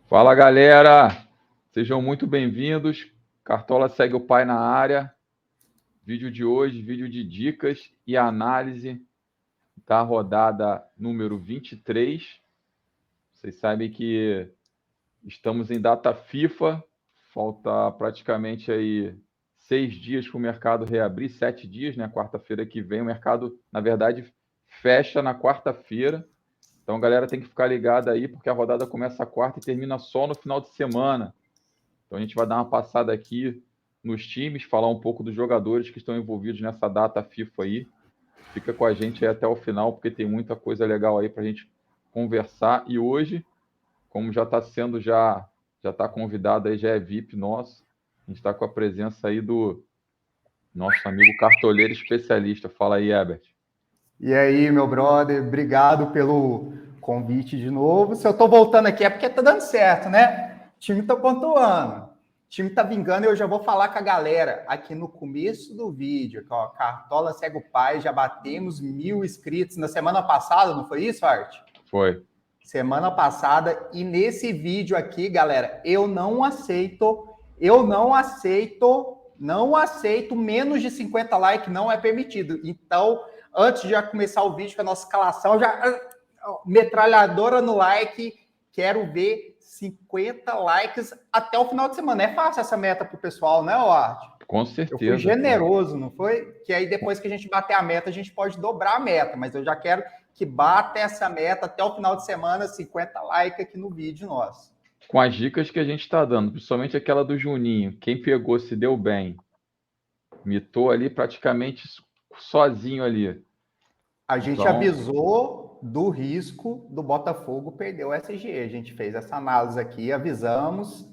Fala, galera! Sejam muito bem-vindos. Cartola segue o pai na área. Vídeo de hoje, vídeo de dicas e análise da rodada número 23. Vocês sabem que estamos em data FIFA. Falta praticamente aí 6 dias para o mercado reabrir, 7 dias, né? Quarta-feira que vem. O mercado, na verdade, fecha na quarta-feira. Então, a galera tem que ficar ligada aí, porque a rodada começa quarta e termina só no final de semana. Então, a gente vai dar uma passada aqui nos times, falar um pouco dos jogadores que estão envolvidos nessa data FIFA aí. Fica com a gente aí até o final, porque tem muita coisa legal aí para a gente conversar. E hoje, como já está sendo, já está convidado aí, já é VIP nosso, a gente está com a presença aí do nosso amigo cartoleiro especialista. Fala aí, Herbert. E aí, meu brother, obrigado pelo convite de novo. Se eu tô voltando aqui é porque tá dando certo, né? O time tá pontuando, o time tá vingando e eu já vou falar com a galera aqui no começo do vídeo, que, ó, Cartola segue o pai, já batemos 1.000 inscritos na semana passada, não foi isso, Art? Foi. Semana passada, e nesse vídeo aqui, galera, eu não aceito menos de 50 likes, não é permitido. Então, antes de já começar o vídeo com a nossa escalação, já metralhadora no like, quero ver 50 likes até o final de semana. É fácil essa meta pro pessoal, né, Art? Com certeza. Eu fui generoso, não foi? Que aí depois que a gente bater a meta, a gente pode dobrar a meta, mas eu já quero que bata essa meta até o final de semana, 50 likes aqui no vídeo nosso. Com as dicas que a gente está dando, principalmente aquela do Juninho, quem pegou se deu bem. Mitou ali praticamente sozinho ali. A gente avisou do risco do Botafogo perder o SG. A gente fez essa análise aqui, avisamos.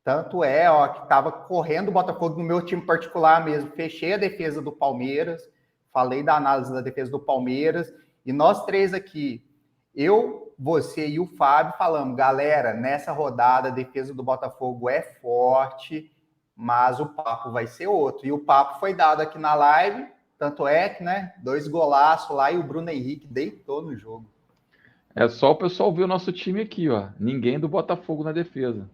Tanto é, ó, que estava correndo o Botafogo no meu time particular mesmo. Fechei a defesa do Palmeiras, falei da análise da defesa do Palmeiras, e nós três aqui, eu, você e o Fábio, falamos, galera, nessa rodada a defesa do Botafogo é forte, mas o papo vai ser outro. E o papo foi dado aqui na live, tanto é que, né, 2 golaços lá e o Bruno Henrique deitou no jogo. É só o pessoal ver o nosso time aqui, ó. Ninguém do Botafogo na defesa.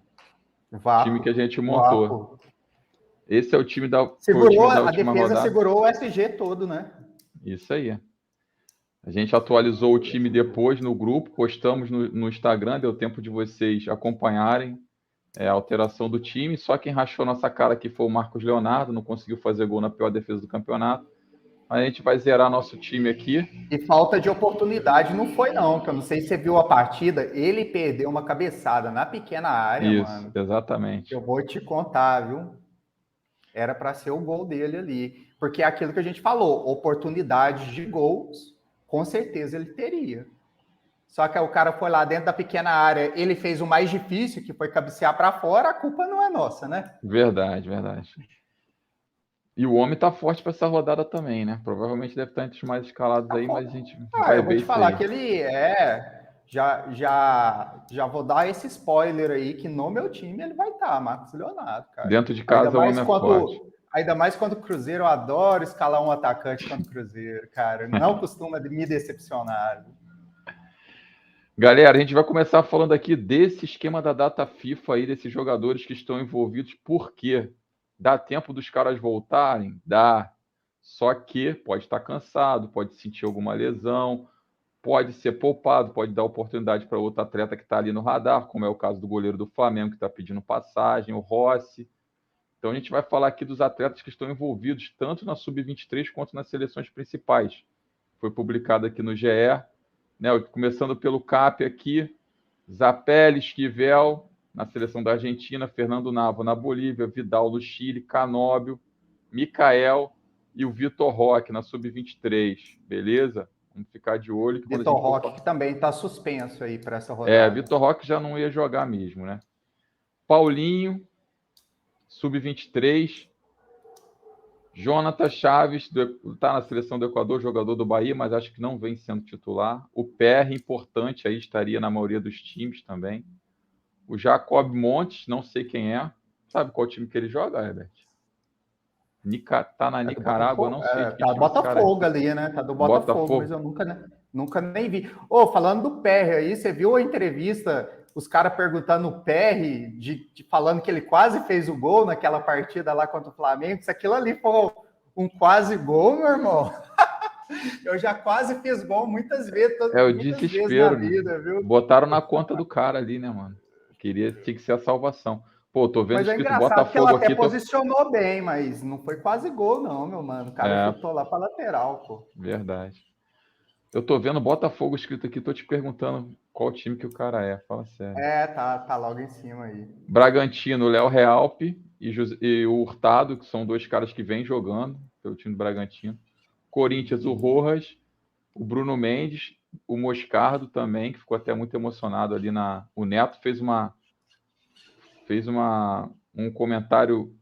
Vapo, time que a gente montou. Vapo. Esse é o time da, segurou, time da a última defesa rodada. Segurou o SG todo, né? Isso aí. A gente atualizou o time depois no grupo, postamos no Instagram, deu tempo de vocês acompanharem a alteração do time. Só quem rachou nossa cara aqui foi o Marcos Leonardo, não conseguiu fazer gol na pior defesa do campeonato. A gente vai zerar nosso time aqui. E falta de oportunidade não foi, não, que eu não sei se você viu a partida, ele perdeu uma cabeçada na pequena área, isso, mano. Exatamente. Eu vou te contar, viu? Era para ser o gol dele ali. Porque é aquilo que a gente falou, oportunidades de gols, com certeza ele teria. Só que o cara foi lá dentro da pequena área, ele fez o mais difícil, que foi cabecear para fora, a culpa não é nossa, né? Verdade. E o homem tá forte para essa rodada também, né? Provavelmente deve estar entre os mais escalados aí, mas a gente vai ver. Eu vou te falar que ele já vou dar esse spoiler aí, que no meu time ele vai estar, Marcos Leonardo, cara. Dentro de casa o homem é forte. Ainda mais quando o Cruzeiro, eu adoro escalar um atacante contra o Cruzeiro, cara. Não costuma me decepcionar. Galera, a gente vai começar falando aqui desse esquema da data FIFA aí, desses jogadores que estão envolvidos. Por quê? Dá tempo dos caras voltarem? Dá. Só que pode estar cansado, pode sentir alguma lesão, pode ser poupado, pode dar oportunidade para outro atleta que está ali no radar, como é o caso do goleiro do Flamengo, que está pedindo passagem, o Rossi. Então a gente vai falar aqui dos atletas que estão envolvidos tanto na Sub-23 quanto nas seleções principais. Foi publicado aqui no GE. Né, começando pelo CAP aqui, Zapelli, Esquivel, na seleção da Argentina, Fernando Nava na Bolívia, Vidal no Chile, Canóbio, Mikael e o Vitor Roque na Sub-23, beleza? Vamos ficar de olho. Vitor Roque que também está suspenso aí para essa rodada. Vitor Roque já não ia jogar mesmo, né? Paulinho, Sub-23, Jonathan Chaves, está na seleção do Equador, jogador do Bahia, mas acho que não vem sendo titular. O PR, importante, aí estaria na maioria dos times também. O Jacob Montes, não sei quem é. Sabe qual time que ele joga, Herbert? Tá na Nicarágua, não sei. Tá do Botafogo ali, né? Tá do Botafogo, mas eu nunca nem vi. Falando do PR aí, você viu a entrevista os caras perguntando o PR, falando que ele quase fez o gol naquela partida lá contra o Flamengo. Se aquilo ali for um quase gol, meu irmão, eu já quase fiz gol muitas vezes, É o muitas vezes na desespero, né? vida, viu? Botaram na conta do cara ali, né, mano? Tinha que ser a salvação. Pô, tô vendo Mas é escrito engraçado que ela Botafogo até aqui. posicionou bem, mas não foi quase gol, não, meu mano. O cara chutou lá pra lateral, pô. Verdade. Eu tô vendo Botafogo escrito aqui, tô te perguntando qual time que o cara é. Fala sério. Tá logo em cima aí. Bragantino, Léo Realpe e o Hurtado, que são dois caras que vêm jogando pelo time do Bragantino. Corinthians, o Rojas, o Bruno Mendes, o Moscardo também, que ficou até muito emocionado ali na. O Neto fez um comentário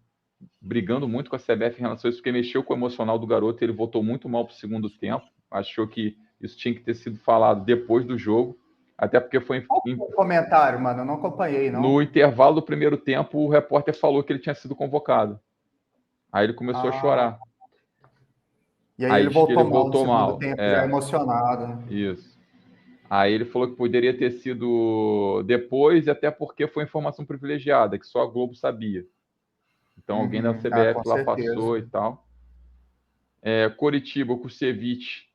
brigando muito com a CBF em relação a isso, porque mexeu com o emocional do garoto e ele voltou muito mal para o segundo tempo. Achou que isso tinha que ter sido falado depois do jogo, até porque foi Qual foi o comentário, mano? Eu não acompanhei, não. no intervalo do primeiro tempo, o repórter falou que ele tinha sido convocado. Aí ele começou a chorar. E aí ele voltou mal no segundo mal. tempo, já emocionado. Né? Isso. Aí ele falou que poderia ter sido depois, e até porque foi informação privilegiada, que só a Globo sabia. Então alguém da CBF lá passou e tal. Coritiba, o Kusevich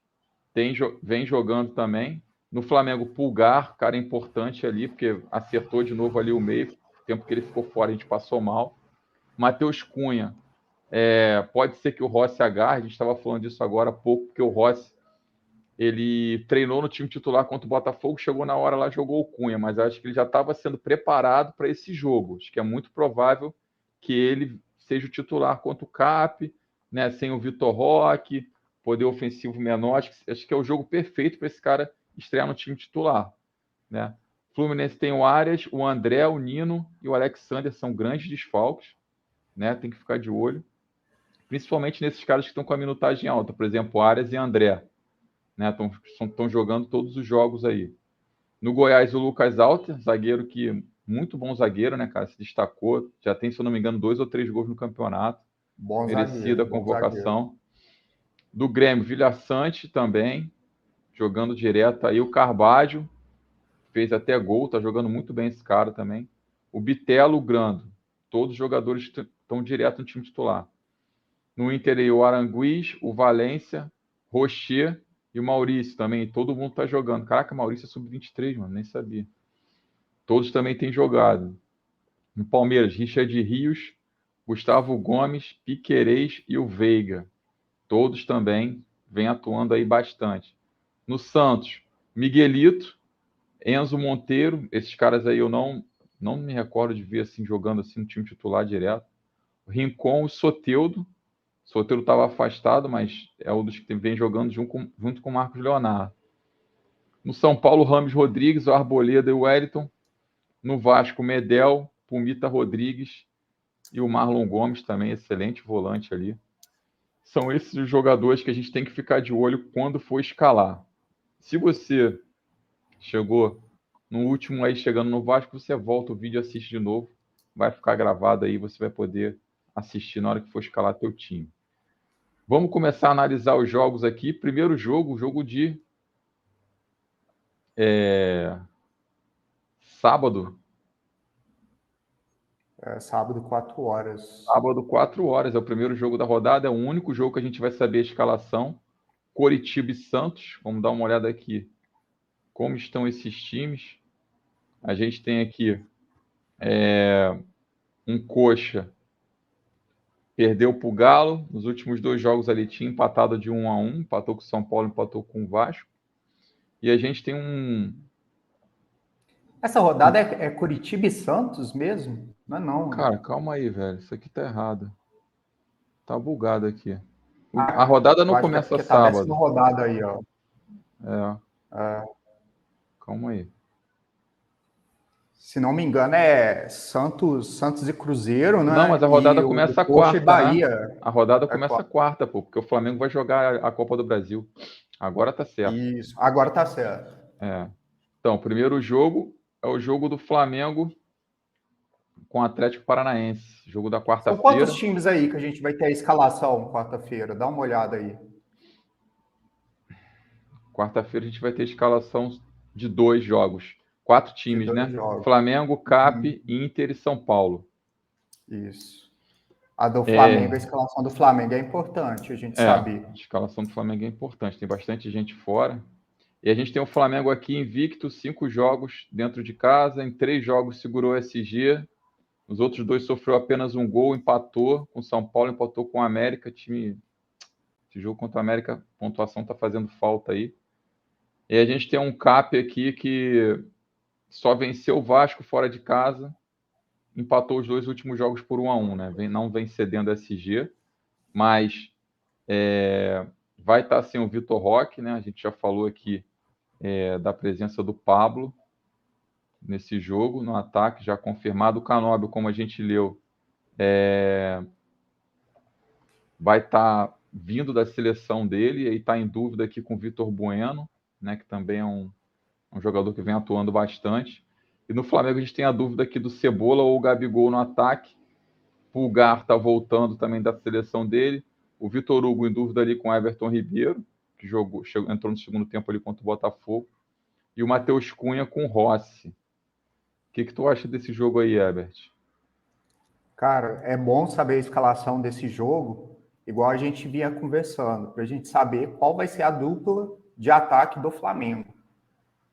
vem jogando também. No Flamengo, Pulgar, cara importante ali, porque acertou de novo ali o meio. O tempo que ele ficou fora, a gente passou mal. Matheus Cunha, pode ser que o Rossi agarre, a gente estava falando disso agora há pouco, porque o Rossi ele treinou no time titular contra o Botafogo, chegou na hora lá, jogou o Cunha, mas acho que ele já estava sendo preparado para esse jogo. Acho que é muito provável que ele seja o titular contra o CAP, né, sem o Vitor Roque, poder ofensivo menor. Acho que é o jogo perfeito para esse cara estrear no time titular. Né? Fluminense tem o Arias, o André, o Nino e o Alexander, são grandes desfalques, né? Tem que ficar de olho. Principalmente nesses caras que estão com a minutagem alta, por exemplo, Arias e André. Estão jogando todos os jogos aí. No Goiás, o Lucas Alter, zagueiro que muito bom zagueiro, né, cara? Se destacou, já tem, se eu não me engano, 2 ou 3 gols no campeonato. Bom Merecida a convocação. Do Grêmio, Vilhaçante também, jogando direto aí. O Carvalho fez até gol, tá jogando muito bem esse cara também. O Bitelo, o Grando, todos os jogadores estão direto no time titular. No Inter, o Aranguiz, o Valência, Rocher e o Maurício também. Todo mundo tá jogando. Caraca, Maurício é sub-23, mano, nem sabia. Todos também têm jogado. No Palmeiras, Richard Rios, Gustavo Gomes, Piquerez e o Veiga. Todos também vêm atuando aí bastante. No Santos, Miguelito, Enzo Monteiro, esses caras aí eu não me recordo de ver assim jogando assim no time titular direto. Rincon e Soteldo. Soteldo estava afastado, mas é um dos que vem jogando junto com o Marcos Leonardo. No São Paulo, Rames Rodrigues, o Arboleda e o Wellington. No Vasco, Medel, Pumita Rodrigues e o Marlon Gomes também, excelente volante ali. São esses os jogadores que a gente tem que ficar de olho quando for escalar. Se você chegou no último aí, chegando no Vasco, você volta o vídeo e assiste de novo. Vai ficar gravado aí, você vai poder assistir na hora que for escalar teu time. Vamos começar a analisar os jogos aqui. Primeiro jogo, o jogo de sábado. Sábado, 4 horas. Sábado, 4 horas. É o primeiro jogo da rodada. É o único jogo que a gente vai saber a escalação. Coritiba e Santos. Vamos dar uma olhada aqui como estão esses times. A gente tem aqui um Coxa. Perdeu para o Galo. Nos últimos 2 jogos ali tinha empatado de 1-1. Empatou com o São Paulo, empatou com o Vasco. E a gente tem um... Essa rodada é Coritiba e Santos mesmo? Não é não. Cara, calma aí, velho. Isso aqui tá errado. Tá bugado aqui. A rodada não começa sábado. Tá rodada aí, ó. Calma aí. Se não me engano, é Santos e Cruzeiro, né? Não, mas a rodada começa a quarta, Bahia. Né? A rodada começa a quarta, pô, porque o Flamengo vai jogar a Copa do Brasil. Agora tá certo. Isso, agora tá certo. Então, o primeiro jogo é o jogo do Flamengo com o Atlético Paranaense. Jogo da quarta-feira. São quantos times aí que a gente vai ter a escalação quarta-feira? Dá uma olhada aí. Quarta-feira a gente vai ter escalação de 2 jogos. 4 times, né? Jogos. Flamengo, CAP, Inter e São Paulo. Isso. A do Flamengo, a escalação do Flamengo é importante a gente saber. A escalação do Flamengo é importante, tem bastante gente fora. E a gente tem o Flamengo aqui invicto, 5 jogos dentro de casa, em 3 jogos segurou o SG, nos outros 2 sofreu apenas um gol, empatou com o São Paulo, empatou com o América, esse jogo contra o América, a pontuação está fazendo falta aí. E a gente tem um CAP aqui que só venceu o Vasco fora de casa, empatou os 2 últimos jogos por 1-1, né? Não vem cedendo SG, mas vai estar sem o Vitor Roque, né? A gente já falou aqui da presença do Pablo nesse jogo, no ataque, já confirmado. O Canóbio, como a gente leu, vai estar vindo da seleção dele, e está em dúvida aqui com o Vitor Bueno, né? Que também é um jogador que vem atuando bastante. E no Flamengo a gente tem a dúvida aqui do Cebola ou o Gabigol no ataque. Pulgar está voltando também da seleção dele. O Vitor Hugo em dúvida ali com o Everton Ribeiro, que entrou no segundo tempo ali contra o Botafogo. E o Matheus Cunha com o Rossi. O que tu acha desse jogo aí, Herbert? Cara, é bom saber a escalação desse jogo, igual a gente vinha conversando, para a gente saber qual vai ser a dupla de ataque do Flamengo.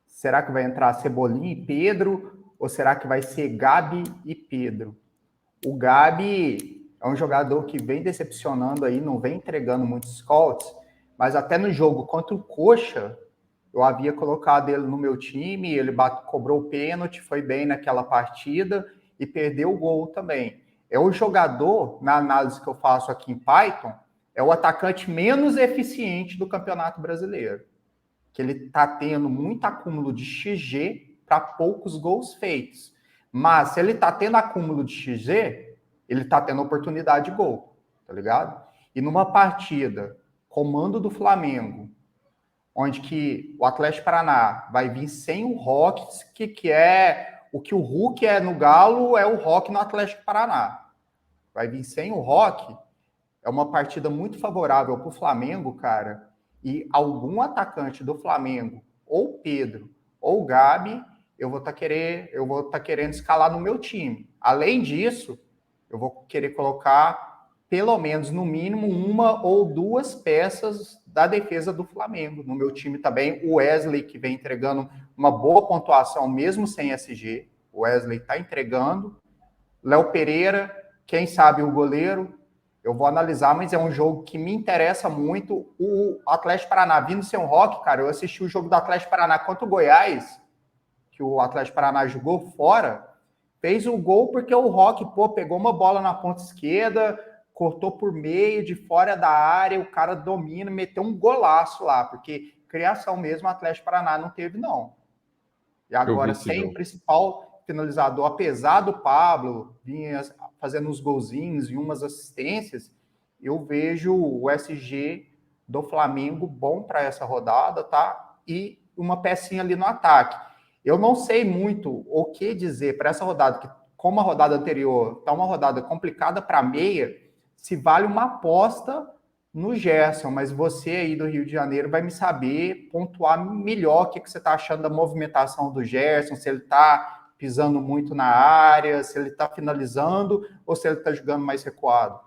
Será que vai entrar Cebolinha e Pedro, ou será que vai ser Gabi e Pedro? O Gabi é um jogador que vem decepcionando aí, não vem entregando muitos scouts, mas até no jogo contra o Coxa, eu havia colocado ele no meu time, ele cobrou o pênalti, foi bem naquela partida e perdeu o gol também. É o jogador, na análise que eu faço aqui em Python, é o atacante menos eficiente do Campeonato Brasileiro. Que ele está tendo muito acúmulo de XG para poucos gols feitos. Mas se ele está tendo acúmulo de XG, ele está tendo oportunidade de gol, tá ligado? E numa partida, comando do Flamengo, onde que o Atlético Paraná vai vir sem o Roque, que é o que o Hulk é no Galo, é o Roque no Atlético Paraná. Vai vir sem o Roque, é uma partida muito favorável para o Flamengo, cara, e algum atacante do Flamengo, ou Pedro, ou Gabi, eu vou estar querendo escalar no meu time. Além disso, eu vou querer colocar pelo menos, no mínimo, 1 ou 2 peças da defesa do Flamengo. No meu time também, o Wesley, que vem entregando uma boa pontuação, mesmo sem SG. O Wesley está entregando. Léo Pereira, quem sabe o goleiro. Eu vou analisar, mas é um jogo que me interessa muito. O Atlético Paraná vindo sem um Roque, cara, eu assisti o jogo do Atlético Paraná contra o Goiás, que o Atlético Paraná jogou fora, fez o gol porque o Roque, pegou uma bola na ponta esquerda, cortou por meio, de fora da área, o cara domina, meteu um golaço lá, porque criação mesmo, o Atlético Paraná não teve, não. E agora, sem o principal finalizador, apesar do Pablo vinha fazendo uns golzinhos e umas assistências, eu vejo o SG do Flamengo bom para essa rodada, tá? E uma pecinha ali no ataque. Eu não sei muito o que dizer para essa rodada, que como a rodada anterior está uma rodada complicada para meia, se vale uma aposta no Gerson, mas você aí do Rio de Janeiro vai me saber pontuar melhor o que você está achando da movimentação do Gerson, se ele está pisando muito na área, se ele está finalizando ou se ele está jogando mais recuado.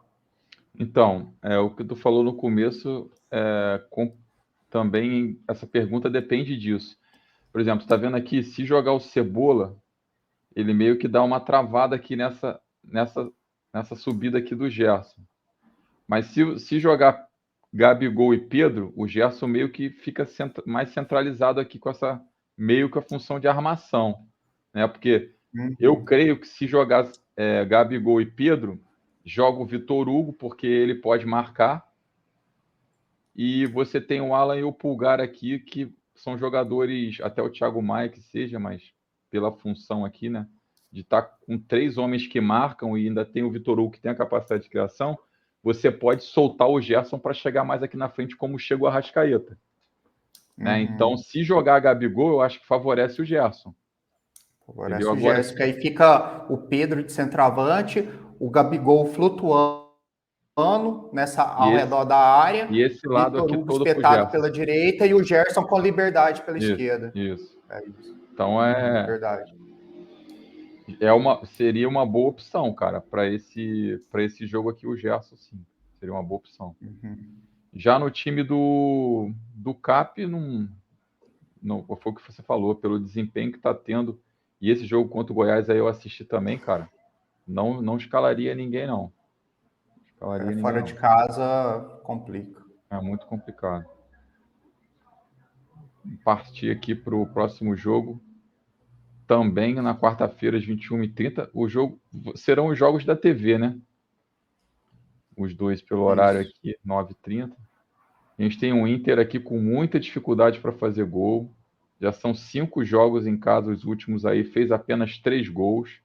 Então, o que tu falou no começo, também essa pergunta depende disso. Por exemplo, você está vendo aqui, se jogar o Cebola, ele meio que dá uma travada aqui nessa subida aqui do Gerson. Mas se jogar Gabigol e Pedro, o Gerson meio que fica mais centralizado aqui com essa meio que a função de armação, né? Porque eu creio que se jogar Gabigol e Pedro, joga o Vitor Hugo, porque ele pode marcar, e você tem o Alan e o Pulgar aqui, que são jogadores, até o Thiago Maia que seja, mas pela função aqui, né? De estar com 3 homens que marcam e ainda tem o Vitor Hugo que tem a capacidade de criação, você pode soltar o Gerson para chegar mais aqui na frente, como chega o Arrascaeta. Né? Então, se jogar Gabigol, eu acho que favorece o Gerson. Favorece o Gerson, que aí fica o Pedro de centroavante, o Gabigol flutuando ao redor da área, e esse lado Vitor aqui Hugo todo espetado pela direita e o Gerson com liberdade pela esquerda. Isso. É isso. Então Verdade. seria uma boa opção, cara, para esse jogo aqui, o Gerson, sim. Seria uma boa opção. Já no time do Cap, não foi o que você falou, pelo desempenho que está tendo. E esse jogo contra o Goiás aí eu assisti também, cara. Não escalaria ninguém, não. Fora de casa, complica. É muito complicado. Partir aqui para o próximo jogo. Também na quarta-feira, às 21h30. O jogo serão os jogos da TV, né? Os dois pelo horário aqui, 9h30. A gente tem um Inter aqui com muita dificuldade para fazer gol. Já são 5 jogos em casa, os últimos aí, fez apenas 3 gols.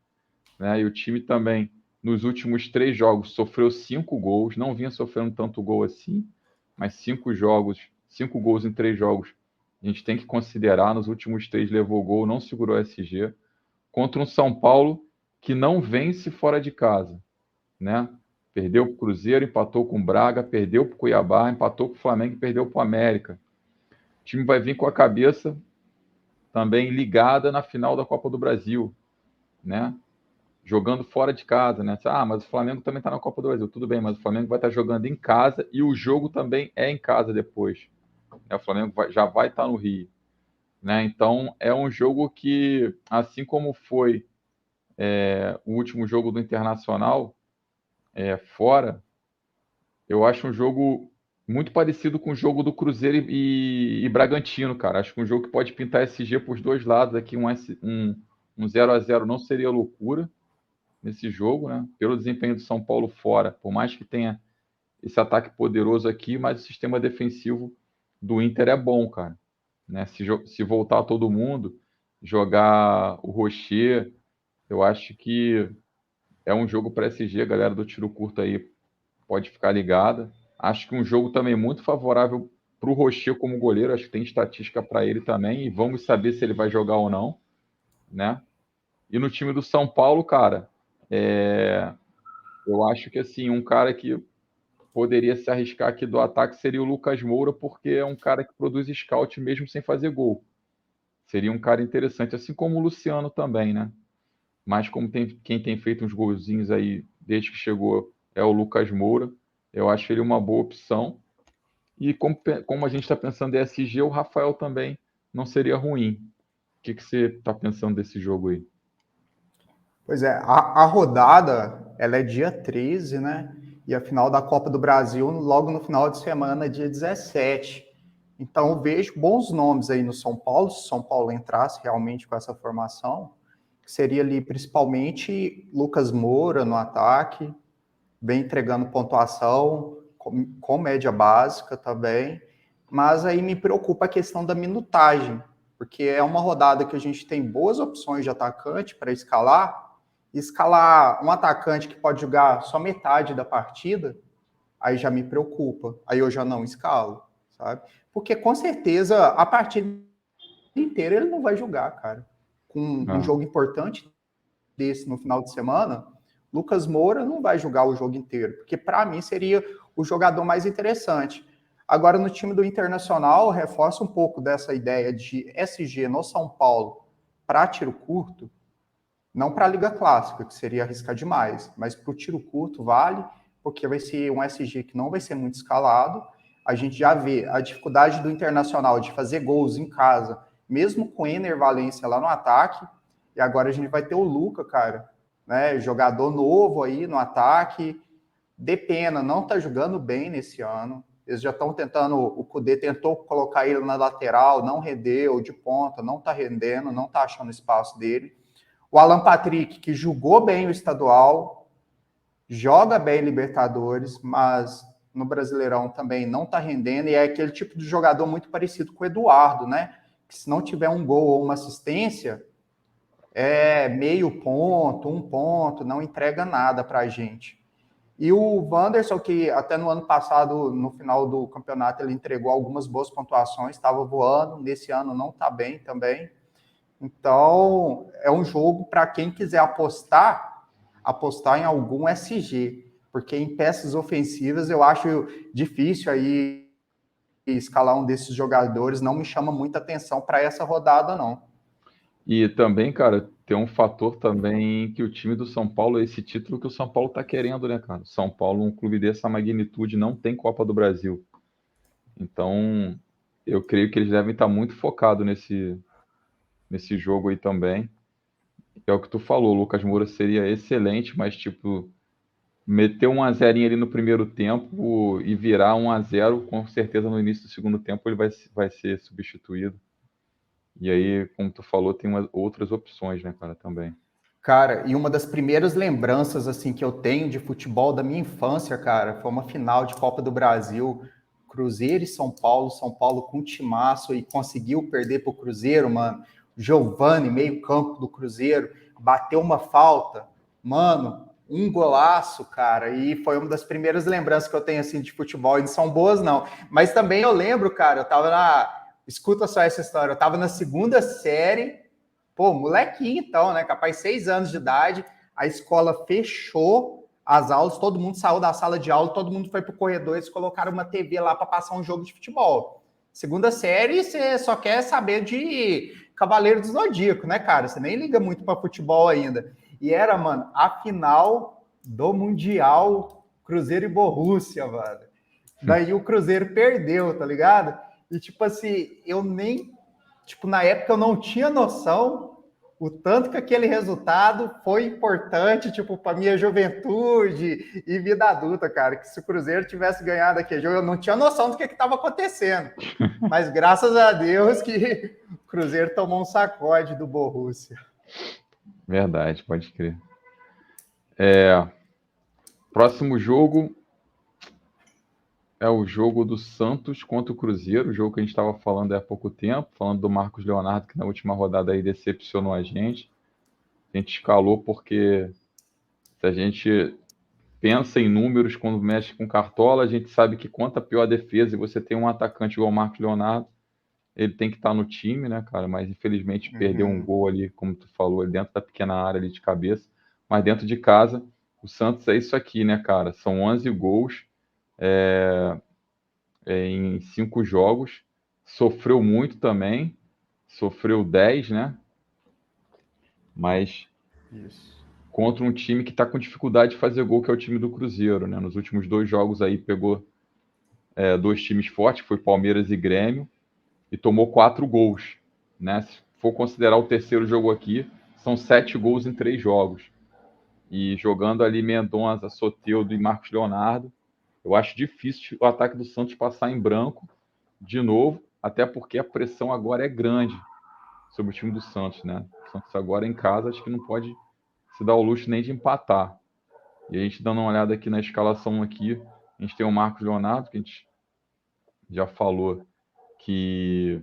Né? E o time também, nos últimos 3 jogos, sofreu 5 gols. Não vinha sofrendo tanto gol assim, mas 5 gols em 3 jogos. A gente tem que considerar, nos últimos 3 levou gol, não segurou SG. Contra um São Paulo que não vence fora de casa. Né? Perdeu para o Cruzeiro, empatou com o Braga, perdeu para o Cuiabá, empatou com o Flamengo e perdeu para o América. O time vai vir com a cabeça também ligada na final da Copa do Brasil, né? Jogando fora de casa, né? Mas o Flamengo também está na Copa do Brasil. Tudo bem, mas o Flamengo vai estar jogando em casa e o jogo também é em casa depois. O Flamengo já vai estar no Rio. Né? Então, é um jogo que, assim como foi o último jogo do Internacional, fora, eu acho um jogo muito parecido com o jogo do Cruzeiro e Bragantino, cara. Acho que um jogo que pode pintar SG para os dois lados aqui, um 0-0 não seria loucura nesse jogo, né? Pelo desempenho do São Paulo fora, por mais que tenha esse ataque poderoso aqui, mas o sistema defensivo do Inter é bom, cara. Né? Se voltar todo mundo, jogar o Rocher, eu acho que é um jogo para SG, a galera do tiro curto aí pode ficar ligada. Acho que um jogo também muito favorável para o Rocher como goleiro. Acho que tem estatística para ele também. E vamos saber se ele vai jogar ou não. Né? E no time do São Paulo, cara, eu acho que assim, um cara que poderia se arriscar aqui do ataque seria o Lucas Moura, porque é um cara que produz scout mesmo sem fazer gol. Seria um cara interessante, assim como o Luciano também, né? Mas como quem tem feito uns golzinhos aí desde que chegou é o Lucas Moura, eu acho ele uma boa opção. E como a gente está pensando em SG, o Rafael também não seria ruim. O que você está pensando desse jogo aí? Pois é, a rodada ela é dia 13, né? E a final da Copa do Brasil logo no final de semana, dia 17. Então eu vejo bons nomes aí no São Paulo, se São Paulo entrasse realmente com essa formação, que seria ali principalmente Lucas Moura no ataque, vem entregando pontuação, com média básica também, mas aí me preocupa a questão da minutagem, porque é uma rodada que a gente tem boas opções de atacante para escalar um atacante que pode jogar só metade da partida, aí já me preocupa, aí eu já não escalo, sabe? Porque com certeza a partida inteira ele não vai jogar, cara. Com um jogo importante desse no final de semana, Lucas Moura não vai jogar o jogo inteiro, porque para mim seria o jogador mais interessante. Agora, no time do Internacional, reforça um pouco dessa ideia de SG no São Paulo para tiro curto, não para a Liga Clássica, que seria arriscar demais, mas para o tiro curto vale, porque vai ser um SG que não vai ser muito escalado. A gente já vê a dificuldade do Internacional de fazer gols em casa, mesmo com Ener Valencia lá no ataque, e agora a gente vai ter o Luca, cara, né, jogador novo aí no ataque, de pena, não tá jogando bem nesse ano. Eles já estão tentando, o Cudê tentou colocar ele na lateral, não rendeu, de ponta, não tá rendendo, não tá achando espaço dele. O Alan Patrick, que jogou bem o estadual, joga bem Libertadores, mas no Brasileirão também não tá rendendo, e é aquele tipo de jogador muito parecido com o Eduardo, né? Que se não tiver um gol ou uma assistência, é meio ponto, 1 ponto, não entrega nada para a gente. E o Wanderson, que até no ano passado, no final do campeonato, ele entregou algumas boas pontuações, estava voando, nesse ano não está bem também. Então, é um jogo para quem quiser apostar em algum SG, porque em peças ofensivas eu acho difícil aí escalar um desses jogadores, não me chama muita atenção para essa rodada, não. E também, cara, tem um fator também que o time do São Paulo, esse título que o São Paulo tá querendo, né, cara? São Paulo, um clube dessa magnitude, não tem Copa do Brasil. Então, eu creio que eles devem estar muito focados nesse jogo aí também. É o que tu falou, o Lucas Moura seria excelente, mas, tipo, meter 1-0 ali no primeiro tempo e virar 1-0, com certeza no início do segundo tempo ele vai ser substituído. E aí, como tu falou, tem outras opções, né, cara, também. Cara, e uma das primeiras lembranças assim que eu tenho de futebol da minha infância, cara, foi uma final de Copa do Brasil, Cruzeiro e São Paulo com um timaço e conseguiu perder pro Cruzeiro, mano. Giovani, meio-campo do Cruzeiro, bateu uma falta, mano, um golaço, cara, e foi uma das primeiras lembranças que eu tenho assim de futebol, e não são boas não, mas também eu lembro, cara, eu tava escuta só essa história, eu tava na segunda série. Pô, molequinho então, né? Capaz 6 anos de idade, a escola fechou as aulas, todo mundo saiu da sala de aula, todo mundo foi pro corredor, eles colocaram uma TV lá para passar um jogo de futebol. Segunda série, você só quer saber de Cavaleiro do Zodíaco, né, cara? Você nem liga muito para futebol ainda. E era, mano, a final do Mundial Cruzeiro e Borussia, mano. Daí o Cruzeiro perdeu, tá ligado? E tipo assim, eu nem tipo, na época eu não tinha noção o tanto que aquele resultado foi importante, tipo, para minha juventude e vida adulta, cara, que se o Cruzeiro tivesse ganhado aquele jogo, eu não tinha noção do que estava acontecendo. Mas graças a Deus que o Cruzeiro tomou um sacode do Borussia. Verdade, pode crer. Próximo jogo é o jogo do Santos contra o Cruzeiro, o jogo que a gente estava falando há pouco tempo, falando do Marcos Leonardo, que na última rodada aí decepcionou a gente. A gente escalou porque se a gente pensa em números quando mexe com cartola, a gente sabe que quanto pior a defesa e você tem um atacante igual o Marcos Leonardo, ele tem que estar no time, né, cara? Mas infelizmente perdeu um gol ali, como tu falou, ali dentro da pequena área ali de cabeça. Mas dentro de casa, o Santos é isso aqui, né, cara? São 11 gols em 5 jogos. Sofreu muito também. Sofreu 10, né? Mas Isso. contra um time que está com dificuldade de fazer gol, que é o time do Cruzeiro, né? Nos últimos 2 jogos aí pegou 2 times fortes, que foi Palmeiras e Grêmio, e tomou 4 gols, né? Se for considerar o terceiro jogo aqui, são 7 gols em 3 jogos. E jogando ali Mendonça, Soteldo e Marcos Leonardo, eu acho difícil o ataque do Santos passar em branco de novo, até porque a pressão agora é grande sobre o time do Santos, né? O Santos agora em casa acho que não pode se dar o luxo nem de empatar. E a gente dando uma olhada aqui na escalação aqui, a gente tem o Marcos Leonardo, que a gente já falou que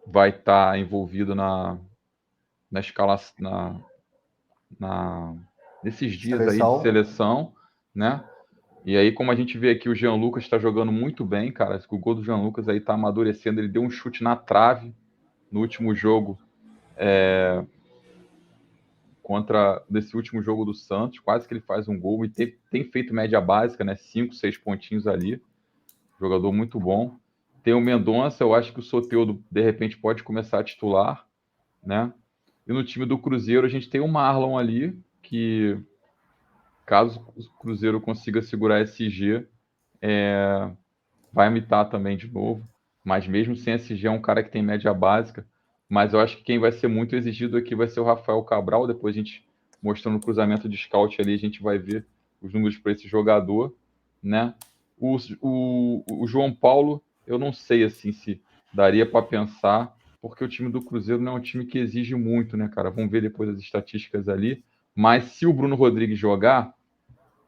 vai estar envolvido na escalação, nesses dias aí de Seleção. seleção, né? E aí, como a gente vê aqui, o Jean Lucas está jogando muito bem, cara. O gol do Jean Lucas aí está amadurecendo. Ele deu um chute na trave no último jogo, desse último jogo do Santos. Quase que ele faz um gol e tem feito média básica, né? 5, 6 pontinhos ali. Jogador muito bom. Tem o Mendonça, eu acho que o Soteldo, de repente, pode começar a titular, né? E no time do Cruzeiro, a gente tem o Marlon ali, que caso o Cruzeiro consiga segurar esse G, vai imitar também de novo. Mas mesmo sem SG, é um cara que tem média básica. Mas eu acho que quem vai ser muito exigido aqui vai ser o Rafael Cabral. Depois a gente, mostrando o cruzamento de scout ali, a gente vai ver os números para esse jogador, né? O João Paulo, eu não sei assim se daria para pensar, porque o time do Cruzeiro não é um time que exige muito, né, cara? Vamos ver depois as estatísticas ali. Mas se o Bruno Rodrigues jogar,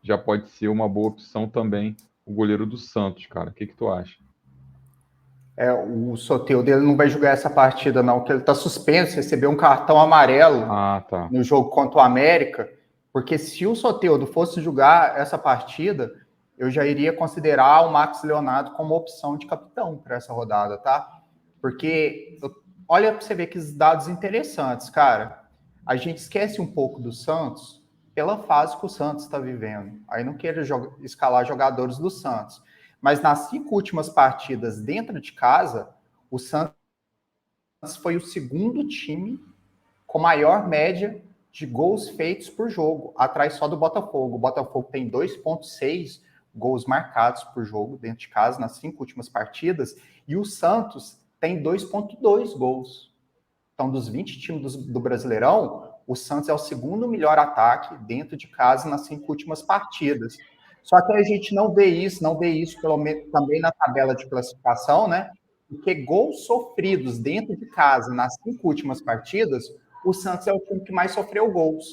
já pode ser uma boa opção também o goleiro do Santos, cara. O que tu acha? O Soteldo dele não vai jogar essa partida, não, porque ele está suspenso, recebeu um cartão amarelo Ah, tá. no jogo contra o América, porque se o Soteldo fosse jogar essa partida, eu já iria considerar o Max Leonardo como opção de capitão para essa rodada, tá? Porque olha para você ver que dados interessantes, cara. A gente esquece um pouco do Santos pela fase que o Santos está vivendo. Aí não quero escalar jogadores do Santos. Mas nas 5 últimas partidas dentro de casa, o Santos foi o segundo time com maior média de gols feitos por jogo, atrás só do Botafogo. O Botafogo tem 2,6 gols marcados por jogo dentro de casa nas 5 últimas partidas, e o Santos tem 2,2 gols. Então, dos 20 times do Brasileirão, o Santos é o segundo melhor ataque dentro de casa nas 5 últimas partidas. Só que a gente não vê isso pelo menos também na tabela de classificação, né? Porque gols sofridos dentro de casa nas 5 últimas partidas, o Santos é o time que mais sofreu gols,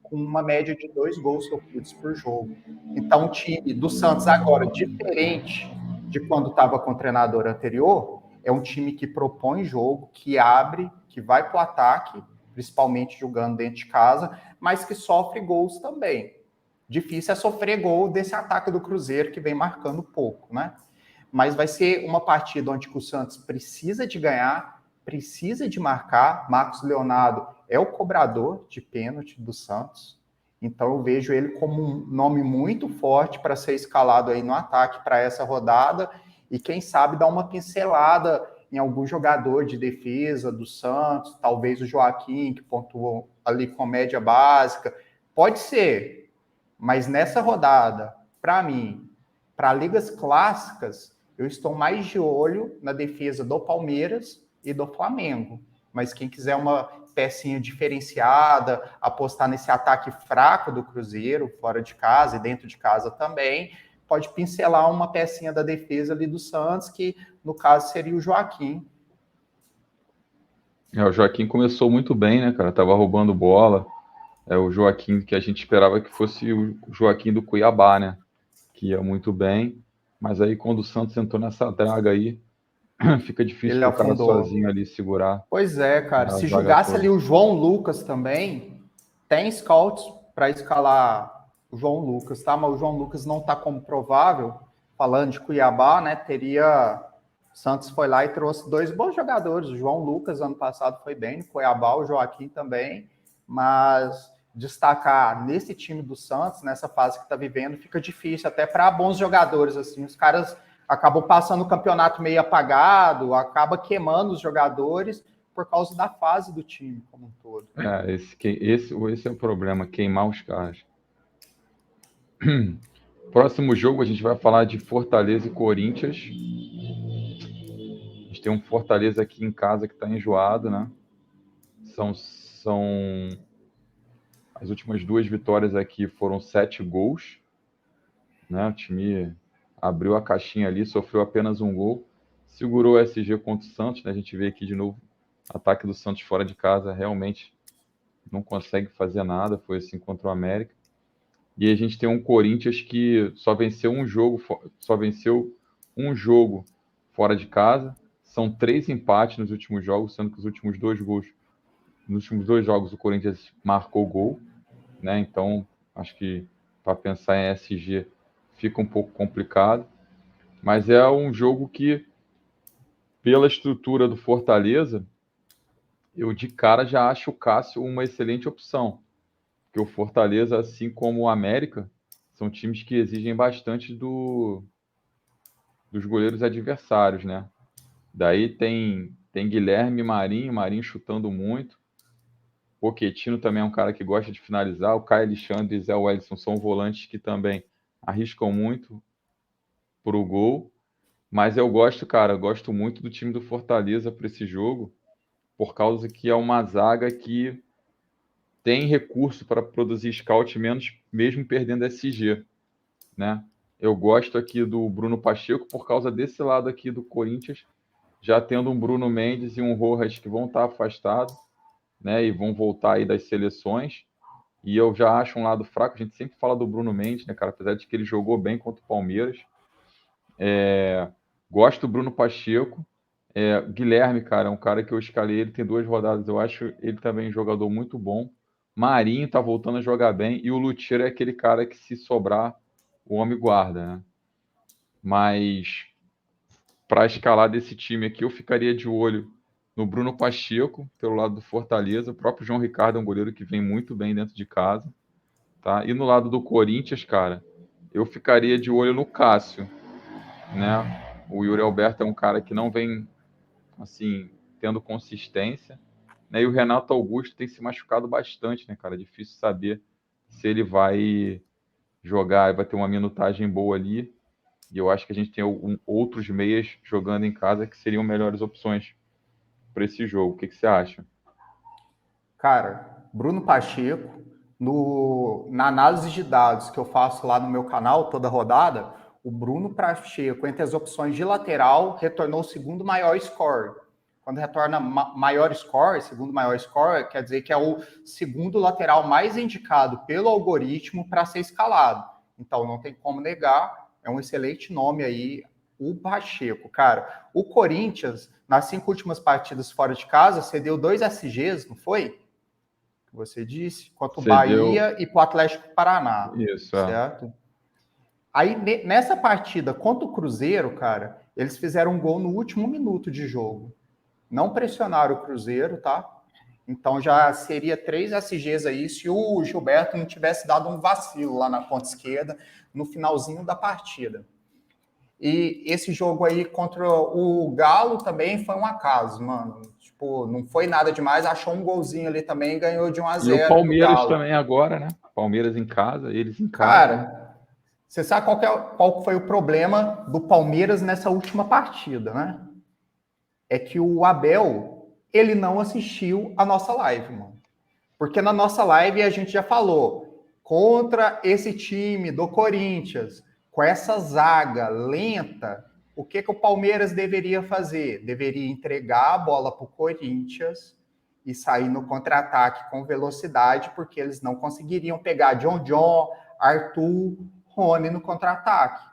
com uma média de 2 gols sofridos por jogo. Então, o time do Santos agora, diferente de quando estava com o treinador anterior, é um time que propõe jogo, que abre, que vai para o ataque, principalmente jogando dentro de casa, mas que sofre gols também. Difícil é sofrer gol desse ataque do Cruzeiro, que vem marcando pouco, né? Mas vai ser uma partida onde o Santos precisa de ganhar, precisa de marcar. Marcos Leonardo é o cobrador de pênalti do Santos, então eu vejo ele como um nome muito forte para ser escalado aí no ataque para essa rodada, e quem sabe dar uma pincelada em algum jogador de defesa do Santos, talvez o Joaquim, que pontuou ali com média básica, pode ser, mas nessa rodada, para mim, para ligas clássicas, eu estou mais de olho na defesa do Palmeiras e do Flamengo. Mas quem quiser uma pecinha diferenciada, apostar nesse ataque fraco do Cruzeiro, fora de casa e dentro de casa também, pode pincelar uma pecinha da defesa ali do Santos, que no caso seria o Joaquim. O Joaquim começou muito bem, né, cara? Tava roubando bola. É o Joaquim que a gente esperava que fosse o Joaquim do Cuiabá, né? Que ia muito bem. Mas aí quando o Santos entrou nessa draga aí, fica difícil Ele pro cara afundou. sozinho ali segurar. Pois é, cara. Se zaga jogasse toda. ali o João Lucas também, tem scouts para escalar o João Lucas, tá? Mas o João Lucas não tá como provável. Falando de Cuiabá, né? Teria. Santos foi lá e trouxe 2 bons jogadores. O João Lucas, ano passado, foi bem no Cuiabá, o Joaquim também. Mas destacar nesse time do Santos, nessa fase que está vivendo, fica difícil, até para bons jogadores. Assim, os caras acabam passando o campeonato meio apagado, acaba queimando os jogadores por causa da fase do time como um todo. Esse é o problema, queimar os caras. Próximo jogo a gente vai falar de Fortaleza e Corinthians. A gente tem um Fortaleza aqui em casa que está enjoado, né? São as últimas 2 vitórias aqui foram 7 gols, né? O time abriu a caixinha ali, sofreu apenas 1 gol, segurou o SG contra o Santos, né? A gente vê aqui de novo, ataque do Santos fora de casa realmente não consegue fazer nada, foi assim contra o América. E a gente tem um Corinthians que só venceu um jogo fora de casa. São 3 empates nos últimos jogos, sendo que nos últimos 2 jogos o Corinthians marcou gol, né? Então, acho que para pensar em SG fica um pouco complicado. Mas é um jogo que, pela estrutura do Fortaleza, eu de cara já acho o Cássio uma excelente opção. Porque o Fortaleza, assim como o América, são times que exigem bastante dos goleiros adversários, né? Daí tem Guilherme e Marinho chutando muito. Pochettino também é um cara que gosta de finalizar. O Caio Alexandre e Zé Wellison são volantes que também arriscam muito pro gol. Mas eu gosto muito do time do Fortaleza para esse jogo, por causa que é uma zaga que tem recurso para produzir scout menos, mesmo perdendo SG, né? Eu gosto aqui do Bruno Pacheco por causa desse lado aqui do Corinthians, já tendo um Bruno Mendes e um Rojas que vão estar afastados, né? E vão voltar aí das seleções. E eu já acho um lado fraco. A gente sempre fala do Bruno Mendes, né, cara? Apesar de que ele jogou bem contra o Palmeiras. Gosto do Bruno Pacheco. Guilherme, cara, é um cara que eu escalei. Ele tem 2 rodadas. Eu acho ele também um jogador muito bom. Marinho tá voltando a jogar bem. E o Lutero é aquele cara que, se sobrar, o homem guarda, né? Mas para escalar desse time aqui, eu ficaria de olho no Bruno Pacheco, pelo lado do Fortaleza. O próprio João Ricardo é um goleiro que vem muito bem dentro de casa. Tá? E no lado do Corinthians, cara, eu ficaria de olho no Cássio, né? O Yuri Alberto é um cara que não vem, assim, tendo consistência, né? E o Renato Augusto tem se machucado bastante, né, cara? Difícil saber se ele vai jogar e vai ter uma minutagem boa ali. E eu acho que a gente tem outros meias jogando em casa que seriam melhores opções para esse jogo. O que você acha? Cara, Bruno Pacheco, na análise de dados que eu faço lá no meu canal, toda rodada, o Bruno Pacheco, entre as opções de lateral, retornou o segundo maior score. Quando retorna maior score, segundo maior score, quer dizer que é o segundo lateral mais indicado pelo algoritmo para ser escalado. Então, não tem como negar, é um excelente nome aí, o Pacheco. Cara, o Corinthians, nas 5 últimas partidas fora de casa, cedeu 2 SGs, não foi? Que você disse, contra o Bahia e para o Atlético Paraná. Isso, certo? Aí, nessa partida contra o Cruzeiro, cara, eles fizeram um gol no último minuto de jogo. Não pressionaram o Cruzeiro, tá? Então já seria 3 SGs aí se o Gilberto não tivesse dado um vacilo lá na ponta esquerda no finalzinho da partida. E esse jogo aí contra o Galo também foi um acaso, mano. Tipo, não foi nada demais, achou um golzinho ali também e ganhou de 1-0. E o Palmeiras também agora, né? Palmeiras em casa, eles em casa. Cara, você sabe qual foi o problema do Palmeiras nessa última partida, né? É que o Abel, ele não assistiu a nossa live, mano. Porque na nossa live a gente já falou, contra esse time do Corinthians, com essa zaga lenta, o que o Palmeiras deveria fazer? Deveria entregar a bola para o Corinthians e sair no contra-ataque com velocidade, porque eles não conseguiriam pegar John, Arthur, Rony no contra-ataque.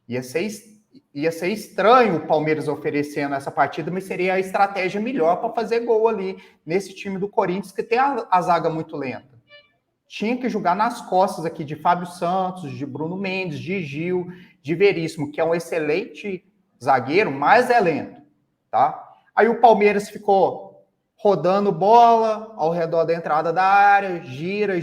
Ia ser estranho o Palmeiras oferecendo essa partida, mas seria a estratégia melhor para fazer gol ali nesse time do Corinthians, que tem a zaga muito lenta. Tinha que jogar nas costas aqui de Fábio Santos, de Bruno Mendes, de Gil, de Veríssimo, que é um excelente zagueiro, mas é lento, tá? Aí o Palmeiras ficou rodando bola ao redor da entrada da área, gira,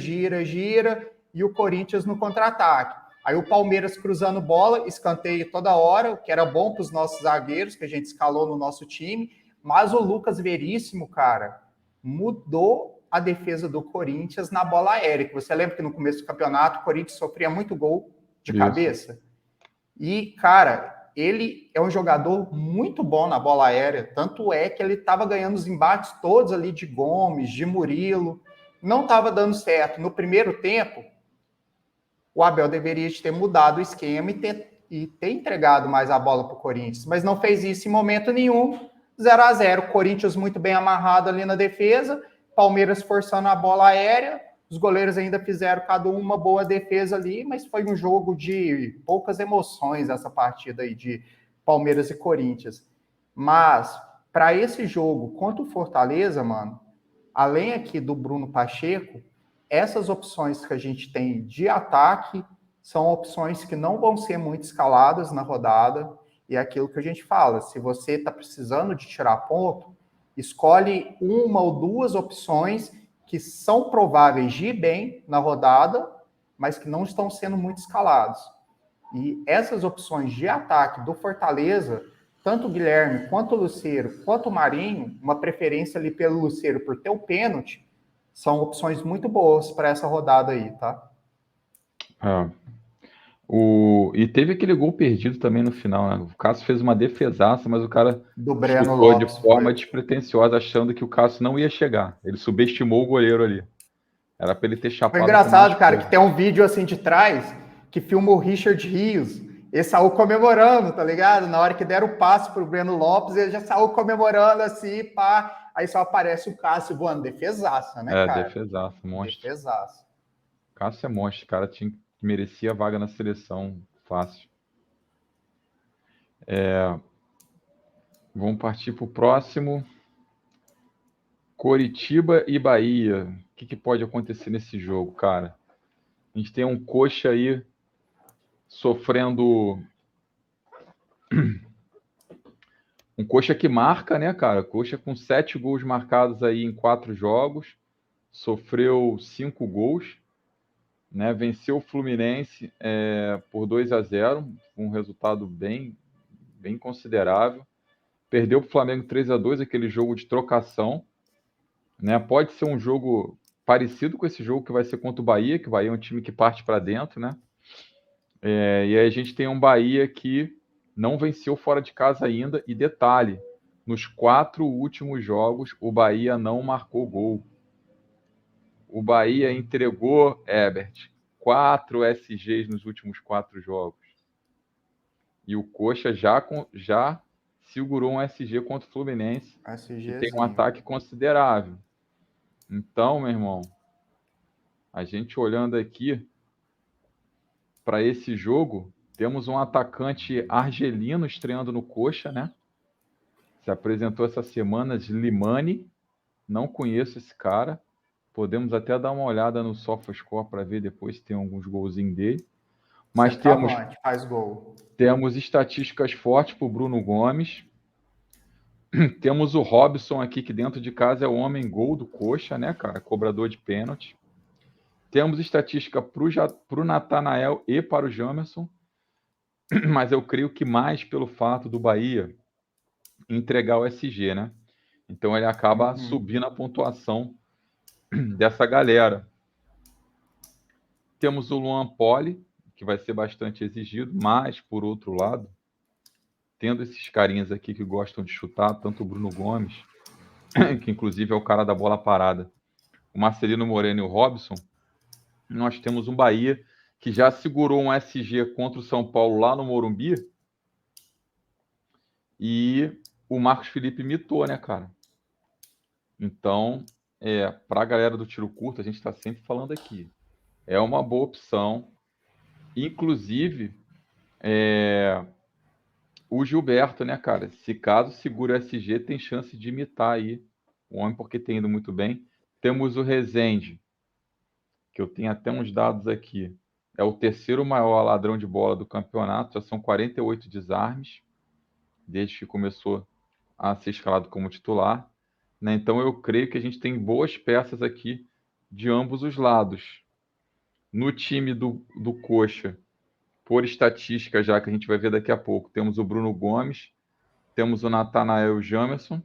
e o Corinthians no contra-ataque. Aí o Palmeiras cruzando bola, escanteio toda hora, o que era bom para os nossos zagueiros, que a gente escalou no nosso time, mas o Lucas Veríssimo, cara, mudou a defesa do Corinthians na bola aérea. Você lembra que no começo do campeonato o Corinthians sofria muito gol de cabeça? E, cara, ele é um jogador muito bom na bola aérea, tanto é que ele estava ganhando os embates todos ali de Gomes, de Murilo, não estava dando certo. No primeiro tempo, o Abel deveria ter mudado o esquema e ter entregado mais a bola para o Corinthians, mas não fez isso em momento nenhum. 0-0, Corinthians muito bem amarrado ali na defesa, Palmeiras forçando a bola aérea, os goleiros ainda fizeram cada um uma boa defesa ali, mas foi um jogo de poucas emoções essa partida aí de Palmeiras e Corinthians. Mas, para esse jogo contra o Fortaleza, mano, além aqui do Bruno Pacheco, essas opções que a gente tem de ataque são opções que não vão ser muito escaladas na rodada, e é aquilo que a gente fala, se você está precisando de tirar ponto, escolhe uma ou duas opções que são prováveis de ir bem na rodada, mas que não estão sendo muito escalados. E essas opções de ataque do Fortaleza, tanto o Guilherme, quanto o Lucero, quanto o Marinho, uma preferência ali pelo Lucero por ter o pênalti, são opções muito boas para essa rodada aí, tá? E teve aquele gol perdido também no final, né? O Cássio fez uma defesaça, mas o cara do Breno chutou Lopes, de forma despretensiosa, achando que o Cássio não ia chegar. Ele subestimou o goleiro ali. Era para ele ter chapado. Foi engraçado, cara, que tem um vídeo assim de trás que filma o Richard Rios. Ele saiu comemorando, tá ligado? Na hora que deram o passe pro Breno Lopes, ele já saiu comemorando assim, pá. Aí só aparece o Cássio voando. Defesaça, né, cara? Defesaça, monstro. Defesaça. Cássio é monstro, cara. Merecia a vaga na seleção fácil. Vamos partir para o próximo. Coritiba e Bahia. O que pode acontecer nesse jogo, cara? A gente tem um Coxa aí sofrendo. Um Coxa que marca, né, cara? Coxa com 7 gols marcados aí em 4 jogos. Sofreu 5 gols. Né? Venceu o Fluminense por 2-0. Um resultado bem considerável. perdeu para o Flamengo 3-2, aquele jogo de trocação, né? Pode ser um jogo parecido com esse jogo que vai ser contra o Bahia, que o Bahia é um time que parte para dentro, né? E aí a gente tem um Bahia que não venceu fora de casa ainda, e detalhe, nos 4 últimos jogos, o Bahia não marcou gol. O Bahia entregou, Herbert, 4 SGs nos últimos 4 jogos. E o Coxa já segurou um SG contra o Fluminense, que tem um ataque considerável. Então, meu irmão, a gente olhando aqui para esse jogo, temos um atacante argelino estreando no Coxa, né? Se apresentou essa semana, Slimani. Não conheço esse cara. Podemos até dar uma olhada no SofaScore para ver depois se tem alguns golzinhos dele. Mas faz gol. Temos estatísticas fortes para o Bruno Gomes. Temos o Robson aqui, que dentro de casa é o homem gol do Coxa, né, cara? Cobrador de pênalti. Temos estatística para o Natanael e para o Jamerson. Mas eu creio que mais pelo fato do Bahia entregar o SG, né? Então ele acaba subindo a pontuação dessa galera. Temos o Luan Poli, que vai ser bastante exigido, mas, por outro lado, tendo esses carinhas aqui que gostam de chutar, tanto o Bruno Gomes, que inclusive é o cara da bola parada, o Marcelino Moreno e o Robson, nós temos um Bahia que já segurou um SG contra o São Paulo lá no Morumbi, e o Marcos Felipe mitou, né, cara? Então, para a galera do tiro curto, a gente está sempre falando aqui, é uma boa opção. Inclusive, o Gilberto, né, cara? Se caso segura o SG, tem chance de imitar aí o homem, porque tem ido muito bem. Temos o Rezende, que eu tenho até uns dados aqui. É o terceiro maior ladrão de bola do campeonato, já são 48 desarmes, desde que começou a ser escalado como titular, né? Então eu creio que a gente tem boas peças aqui de ambos os lados. No time do Coxa, por estatística, já que a gente vai ver daqui a pouco, temos o Bruno Gomes, temos o Natanael Jamerson.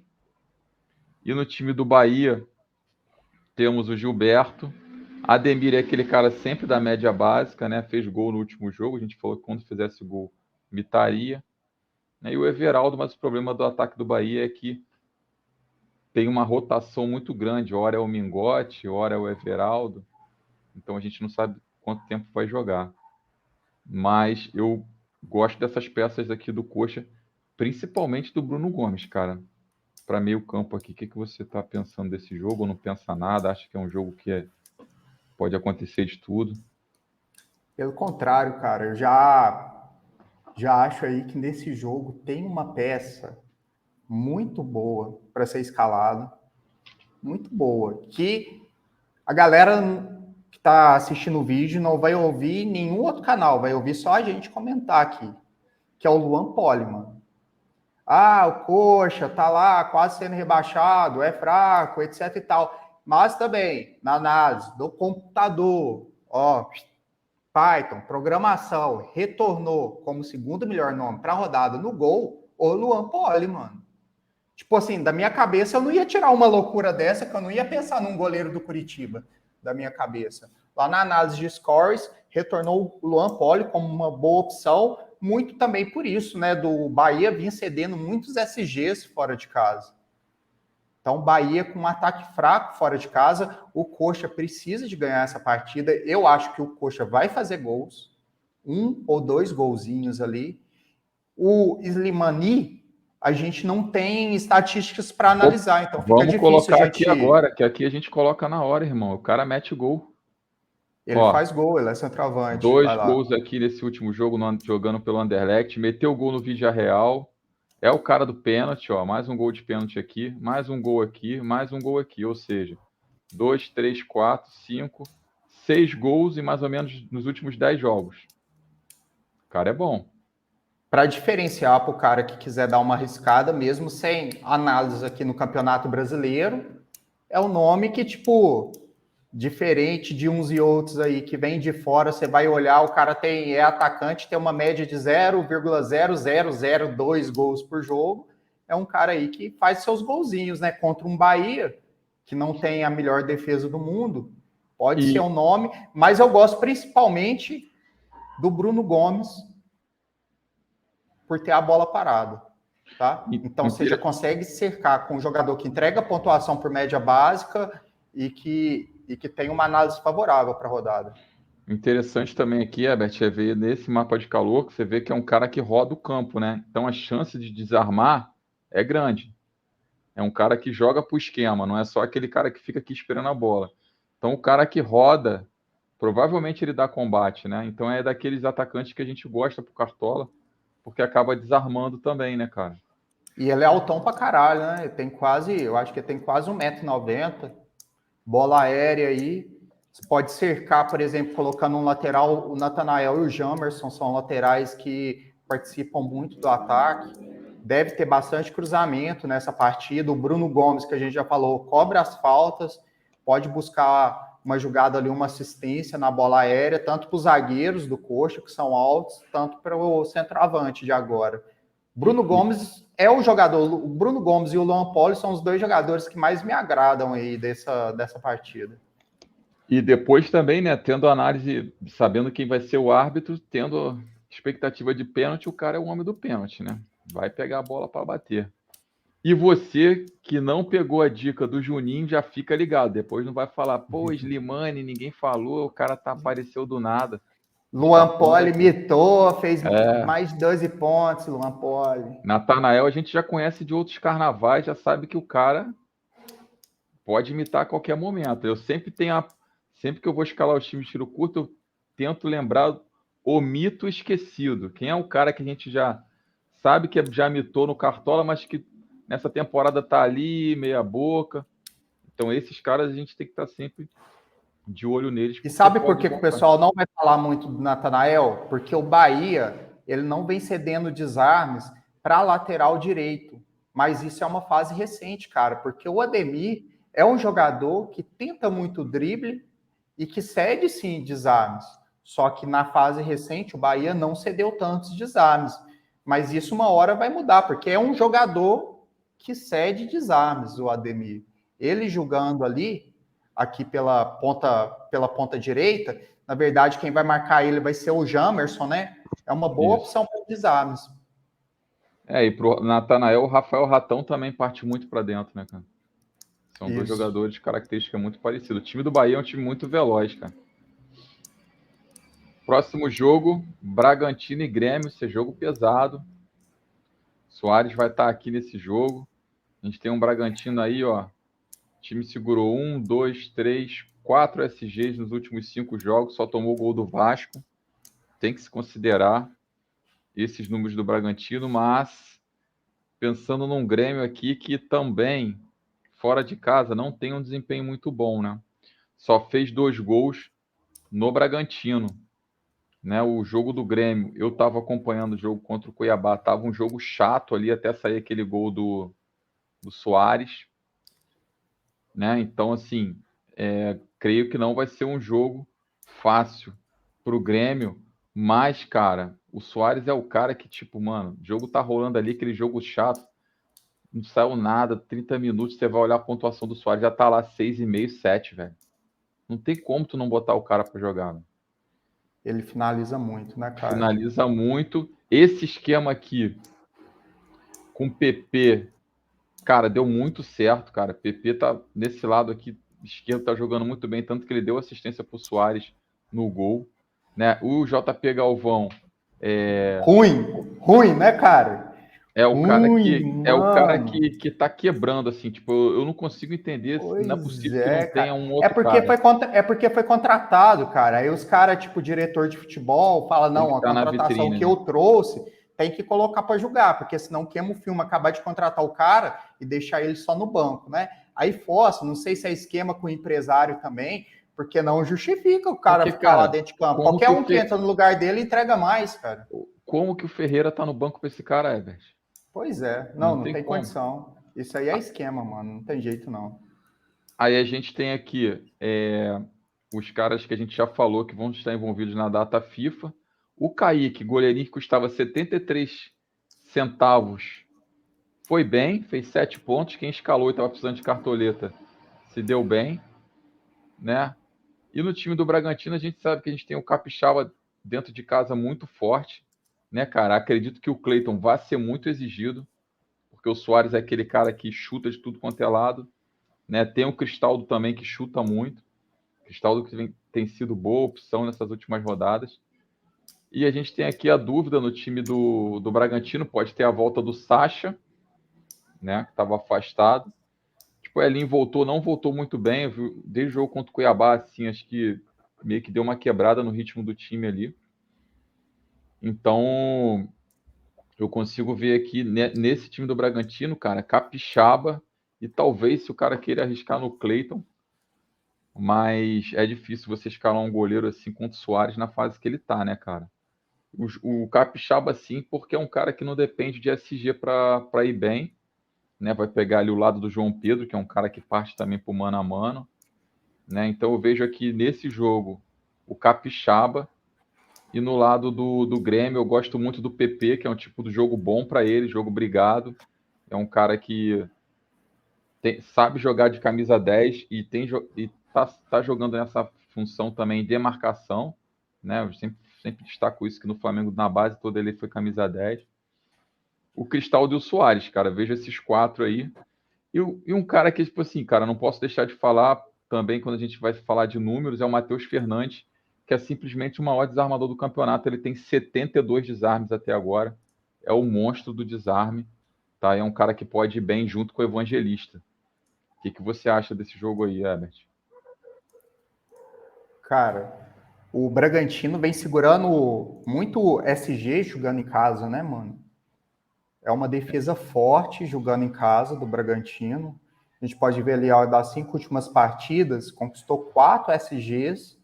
E no time do Bahia, temos o Gilberto. Ademir é aquele cara sempre da média básica, né? Fez gol no último jogo. A gente falou que quando fizesse gol, imitaria. E o Everaldo, mas o problema do ataque do Bahia é que tem uma rotação muito grande. Ora é o Mingote, ora é o Everaldo. Então a gente não sabe quanto tempo vai jogar. Mas eu gosto dessas peças aqui do Coxa, principalmente do Bruno Gomes, cara. Para meio campo aqui, o que você está pensando desse jogo? Ou não pensa nada? Acha que é um jogo que pode acontecer de tudo? Pelo contrário, cara, eu já acho aí que nesse jogo tem uma peça muito boa para ser escalada, muito boa, que a galera que está assistindo o vídeo não vai ouvir nenhum outro canal, vai ouvir só a gente comentar aqui, que é o Luan Poli, mano. Ah, o Coxa tá lá quase sendo rebaixado, é fraco, etc e tal. Mas também, na análise do computador, Python, programação, retornou como segundo melhor nome para a rodada no gol, o Luan Poli, mano. Tipo assim, da minha cabeça eu não ia tirar uma loucura dessa, que eu não ia pensar num goleiro do Curitiba, da minha cabeça. Lá na análise de scores, retornou o Luan Poli como uma boa opção, muito também por isso, né, do Bahia vinha cedendo muitos SGs fora de casa. Então, Bahia com um ataque fraco fora de casa, o Coxa precisa de ganhar essa partida. Eu acho que o Coxa vai fazer gols, 1 ou 2 golzinhos ali. O Slimani, a gente não tem estatísticas para analisar, então fica Vamos difícil colocar aqui agora, que aqui a gente coloca na hora, irmão. O cara mete gol. Ele faz gol, ele é centroavante. 2 gols aqui nesse último jogo, jogando pelo Anderlecht. Meteu gol no Villarreal. É o cara do pênalti, ó. Mais um gol de pênalti aqui, mais um gol aqui, mais um gol aqui. Ou seja, 2, 3, 4, 5, 6 gols em mais ou menos nos últimos 10 jogos. O cara é bom. Para diferenciar para o cara que quiser dar uma arriscada, mesmo sem análise aqui no Campeonato Brasileiro, é um nome que, tipo, diferente de uns e outros aí que vem de fora, você vai olhar, o cara é atacante, tem uma média de 0,0002 gols por jogo. é um cara aí que faz seus golzinhos, né? Contra um Bahia, que não tem a melhor defesa do mundo, pode ser um nome, mas eu gosto principalmente do Bruno Gomes por ter a bola parada, tá? Então você já consegue cercar com um jogador que entrega pontuação por média básica e que tem uma análise favorável para a rodada. Interessante também aqui, Herbert, é ver nesse mapa de calor que você vê que é um cara que roda o campo, né? Então a chance de desarmar é grande. É um cara que joga pro esquema, não é só aquele cara que fica aqui esperando a bola. Então o cara que roda, provavelmente ele dá combate, né? Então é daqueles atacantes que a gente gosta pro Cartola, porque acaba desarmando também, né, cara? E ele é altão pra caralho, né? Ele tem quase, eu acho que ele tem quase 1,90 m. Bola aérea aí. Você pode cercar, por exemplo, colocando um lateral, o Nathanael e o Jamerson são laterais que participam muito do ataque. Deve ter bastante cruzamento nessa partida. O Bruno Gomes, que a gente já falou, cobra as faltas, pode buscar uma jogada ali, uma assistência na bola aérea, tanto para os zagueiros do Coxa, que são altos, tanto para o centroavante de agora. Bruno Gomes é o jogador, o Bruno Gomes e o Luan Poli são os dois jogadores que mais me agradam aí dessa partida. E depois também, né, tendo análise, sabendo quem vai ser o árbitro, tendo expectativa de pênalti, o cara é o homem do pênalti, né? Vai pegar a bola para bater. E você que não pegou a dica do Juninho, já fica ligado. Depois não vai falar, pô, Slimani, ninguém falou, o cara apareceu do nada. Luan Poli mitou, fez mais de 12 pontos, Luan Poli. Nathanael a gente já conhece de outros carnavais, já sabe que o cara pode imitar a qualquer momento. Eu sempre tenho sempre que eu vou escalar os times de tiro curto, eu tento lembrar o mito esquecido. Quem é o cara que a gente já sabe que já mitou no Cartola, mas que nessa temporada tá ali, meia boca. Então esses caras a gente tem que estar sempre de olho neles. E sabe por que o pessoal não vai falar muito do Nathanael? Porque o Bahia, ele não vem cedendo desarmes para lateral direito. Mas isso é uma fase recente, cara, porque o Ademir é um jogador que tenta muito drible e que cede, sim, desarmes. Só que na fase recente, o Bahia não cedeu tantos desarmes. Mas isso uma hora vai mudar, porque é um jogador que cede desarmes, o Ademir. Ele jogando ali, aqui pela ponta direita, na verdade, quem vai marcar ele vai ser o Jamerson, né? É uma boa opção para desarmes. E pro Nathanael, o Rafael Ratão também parte muito para dentro, né, cara? São dois jogadores de característica muito parecida. O time do Bahia é um time muito veloz, cara. Próximo jogo, Bragantino e Grêmio, esse jogo pesado. Soares vai estar aqui nesse jogo. A gente tem um Bragantino aí, ó. O time segurou 1, 2, 3, 4 SGs nos últimos 5 jogos, só tomou o gol do Vasco. Tem que se considerar esses números do Bragantino, mas pensando num Grêmio aqui que também, fora de casa, não tem um desempenho muito bom, né? Só fez 2 gols no Bragantino. Né, o jogo do Grêmio, eu estava acompanhando o jogo contra o Cuiabá, estava um jogo chato ali até sair aquele gol do Soares, né? Então, assim, creio que não vai ser um jogo fácil para o Grêmio, mas, cara, o Soares é o cara que, tipo, mano, o jogo tá rolando ali, aquele jogo chato, não saiu nada, 30 minutos, você vai olhar a pontuação do Soares, já tá lá 6,5, 7, velho. Não tem como tu não botar o cara para jogar, né? Ele finaliza muito, né, cara? Finaliza muito. Esse esquema aqui, com o PP, cara, deu muito certo, cara. PP tá nesse lado aqui, esquerdo, tá jogando muito bem, tanto que ele deu assistência pro Soares no gol. Né? O JP Galvão Ruim, né, cara? É o cara que tá quebrando, assim, tipo, eu não consigo entender, não é possível que não tenha um outro cara. É porque foi contratado, cara. Aí os caras, tipo, diretor de futebol, fala, não, a contratação vitrine, que eu trouxe tem que colocar para jogar, porque senão queima o filme, acabar de contratar o cara e deixar ele só no banco, né? Aí Fossa, não sei se é esquema com o empresário também, porque não justifica o cara ficar lá dentro de campo. Qualquer um que entra no lugar dele entrega mais, cara. Como que o Ferreira tá no banco para esse cara, Herbert? Pois é, não tem condição. Isso aí é esquema, mano, não tem jeito não. Aí a gente tem aqui os caras que a gente já falou que vão estar envolvidos na data FIFA. O Kaique, goleirinho que custava 73 centavos, foi bem, fez 7 pontos. Quem escalou e estava precisando de cartoleta se deu bem, né? E no time do Bragantino, a gente sabe que a gente tem o Capixaba dentro de casa muito forte, né, cara? Acredito que o Cleiton vai ser muito exigido, porque o Soares é aquele cara que chuta de tudo quanto é lado, né? Tem o Cristaldo também que chuta muito. Cristaldo que tem sido boa opção nessas últimas rodadas. E a gente tem aqui a dúvida no time do Bragantino, pode ter a volta do Sacha, né, que estava afastado. Tipo, o Elinho voltou, não voltou muito bem, viu? Desde o jogo contra o Cuiabá, assim, acho que meio que deu uma quebrada no ritmo do time ali. Então, eu consigo ver aqui nesse time do Bragantino, cara, Capixaba e talvez se o cara queira arriscar no Cleiton, mas é difícil você escalar um goleiro assim contra o Soares na fase que ele tá, né, cara? O Capixaba, sim, porque é um cara que não depende de SG para ir bem, né? Vai pegar ali o lado do João Pedro, que é um cara que parte também pro mano a mano, né? Então eu vejo aqui nesse jogo o Capixaba e no lado do Grêmio eu gosto muito do PP, que é um tipo de jogo bom para ele, jogo brigado. É um cara que sabe jogar de camisa 10 e tá jogando nessa função também de marcação, né? Eu sempre destaco isso, que no Flamengo, na base toda, ele foi camisa 10. O Cristaldo e o Soares, cara, vejo esses 4 aí. E um cara que, tipo assim, cara, não posso deixar de falar também quando a gente vai falar de números, é o Matheus Fernandes, que é simplesmente o maior desarmador do campeonato. Ele tem 72 desarmes até agora. É o monstro do desarme, tá? É um cara que pode ir bem junto com o Evangelista. O que você acha desse jogo aí, Herbert? Cara, o Bragantino vem segurando muito SG jogando em casa, né, mano? É uma defesa forte jogando em casa do Bragantino. A gente pode ver ali, ó, das 5 últimas partidas, conquistou 4 SGs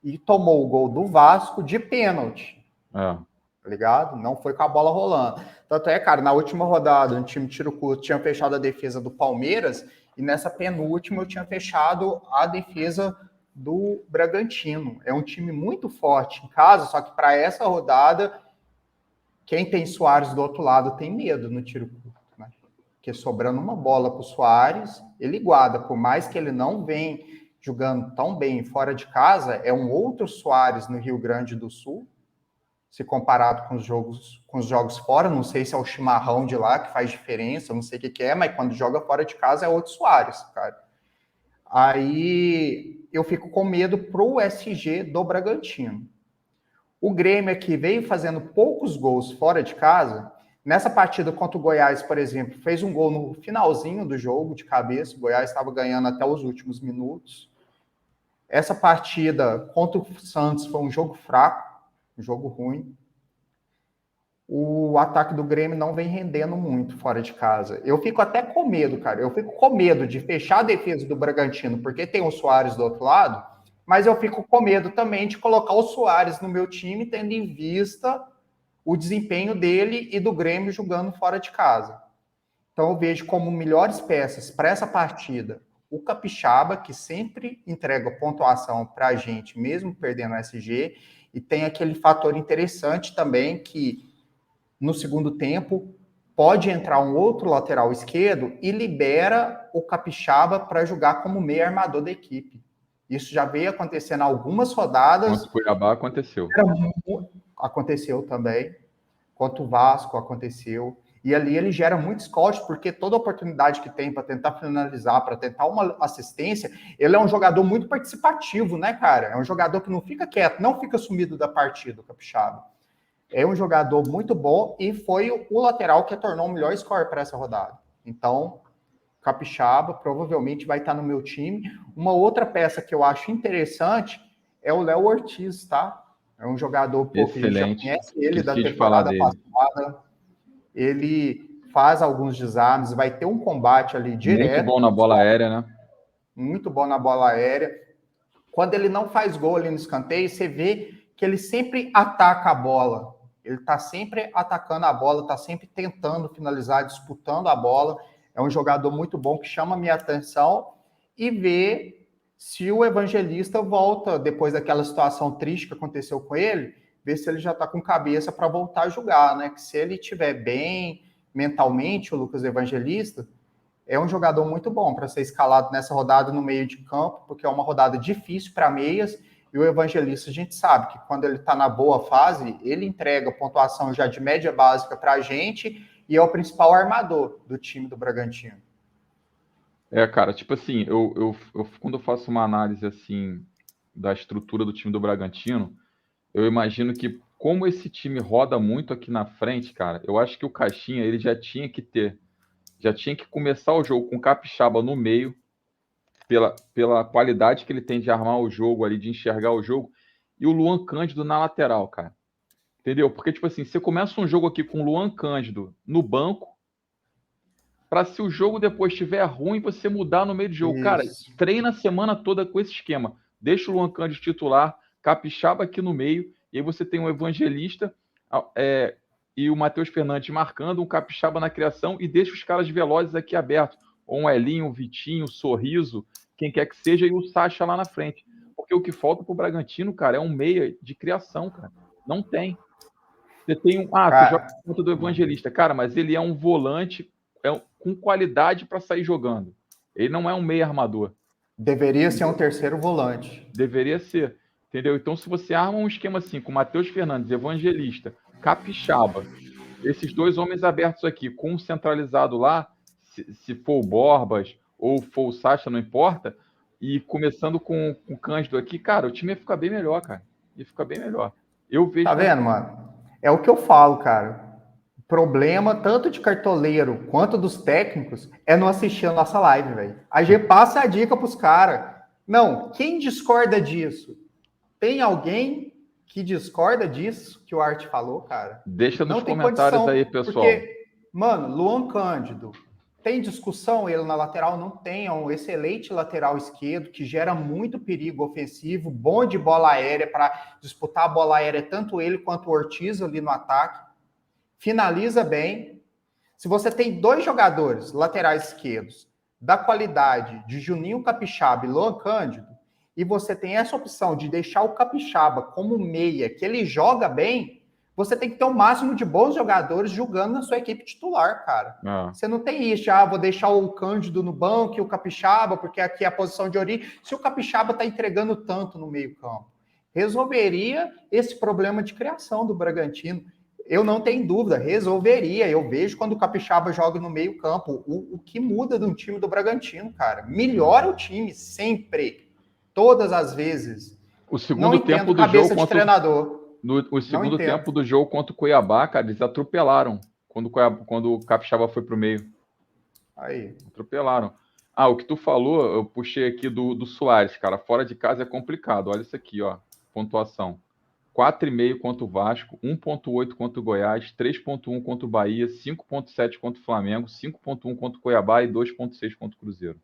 e tomou o gol do Vasco de pênalti. É. Tá ligado? Não foi com a bola rolando. Tanto é, cara, na última rodada, o time tiro curto tinha fechado a defesa do Palmeiras e nessa penúltima eu tinha fechado a defesa do Bragantino. É um time muito forte em casa, só que para essa rodada, quem tem Soares do outro lado tem medo no tiro curto, né? Porque sobrando uma bola para o Soares, ele guarda. Por mais que ele não vem jogando tão bem fora de casa, é um outro Soares no Rio Grande do Sul, se comparado com os jogos fora. Não sei se é o chimarrão de lá que faz diferença, não sei o que é, mas quando joga fora de casa é outro Soares, cara. Aí eu fico com medo pro SG do Bragantino. O Grêmio aqui veio fazendo poucos gols fora de casa. Nessa partida contra o Goiás, por exemplo, fez um gol no finalzinho do jogo, de cabeça. O Goiás estava ganhando até os últimos minutos. Essa partida contra o Santos foi um jogo fraco, um jogo ruim. O ataque do Grêmio não vem rendendo muito fora de casa. Eu fico até com medo, cara. Eu fico com medo de fechar a defesa do Bragantino, porque tem o Soares do outro lado, mas eu fico com medo também de colocar o Soares no meu time, tendo em vista o desempenho dele e do Grêmio jogando fora de casa. Então eu vejo como melhores peças para essa partida o Capixaba, que sempre entrega pontuação para a gente, mesmo perdendo o SG, e tem aquele fator interessante também que no segundo tempo pode entrar um outro lateral esquerdo e libera o Capixaba para jogar como meio armador da equipe. Isso já veio acontecendo algumas rodadas. Contra o Cuiabá aconteceu. Aconteceu também. Contra o Vasco aconteceu. E ali ele gera muito scout, porque toda oportunidade que tem para tentar finalizar, para tentar uma assistência, ele é um jogador muito participativo, né, cara? É um jogador que não fica quieto, não fica sumido da partida, o Capixaba. É um jogador muito bom e foi o lateral que tornou o melhor score para essa rodada. Então, Capixaba provavelmente vai estar no meu time. Uma outra peça que eu acho interessante é o Léo Ortiz, tá? É um jogador que a gente já conhece ele da temporada passada. Ele faz alguns desarmes, vai ter um combate ali direto. Muito bom na bola aérea, né? Muito bom na bola aérea. Quando ele não faz gol ali no escanteio, você vê que ele sempre ataca a bola. Ele está sempre atacando a bola, está sempre tentando finalizar, disputando a bola. É um jogador muito bom que chama a minha atenção e vê se o Evangelista volta depois daquela situação triste que aconteceu com ele, ver se ele já está com cabeça para voltar a jogar, né? Que se ele estiver bem, mentalmente, o Lucas Evangelista, é um jogador muito bom para ser escalado nessa rodada no meio de campo, porque é uma rodada difícil para meias, e o Evangelista, a gente sabe que quando ele está na boa fase, ele entrega pontuação já de média básica para a gente, e é o principal armador do time do Bragantino. Cara, tipo assim, quando eu faço uma análise assim da estrutura do time do Bragantino, eu imagino que como esse time roda muito aqui na frente, cara, eu acho que o Caixinha, ele já tinha que começar o jogo com o Capixaba no meio, pela qualidade que ele tem de armar o jogo ali, de enxergar o jogo, e o Luan Cândido na lateral, cara. Entendeu? Porque, tipo assim, você começa um jogo aqui com o Luan Cândido no banco, para se o jogo depois estiver ruim, você mudar no meio do jogo. Cara, Isso. treina a semana toda com esse esquema. Deixa o Luan Cândido titular, Capixaba aqui no meio, e aí você tem um Evangelista e o Matheus Fernandes marcando, um Capixaba na criação, e deixa os caras velozes aqui abertos. Ou um Elinho, um Vitinho, um Sorriso, quem quer que seja, e o Sacha lá na frente. Porque o que falta pro Bragantino, cara, é um meia de criação, cara. Não tem. Você tem você joga Cara, contra do Evangelista, cara, mas ele é um volante com qualidade para sair jogando. Ele não é um meia armador. deveria ser um terceiro volante. Deveria ser, entendeu? Então, se você arma um esquema assim, com Matheus Fernandes, Evangelista, Capixaba, esses dois homens abertos aqui, com um centralizado lá, se for o Borbas ou for o Sacha, não importa, e começando com o Cândido aqui, cara, o time ia ficar bem melhor, cara. Ia ficar bem melhor. Eu vejo. Tá vendo, mano? É o que eu falo, cara. O problema, tanto de cartoleiro quanto dos técnicos, é não assistir a nossa live, velho. A gente passa a dica pros caras. Não, quem discorda disso? Tem alguém que discorda disso que o Art falou, cara? Deixa nos Não tem comentários aí, condição, pessoal. porque, mano, Luan Cândido, tem discussão ele na lateral? Não tem, é um excelente lateral esquerdo que gera muito perigo ofensivo, bom de bola aérea para disputar a bola aérea, tanto ele quanto o Ortiz ali no ataque. Finaliza bem. Se você tem dois jogadores laterais esquerdos da qualidade de Juninho Capixaba e Luan Cândido, e você tem essa opção de deixar o Capixaba como meia, que ele joga bem, você tem que ter o máximo de bons jogadores jogando na sua equipe titular, cara. Você não tem isso, vou deixar o Cândido no banco e o Capixaba, porque aqui é a posição de origem. Se o Capixaba está entregando tanto no meio-campo, resolveria esse problema de criação do Bragantino. Eu não tenho dúvida, resolveria. Eu vejo quando o Capixaba joga no meio-campo. O que muda de um time do Bragantino, cara? Melhora o time sempre, todas as vezes. O segundo tempo do jogo contra treinador. O segundo tempo do jogo contra o Cuiabá, cara, eles atropelaram quando o Capixaba foi pro meio. Aí. Atropelaram. O que tu falou, eu puxei aqui do Soares, cara. Fora de casa é complicado. Olha isso aqui, ó. Pontuação. 4,5 contra o Vasco, 1,8 contra o Goiás, 3,1 contra o Bahia, 5,7 contra o Flamengo, 5,1 contra o Cuiabá e 2,6 contra o Cruzeiro.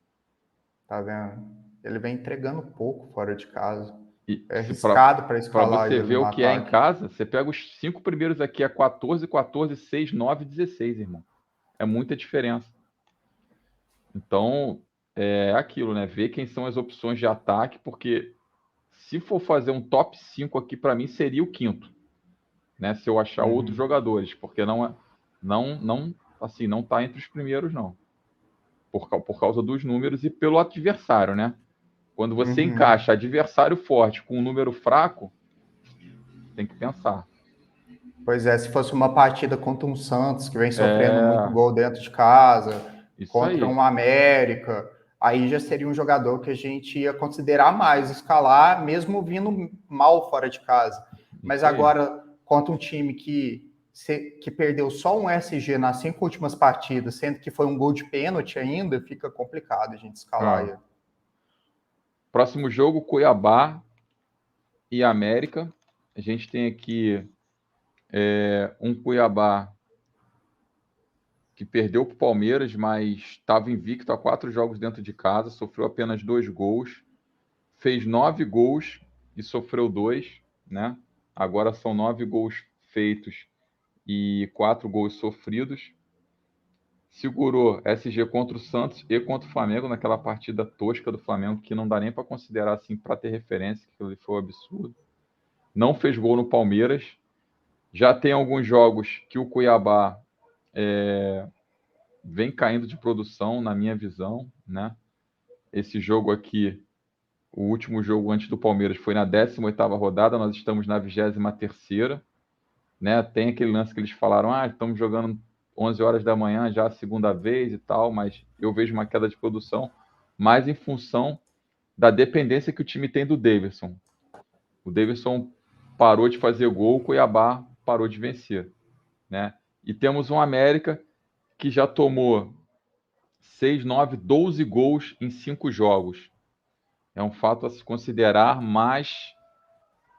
Tá vendo? Ele vem entregando pouco fora de casa. E é arriscado para escalar. Para você ver o que é em casa, você pega os 5 primeiros aqui, é 14, 14, 6, 9, 16, irmão. É muita diferença. Então, é aquilo, né? Ver quem são as opções de ataque, porque se for fazer um top 5 aqui, para mim, seria o quinto. Né? Se eu achar outros jogadores, porque não tá entre os primeiros, não. Por causa dos números e pelo adversário, né? Quando você encaixa adversário forte com um número fraco, tem que pensar. Pois é, se fosse uma partida contra um Santos, que vem sofrendo muito gol dentro de casa, contra um América, aí já seria um jogador que a gente ia considerar mais escalar, mesmo vindo mal fora de casa. Mas agora, contra um time que perdeu só um SG nas 5 últimas partidas, sendo que foi um gol de pênalti ainda, fica complicado a gente escalar ele. Próximo jogo, Cuiabá e América. A gente tem aqui um Cuiabá que perdeu para o Palmeiras, mas estava invicto a 4 jogos dentro de casa, sofreu apenas 2 gols, fez 9 gols e sofreu 2, né? Agora são 9 gols feitos e 4 gols sofridos. Segurou SG contra o Santos e contra o Flamengo naquela partida tosca do Flamengo, que não dá nem para considerar assim, para ter referência, que aquilo foi um absurdo. Não fez gol no Palmeiras. Já tem alguns jogos que o Cuiabá vem caindo de produção, na minha visão, né? Esse jogo aqui, o último jogo antes do Palmeiras foi na 18ª rodada, nós estamos na 23ª, né? Tem aquele lance que eles falaram, estamos jogando 11 horas da manhã já a segunda vez e tal, mas eu vejo uma queda de produção, mais em função da dependência que o time tem do Daverson. O Daverson parou de fazer gol, o Cuiabá parou de vencer, né? E temos um América que já tomou 6, 9, 12 gols em 5 jogos. É um fato a se considerar, mas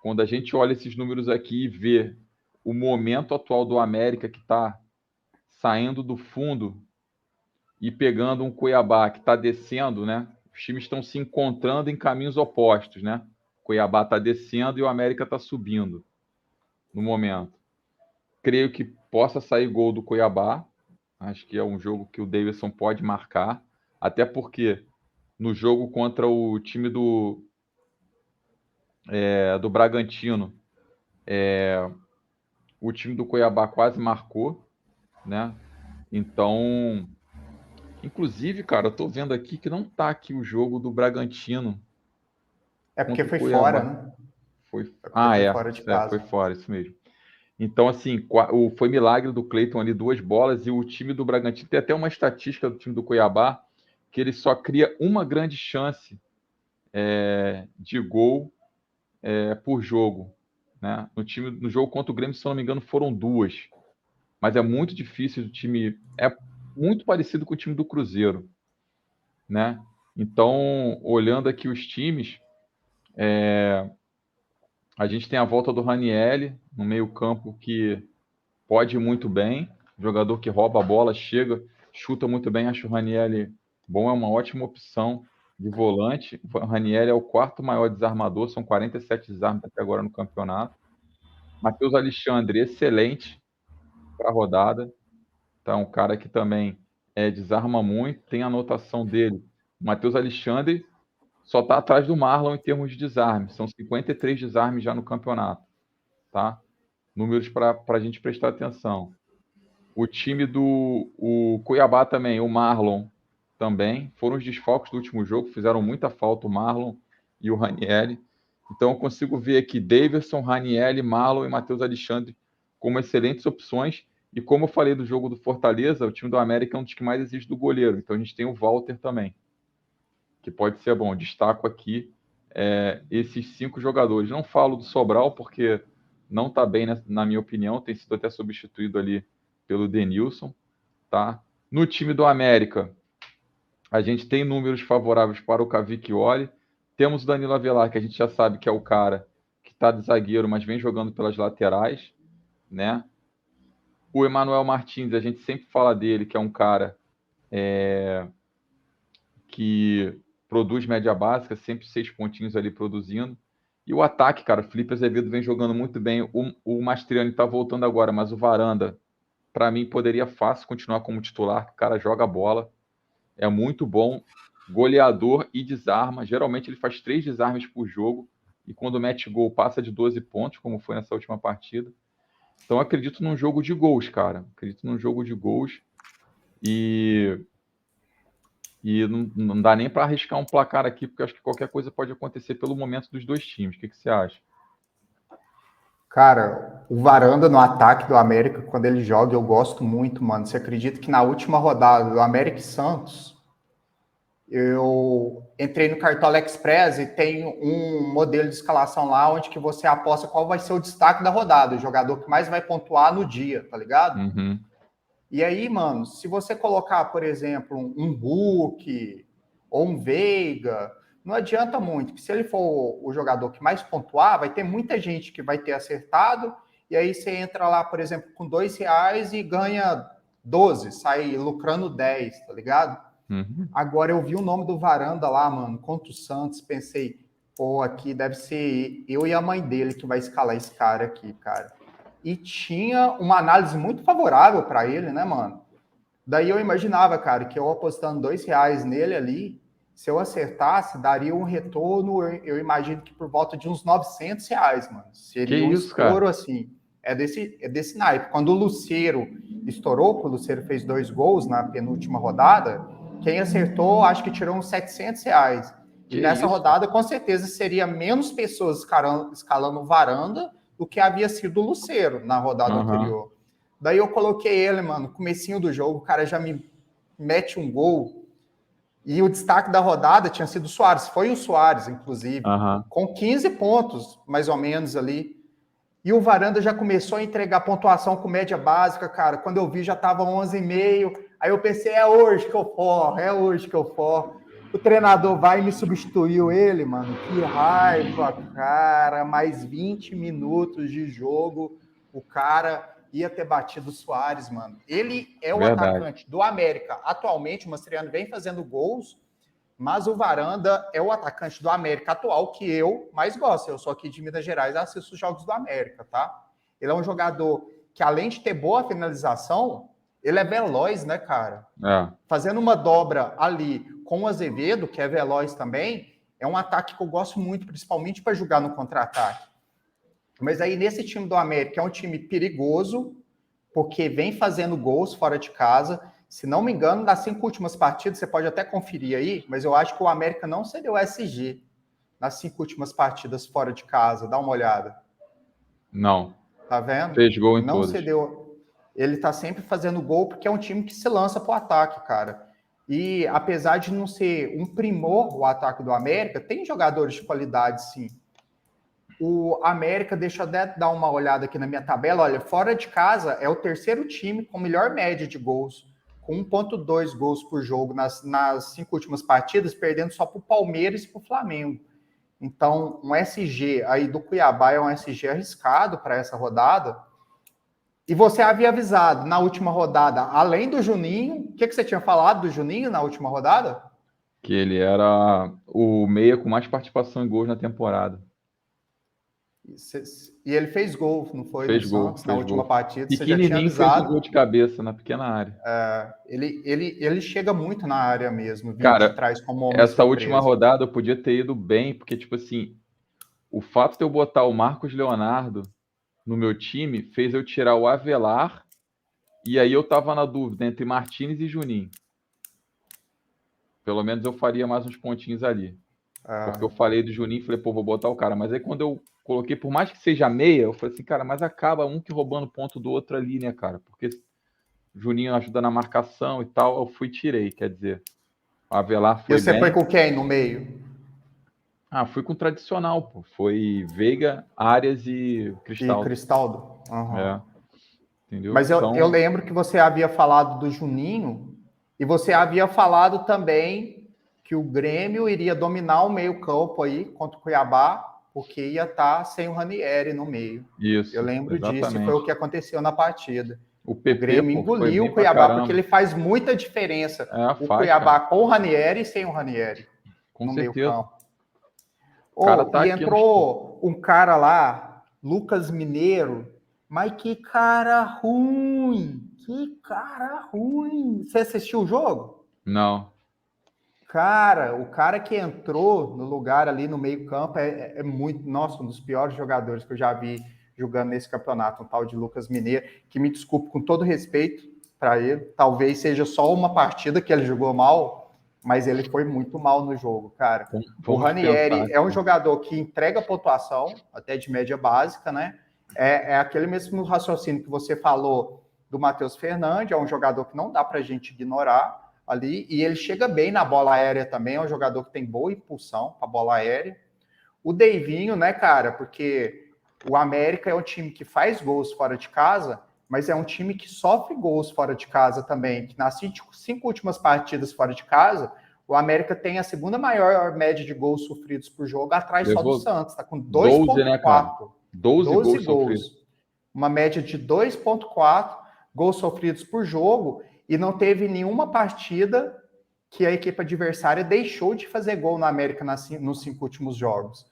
quando a gente olha esses números aqui e vê o momento atual do América, que está saindo do fundo e pegando um Cuiabá que está descendo, né? Os times estão se encontrando em caminhos opostos, né? O Cuiabá está descendo e o América está subindo no momento. Creio que possa sair gol do Cuiabá. Acho que é um jogo que o Davidson pode marcar, até porque no jogo contra o time do Bragantino, o time do Cuiabá quase marcou, né? Então, inclusive, cara, eu tô vendo aqui que não tá aqui o jogo do Bragantino É porque contra o foi fora, Cuiabá. né? Foi... É porque foi fora de foi casa. fora, isso mesmo. Então, assim, foi milagre do Cleiton ali, 2 bolas, e o time do Bragantino tem até uma estatística do time do Cuiabá que ele só cria uma grande chance de gol por jogo, né? No jogo contra o Grêmio, se eu não me engano, foram 2. Mas é muito difícil o time. É muito parecido com o time do Cruzeiro, né? Então, olhando aqui os times, a gente tem a volta do Ranieri no meio-campo que pode ir muito bem. Jogador que rouba a bola, chega, chuta muito bem. Acho o Ranieri bom, é uma ótima opção de volante. O Ranieri é o 4º maior desarmador, são 47 desarmes até agora no campeonato. Matheus Alexandre, excelente para a rodada. Então, um cara que também desarma muito, tem a anotação dele. O Matheus Alexandre só está atrás do Marlon em termos de desarme. São 53 desarmes já no campeonato. Tá? Números para a gente prestar atenção. O time o Cuiabá também, o Marlon também. Foram os desfalques do último jogo, fizeram muita falta o Marlon e o Ranieri. Então eu consigo ver aqui Daverson, Ranieri, Marlon e Matheus Alexandre como excelentes opções. E como eu falei do jogo do Fortaleza, o time do América é um dos que mais exige do goleiro. Então a gente tem o Walter também, que pode ser bom. Destaco aqui esses 5 jogadores. Não falo do Sobral, porque não está bem, na minha opinião. Tem sido até substituído ali pelo Denilson. Tá? No time do América, a gente tem números favoráveis para o Cavicchioli. Temos o Danilo Avelar, que a gente já sabe que é o cara que está de zagueiro, mas vem jogando pelas laterais, né? O Emanuel Martins, a gente sempre fala dele, que é um cara que produz média básica, sempre 6 pontinhos ali produzindo. E o ataque, cara, o Felipe Azevedo vem jogando muito bem. O Mastriani está voltando agora, mas o Varanda, para mim, poderia fácil continuar como titular. O cara joga bola, é muito bom, goleador e desarma. Geralmente ele faz 3 desarmes por jogo e quando mete gol passa de 12 pontos, como foi nessa última partida. Então acredito num jogo de gols, cara. Acredito num jogo de gols e não dá nem para arriscar um placar aqui, porque acho que qualquer coisa pode acontecer pelo momento dos dois times. O que você acha? Cara, o Varanda no ataque do América, quando ele joga, eu gosto muito, mano. Você acredita que na última rodada do América e Santos, eu entrei no Cartola Express e tem um modelo de escalação lá onde que você aposta qual vai ser o destaque da rodada, o jogador que mais vai pontuar no dia, tá ligado? Uhum. E aí, mano, se você colocar, por exemplo, um Hulk ou um Veiga, não adianta muito, porque se ele for o jogador que mais pontuar, vai ter muita gente que vai ter acertado, e aí você entra lá, por exemplo, com R$2 e ganha 12, sai lucrando 10, tá ligado? Uhum. Agora eu vi o nome do Varanda lá, mano, contra o Santos, pensei, pô, aqui deve ser eu e a mãe dele que vai escalar esse cara aqui, cara. E tinha uma análise muito favorável para ele, né, mano? Daí eu imaginava, cara, que eu apostando R$2 nele ali, se eu acertasse, daria um retorno, eu imagino que por volta de uns R$900, mano. Que Seria um isso, cara? estouro, assim. é desse naipe. Quando o Lucero estourou, que o Lucero fez 2 gols na penúltima rodada, quem acertou, acho que tirou uns R$700. E nessa rodada, com certeza, seria menos pessoas escalando o Varanda do que havia sido o Lucero na rodada anterior. Daí eu coloquei ele, mano, comecinho do jogo, o cara já me mete um gol. E o destaque da rodada tinha sido o Soares, foi o Soares, inclusive, com 15 pontos, mais ou menos, ali. E o Varanda já começou a entregar pontuação com média básica, cara. Quando eu vi, já estava 11,5. Aí eu pensei, é hoje que eu for. O treinador vai e me substituiu ele, mano. Que raiva, cara. Mais 20 minutos de jogo, o cara ia ter batido o Soares, mano. Ele é o atacante do América. Atualmente, o Mascherano vem fazendo gols, mas o Varanda é o atacante do América atual que eu mais gosto. Eu sou aqui de Minas Gerais e assisto os jogos do América, tá? Ele é um jogador que, além de ter boa finalização, ele é veloz, né, cara? Fazendo uma dobra ali com o Azevedo, que é veloz também, é um ataque que eu gosto muito, principalmente para jogar no contra-ataque. Mas aí, nesse time do América, é um time perigoso, porque vem fazendo gols fora de casa. Se não me engano, nas 5 últimas partidas, você pode até conferir aí, mas eu acho que o América não cedeu SG nas 5 últimas partidas fora de casa. Dá uma olhada. Não. Tá vendo? Fez gol em não todas. Cedeu. Ele tá sempre fazendo gol, porque é um time que se lança pro ataque, cara. E apesar de não ser um primor o ataque do América, tem jogadores de qualidade, sim. O América, deixa eu dar uma olhada aqui na minha tabela, olha, fora de casa é o terceiro time com melhor média de gols, com 1,2 gols por jogo nas 5 últimas partidas, perdendo só para o Palmeiras e para o Flamengo. Então, um SG aí do Cuiabá é um SG arriscado para essa rodada. E você havia avisado na última rodada, além do Juninho, o que você tinha falado do Juninho na última rodada? Que ele era o meia com mais participação em gols na temporada. E ele fez gol, não foi? Fez no gol, Santos, na última partida. Você já tinha avisado. Fez um gol de cabeça na pequena área. Ele chega muito na área mesmo, vindo cara, de trás como homem essa surpresa. última rodada eu podia ter ido bem, porque, tipo assim, o fato de eu botar o Marcos Leonardo no meu time fez eu tirar o Avelar, e aí eu tava na dúvida entre Martínez e Juninho. Pelo menos eu faria mais uns pontinhos ali. Porque eu falei do Juninho e falei, pô, vou botar o cara. Mas aí quando eu coloquei, por mais que seja meia, eu falei assim, cara, mas acaba um que roubando ponto do outro ali, né, cara? Porque o Juninho ajuda na marcação e tal, eu fui e tirei, quer dizer. O Avelar foi bem. E você foi com quem no meio? Fui com o tradicional, pô. Foi Veiga, Arias e Cristaldo. E Cristaldo. Entendeu? Mas eu lembro que você havia falado do Juninho e você havia falado também que o Grêmio iria dominar o meio-campo aí contra o Cuiabá, porque ia estar sem o Ranieri no meio. Isso. Eu lembro exatamente. disso e foi o que aconteceu na partida. O Grêmio engoliu o Cuiabá, porque ele faz muita diferença. O Cuiabá com o Ranieri e sem o Ranieri no meio-campo. E entrou um cara lá, Lucas Mineiro, mas que cara ruim! Você assistiu o jogo? Não. Cara, o cara que entrou no lugar ali no meio-campo é muito, nossa, um dos piores jogadores que eu já vi jogando nesse campeonato, um tal de Lucas Mineiro, que me desculpe com todo respeito para ele, talvez seja só uma partida que ele jogou mal, mas ele foi muito mal no jogo, cara. O Ranieri é um jogador que entrega pontuação, até de média básica, né? É aquele mesmo raciocínio que você falou do Matheus Fernandes, é um jogador que não dá para a gente ignorar ali, e ele chega bem na bola aérea também, é um jogador que tem boa impulsão para a bola aérea. O Deivinho, né, cara, porque o América é um time que faz gols fora de casa, mas é um time que sofre gols fora de casa também, que nas 5 últimas partidas fora de casa, o América tem a segunda maior média de gols sofridos por jogo, atrás só do Santos, tá com 2,4. 12 gols. Uma média de 2,4 gols sofridos por jogo, e não teve nenhuma partida que a equipe adversária deixou de fazer gol na América nos 5 últimos jogos.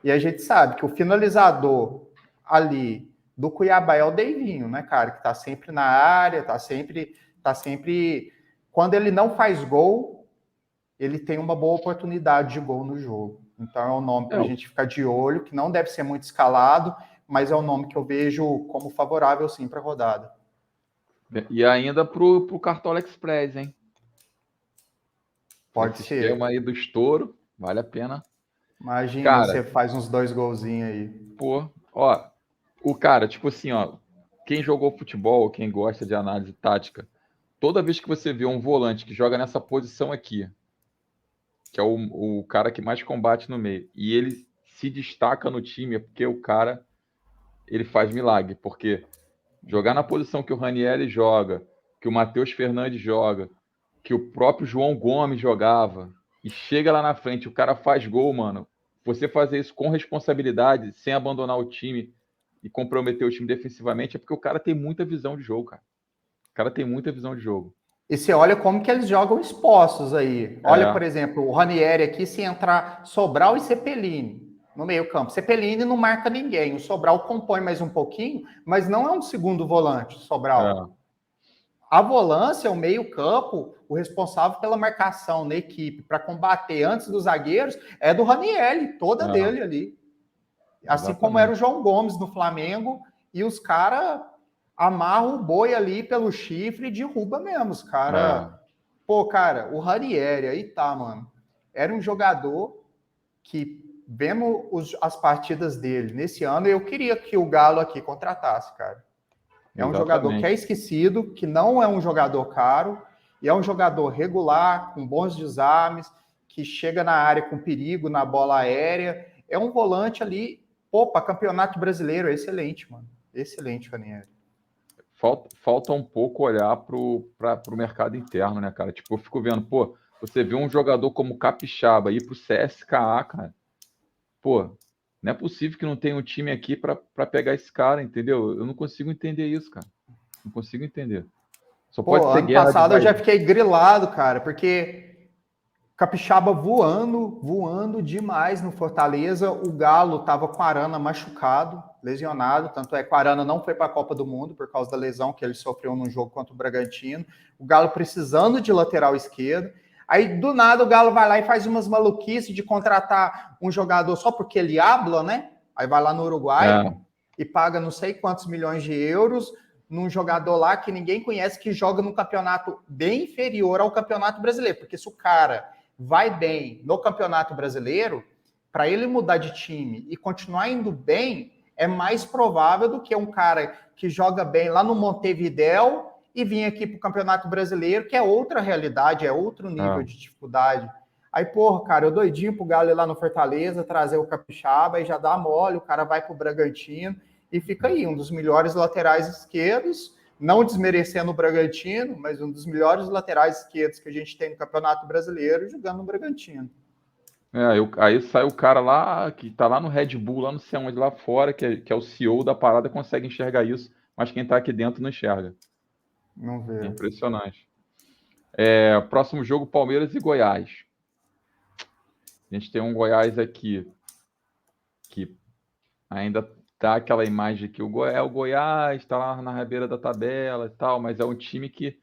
E a gente sabe que o finalizador ali do Cuiabá é o Deivinho, né, cara? Que tá sempre na área, tá sempre... Quando ele não faz gol, ele tem uma boa oportunidade de gol no jogo. Então é um nome pra gente ficar de olho, que não deve ser muito escalado, mas é o nome que eu vejo como favorável, sim, para a rodada. E ainda pro Cartola Express, hein? Pode Esse ser. esquema aí do estouro, vale a pena. Imagina, Cara, você faz uns 2 golzinhos aí. pô, ó, o cara, tipo assim, ó, quem jogou futebol, quem gosta de análise tática, toda vez que você vê um volante que joga nessa posição aqui, que é o cara que mais combate no meio, e ele se destaca no time, é porque o cara, ele faz milagre, porque jogar na posição que o Ranieri joga, que o Matheus Fernandes joga, que o próprio João Gomes jogava, e chega lá na frente, o cara faz gol, mano. Você fazer isso com responsabilidade, sem abandonar o time e comprometer o time defensivamente, é porque o cara tem muita visão de jogo, cara. O cara tem muita visão de jogo. E você olha como que eles jogam expostos aí. Olha, É, por exemplo, o Ranieri aqui, se entrar Sobral e Cepelini no meio campo. Cepelini não marca ninguém. O Sobral compõe mais um pouquinho, mas não é um segundo volante, Sobral. é, A volância, o meio campo, o responsável pela marcação na equipe para combater antes dos zagueiros é do Ranieri, toda é, dele ali. Assim como era o exatamente. João Gomes no Flamengo, e os caras amarram o boi ali pelo chifre e derruba mesmo. Os caras. É, Pô, cara, o Ranieri, aí tá, mano. Era um jogador que, vendo as partidas dele nesse ano, eu queria que o Galo aqui contratasse, cara. É um jogador que é exatamente. esquecido, que não é um jogador caro, e é um jogador regular, com bons desarmes, que chega na área com perigo na bola aérea. É um volante ali, pô, para campeonato brasileiro, é excelente, mano. Excelente, Ranieri. Falta um pouco olhar pro mercado interno, né, cara? Tipo, eu fico vendo, pô, você vê um jogador como Capixaba ir pro CSKA, cara. Pô, não é possível que não tenha um time aqui para pegar esse cara, entendeu? Eu não consigo entender isso, cara. Não consigo entender. Só pode Pô, ser ano guerra de passado eu vai. já fiquei grilado, cara, porque Capixaba voando, voando demais no Fortaleza. O Galo tava com a Arana machucado, lesionado. Tanto é que o Arana não foi para a Copa do Mundo por causa da lesão que ele sofreu no jogo contra o Bragantino. O Galo precisando de lateral esquerdo. Aí, do nada, o Galo vai lá e faz umas maluquices de contratar um jogador só porque ele habla, né? Aí vai lá no Uruguai É, e paga não sei quantos milhões de euros num jogador lá que ninguém conhece, que joga num campeonato bem inferior ao campeonato brasileiro. Porque se o cara vai bem no Campeonato Brasileiro, para ele mudar de time e continuar indo bem, é mais provável do que um cara que joga bem lá no Montevidéu e vir aqui para o Campeonato Brasileiro, que é outra realidade, é outro nível é. de dificuldade. Aí, porra, cara, eu doidinho pro Galo ir lá no Fortaleza, trazer o Capixaba, e já dá mole, o cara vai pro Bragantino e fica aí, um dos melhores laterais esquerdos, não desmerecendo o Bragantino, mas um dos melhores laterais esquerdos que a gente tem no Campeonato Brasileiro jogando no Bragantino. Aí sai o cara lá, que tá lá no Red Bull, lá não sei onde, lá fora, que é o CEO da parada, consegue enxergar isso, mas quem tá aqui dentro não enxerga. Não É vê. impressionante. Próximo jogo, Palmeiras e Goiás. A gente tem um Goiás aqui que ainda dá aquela imagem que o Goiás está lá na beira da tabela e tal, mas é um time que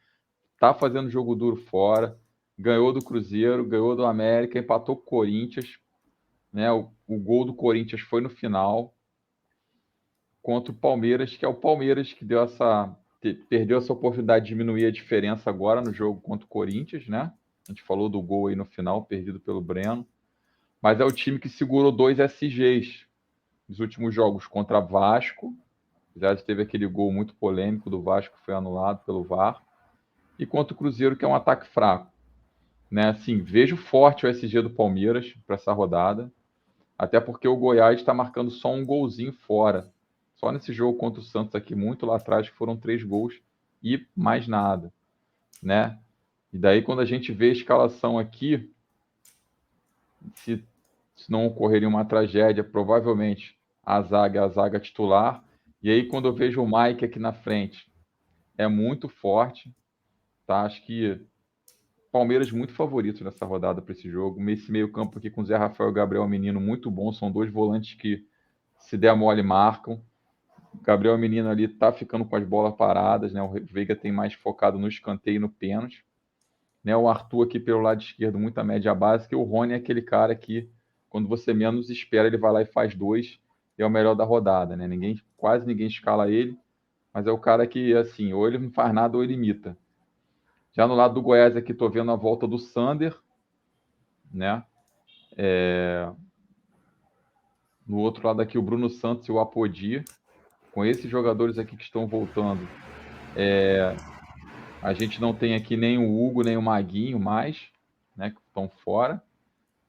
tá fazendo jogo duro fora, ganhou do Cruzeiro, ganhou do América, empatou com o Corinthians, né? O gol do Corinthians foi no final contra o Palmeiras, que é o Palmeiras que perdeu essa oportunidade de diminuir a diferença agora no jogo contra o Corinthians, né? A gente falou do gol aí no final, perdido pelo Breno, mas é o time que segurou 2 SGs nos últimos jogos contra Vasco, já teve aquele gol muito polêmico do Vasco que foi anulado pelo VAR, e contra o Cruzeiro, que é um ataque fraco. Né? Assim, vejo forte o SG do Palmeiras para essa rodada, até porque o Goiás está marcando só um golzinho fora. Só nesse jogo contra o Santos aqui, muito lá atrás, que foram 3 gols e mais nada. Né? E daí, quando a gente vê a escalação aqui, se, se não ocorreria uma tragédia, provavelmente a zaga é a zaga titular. E aí, quando eu vejo o Mike aqui na frente, é muito forte. Tá? Acho que Palmeiras muito favorito nessa rodada para esse jogo. Esse meio-campo aqui com Zé Rafael e Gabriel Menino muito bom. São dois volantes que, se der mole, marcam. O Gabriel Menino ali tá ficando com as bolas paradas, né? O Veiga tem mais focado no escanteio e no pênalti. Né? O Arthur aqui pelo lado esquerdo, muita média básica. E o Rony é aquele cara que, quando você menos espera, ele vai lá e faz dois. e é o melhor da rodada, né? Quase ninguém escala ele, mas é o cara que, assim, ou ele não faz nada ou ele imita. Já no lado do Goiás aqui, tô vendo a volta do Sander, né? No outro lado aqui, o Bruno Santos e o Apodi. Com esses jogadores aqui que estão voltando, a gente não tem aqui nem o Hugo, nem o Maguinho mais, né? Que estão fora.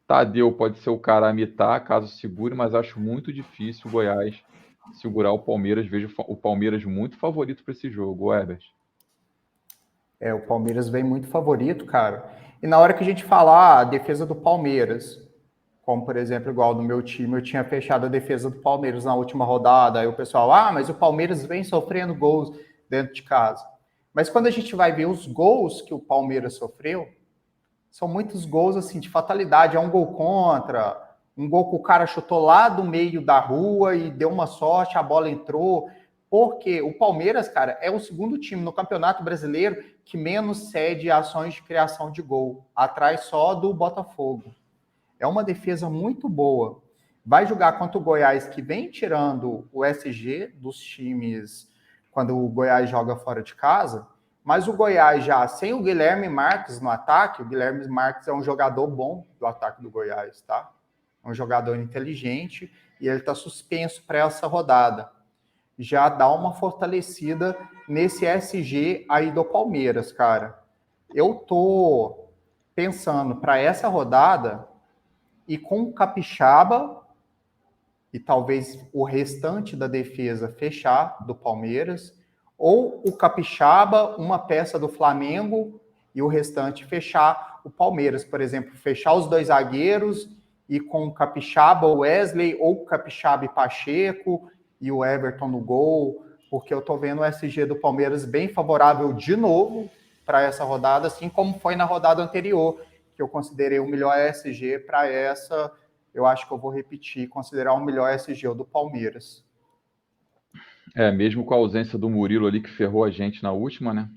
Tadeu pode ser o cara a imitar, caso segure, mas acho muito difícil o Goiás segurar o Palmeiras. Vejo o Palmeiras muito favorito para esse jogo, Herbert. O Palmeiras vem muito favorito, cara. E na hora que a gente falar a defesa do Palmeiras, como por exemplo, igual no meu time, eu tinha fechado a defesa do Palmeiras na última rodada, aí o pessoal, mas o Palmeiras vem sofrendo gols dentro de casa. Mas quando a gente vai ver os gols que o Palmeiras sofreu, são muitos gols assim de fatalidade, é um gol contra, um gol que o cara chutou lá do meio da rua e deu uma sorte, a bola entrou. Porque o Palmeiras, cara, é o segundo time no Campeonato Brasileiro que menos cede ações de criação de gol, atrás só do Botafogo. É uma defesa muito boa. Vai jogar contra o Goiás, que vem tirando o SG dos times quando o Goiás joga fora de casa, mas o Goiás já sem o Guilherme Marques no ataque, o Guilherme Marques é um jogador bom do ataque do Goiás, tá? É um jogador inteligente e ele está suspenso para essa rodada. Já dá uma fortalecida nesse SG aí do Palmeiras, cara. Eu tô pensando para essa rodada e com o Capixaba e talvez o restante da defesa fechar do Palmeiras, ou o Capixaba, uma peça do Flamengo e o restante fechar o Palmeiras, por exemplo, fechar os dois zagueiros e com o Capixaba, o Wesley, ou o Capixaba e Pacheco e o Everton no gol, porque eu tô vendo o SG do Palmeiras bem favorável de novo para essa rodada, assim como foi na rodada anterior, que eu considerei o melhor SG para essa. Eu acho que eu vou repetir, considerar o melhor SG do Palmeiras. Mesmo com a ausência do Murilo ali, que ferrou a gente na última, né?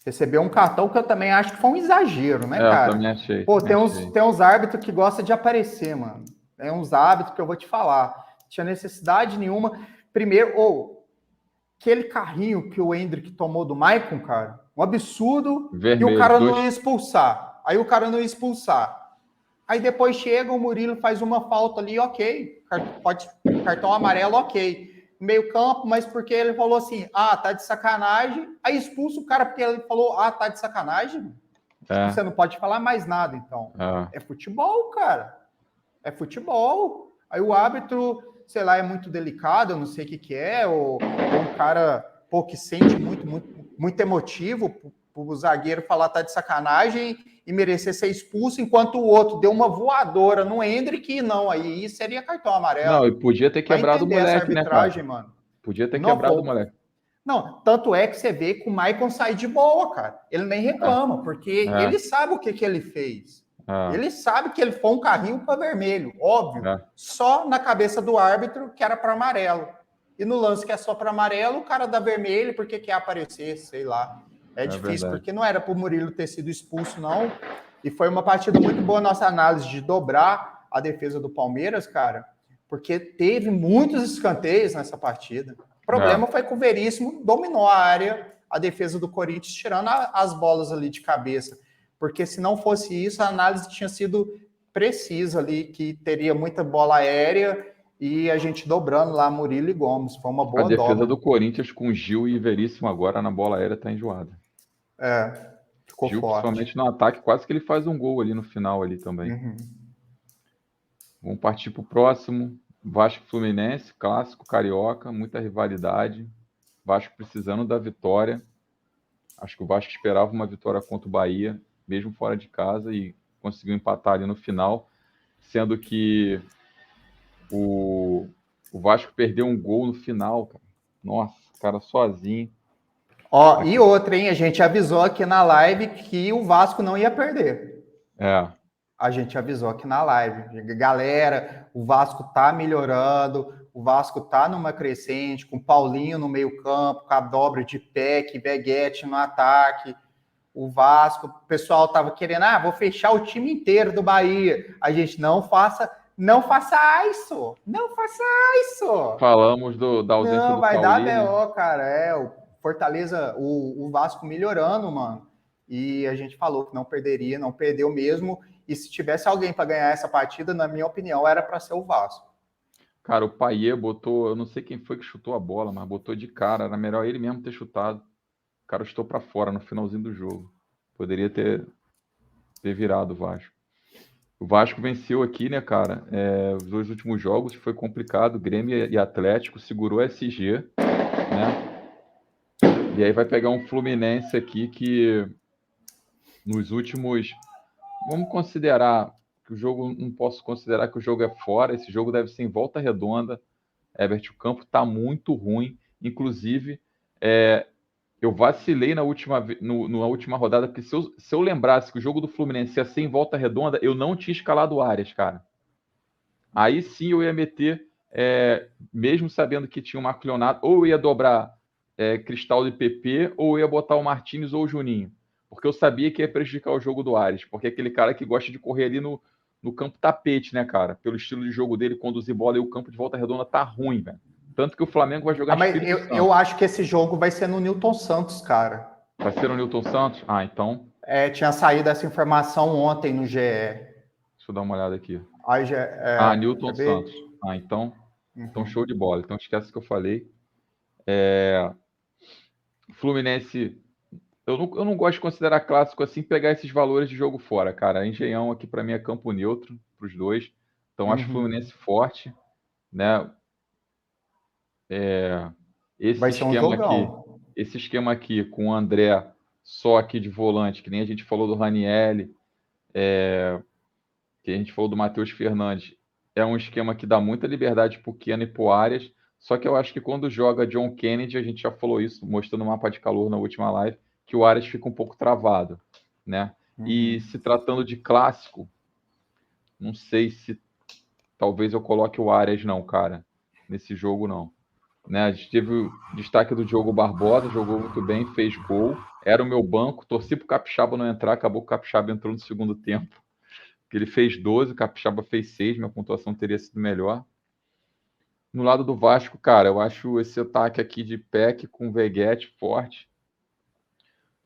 Recebeu um cartão que eu também acho que foi um exagero, né, cara? Eu também achei. Pô, tem uns árbitros que gostam de aparecer, mano. Tem uns hábitos que eu vou te falar. Não tinha necessidade nenhuma. Primeiro, aquele carrinho que o Hendrick tomou do Maicon, cara, um absurdo. Vermelho, e o cara não ia expulsar. Aí depois chega o Murilo, faz uma falta ali, ok. Cartão amarelo, ok. Meio campo, mas porque ele falou assim, tá de sacanagem. Aí expulsa o cara porque ele falou, tá de sacanagem. Você não pode falar mais nada, então. É futebol, cara. É futebol. Aí o árbitro, sei lá, é muito delicado, eu não sei o que é, ou um cara que sente muito emotivo o zagueiro falar tá de sacanagem e merecer ser expulso, enquanto o outro deu uma voadora no Hendrick, não, aí seria cartão amarelo. Não, e podia ter quebrado o moleque, né, cara? Mano. Podia ter quebrado o moleque. Não, tanto é que você vê que o Maicon sai de boa, cara. Ele nem reclama, porque ele sabe o que ele fez. Ele sabe que ele foi um carrinho para vermelho, óbvio. Só na cabeça do árbitro que era para amarelo. E no lance que é só para amarelo, o cara dá vermelho porque quer aparecer, sei lá. É difícil, porque não era para o Murilo ter sido expulso, não. E foi uma partida muito boa nossa análise de dobrar a defesa do Palmeiras, cara, porque teve muitos escanteios nessa partida. O problema foi que o Veríssimo dominou a área, a defesa do Corinthians, tirando as bolas ali de cabeça. Porque se não fosse isso, a análise tinha sido precisa ali, que teria muita bola aérea e a gente dobrando lá Murilo e Gomes. Foi uma boa dobra. A defesa do Corinthians com Gil e Veríssimo agora na bola aérea tá enjoada. Ficou Gil, forte. principalmente no ataque, quase que ele faz um gol ali no final ali também. Vamos partir para o próximo. Vasco Fluminense, clássico carioca, muita rivalidade. Vasco precisando da vitória. Acho que o Vasco esperava uma vitória contra o Bahia, mesmo fora de casa, e conseguiu empatar ali no final, sendo que o Vasco perdeu um gol no final, cara. Nossa, cara sozinho. E outra, hein? A gente avisou aqui na live que o Vasco não ia perder. A gente avisou aqui na live. Galera, o Vasco tá melhorando, o Vasco tá numa crescente, com Paulinho no meio campo, com a dobra de Peck, Beguete no ataque. O Vasco, o pessoal tava querendo, vou fechar o time inteiro do Bahia. A gente não faça Não faça isso! Não faça isso! Falamos da ausência Não, do vai dar Cauê, né? BO, cara. O Fortaleza, o Vasco melhorando, mano. E a gente falou que não perderia, não perdeu mesmo. E se tivesse alguém para ganhar essa partida, na minha opinião, era para ser o Vasco. Cara, o Payet botou, eu não sei quem foi que chutou a bola, mas botou de cara. Era melhor ele mesmo ter chutado. O cara chutou para fora no finalzinho do jogo. Poderia ter virado o Vasco. O Vasco venceu aqui, né, cara? Os 2 últimos jogos foi complicado. Grêmio e Atlético segurou SG, né? E aí vai pegar um Fluminense aqui que nos últimos. Vamos considerar que o jogo. Não posso considerar que o jogo é fora. Esse jogo deve ser em Volta Redonda. Herbert, o campo está muito ruim. Inclusive, eu vacilei na última rodada, porque se eu lembrasse que o jogo do Fluminense ia ser em Volta Redonda, eu não tinha escalado o Arias, cara. Aí sim eu ia meter, mesmo sabendo que tinha o Marco Leonardo, ou eu ia dobrar Cristal e PP, ou eu ia botar o Martins ou o Juninho. Porque eu sabia que ia prejudicar o jogo do Arias, porque é aquele cara que gosta de correr ali no campo tapete, né, cara? Pelo estilo de jogo dele, conduzir bola, e o campo de Volta Redonda tá ruim, velho. Tanto que o Flamengo vai jogar em Mas Espírito Santo. eu acho que esse jogo vai ser no Newton Santos, cara. Vai ser no Newton Santos? Ah, então. Tinha saído essa informação ontem no GE. Deixa eu dar uma olhada aqui. Aí, Newton Santos. Ah, então. Então, show de bola. Então, esquece o que eu falei. Fluminense. Eu não gosto de considerar clássico assim, pegar esses valores de jogo fora, cara. Engenhão aqui para mim é campo neutro para os dois. Então, acho o Fluminense forte, né? vai ser um jogão. Esse esquema aqui com o André só aqui de volante, que nem a gente falou do Ranielli, que a gente falou do Matheus Fernandes, é um esquema que dá muita liberdade para o Keno e para o Arias, só que eu acho que quando joga John Kennedy, a gente já falou isso, mostrando o mapa de calor na última live, que o Arias fica um pouco travado, né? E se tratando de clássico, não sei se talvez eu coloque o Arias não, cara, nesse jogo não. Né? A gente teve o destaque do Diogo Barbosa, jogou muito bem, fez gol, era o meu banco, torci pro Capixaba não entrar, acabou que o Capixaba entrou no segundo tempo, que ele fez 12, o Capixaba fez 6, minha pontuação teria sido melhor. No lado do Vasco, cara, eu acho esse ataque aqui de Peck com Veguete forte.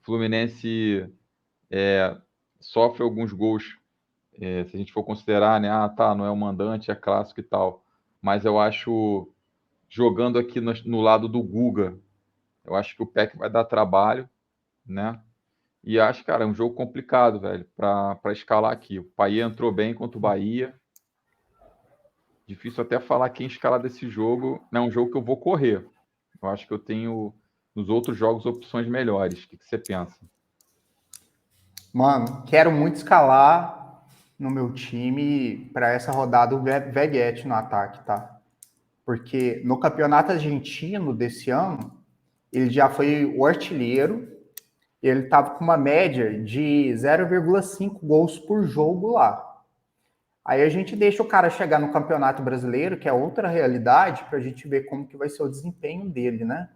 Fluminense sofre alguns gols, se a gente for considerar, né? Ah, tá, não é o mandante, é clássico e tal. Mas eu acho, jogando aqui no lado do Guga, eu acho que o Peck vai dar trabalho, né? E acho, cara, é um jogo complicado, velho, para escalar aqui. O Payet entrou bem contra o Bahia. Difícil até falar quem escalar desse jogo. Não é um jogo que eu vou correr. Eu acho que eu tenho, nos outros jogos, opções melhores. O que você pensa? Mano, quero muito escalar no meu time para essa rodada o Veguete no ataque, tá? Porque no campeonato argentino desse ano, ele já foi o artilheiro, ele estava com uma média de 0,5 gols por jogo lá. Aí a gente deixa o cara chegar no Campeonato Brasileiro, que é outra realidade, para a gente ver como que vai ser o desempenho dele, né?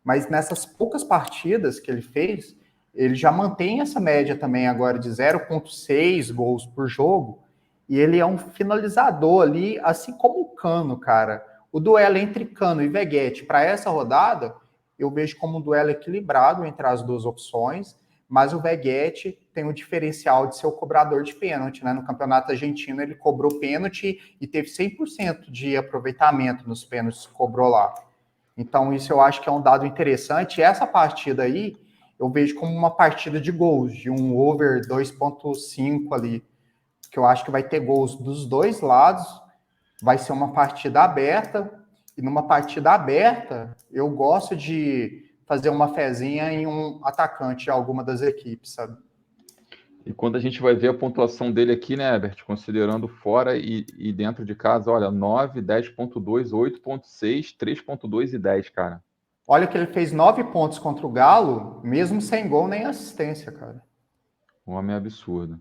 Mas nessas poucas partidas que ele fez, ele já mantém essa média também agora de 0,6 gols por jogo, e ele é um finalizador ali, assim como o Cano, cara. O duelo entre Cano e Veguete para essa rodada, eu vejo como um duelo equilibrado entre as duas opções, mas o Veguete tem o diferencial de ser o cobrador de pênalti, né? No campeonato argentino ele cobrou pênalti e teve 100% de aproveitamento nos pênaltis que cobrou lá. Então isso eu acho que é um dado interessante. E essa partida aí eu vejo como uma partida de gols, de um over 2,5 ali, que eu acho que vai ter gols dos dois lados, vai ser uma partida aberta, e numa partida aberta eu gosto de fazer uma fezinha em um atacante de alguma das equipes, sabe? E quando a gente vai ver a pontuação dele aqui, né, Herbert, considerando fora e dentro de casa, olha, 9, 10,2, 8,6, 3,2 e 10, cara. Olha que ele fez 9 pontos contra o Galo, mesmo sem gol nem assistência, cara. Um homem absurdo.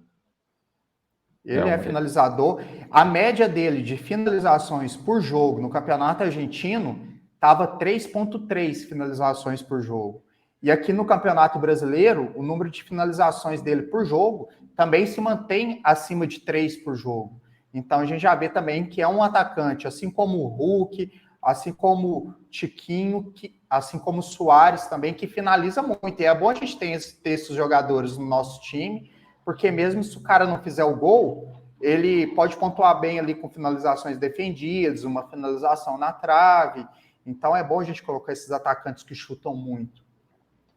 Ele é finalizador. A média dele de finalizações por jogo no campeonato argentino estava 3,3 finalizações por jogo. E aqui no Campeonato Brasileiro, o número de finalizações dele por jogo também se mantém acima de 3 por jogo. Então a gente já vê também que é um atacante, assim como o Hulk, assim como o Tiquinho, assim como o Suárez também, que finaliza muito. E é bom a gente ter esses jogadores no nosso time, porque mesmo se o cara não fizer o gol, ele pode pontuar bem ali com finalizações defendidas, uma finalização na trave. Então é bom a gente colocar esses atacantes que chutam muito.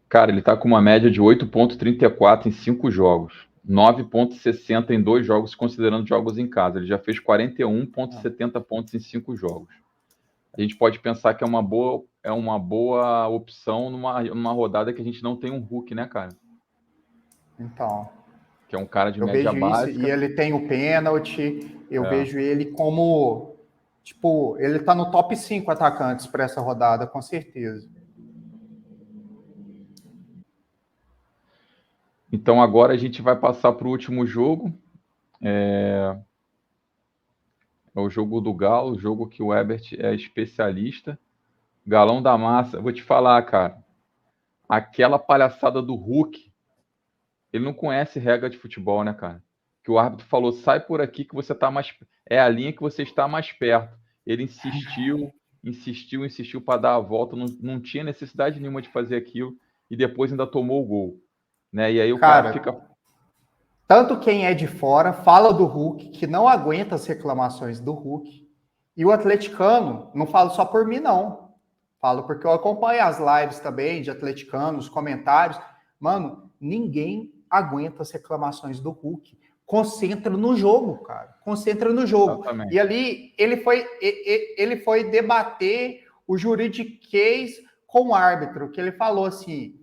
Cara, ele tá com uma média de 8,34 em 5 jogos. 9,60 em 2 jogos, considerando jogos em casa. Ele já fez 41,70 pontos em 5 jogos. A gente pode pensar que é uma boa opção numa rodada que a gente não tem um Hulk, né, cara? Então, Que é um cara de eu média vejo isso, e básica. ele tem o pênalti, eu vejo ele como, tipo, ele tá no top 5 atacantes para essa rodada, com certeza. Então agora a gente vai passar para o último jogo. É o jogo do Galo, o jogo que o Ebert é especialista. Galão da Massa. Vou te falar, cara. Aquela palhaçada do Hulk, ele não conhece regra de futebol, né, cara? Que o árbitro falou, sai por aqui que você tá mais... É a linha que você está mais perto. Ele insistiu para dar a volta. Não tinha necessidade nenhuma de fazer aquilo. E depois ainda tomou o gol. Né? E aí o cara fica... Tanto quem é de fora fala do Hulk, que não aguenta as reclamações do Hulk. E o atleticano, não falo só por mim, não. Falo porque eu acompanho as lives também de atleticanos, comentários. Mano, ninguém aguenta as reclamações do Hulk. Concentra no jogo, cara. Concentra no jogo. Exatamente. E ali ele foi debater o juridiquês com o árbitro, que ele falou assim: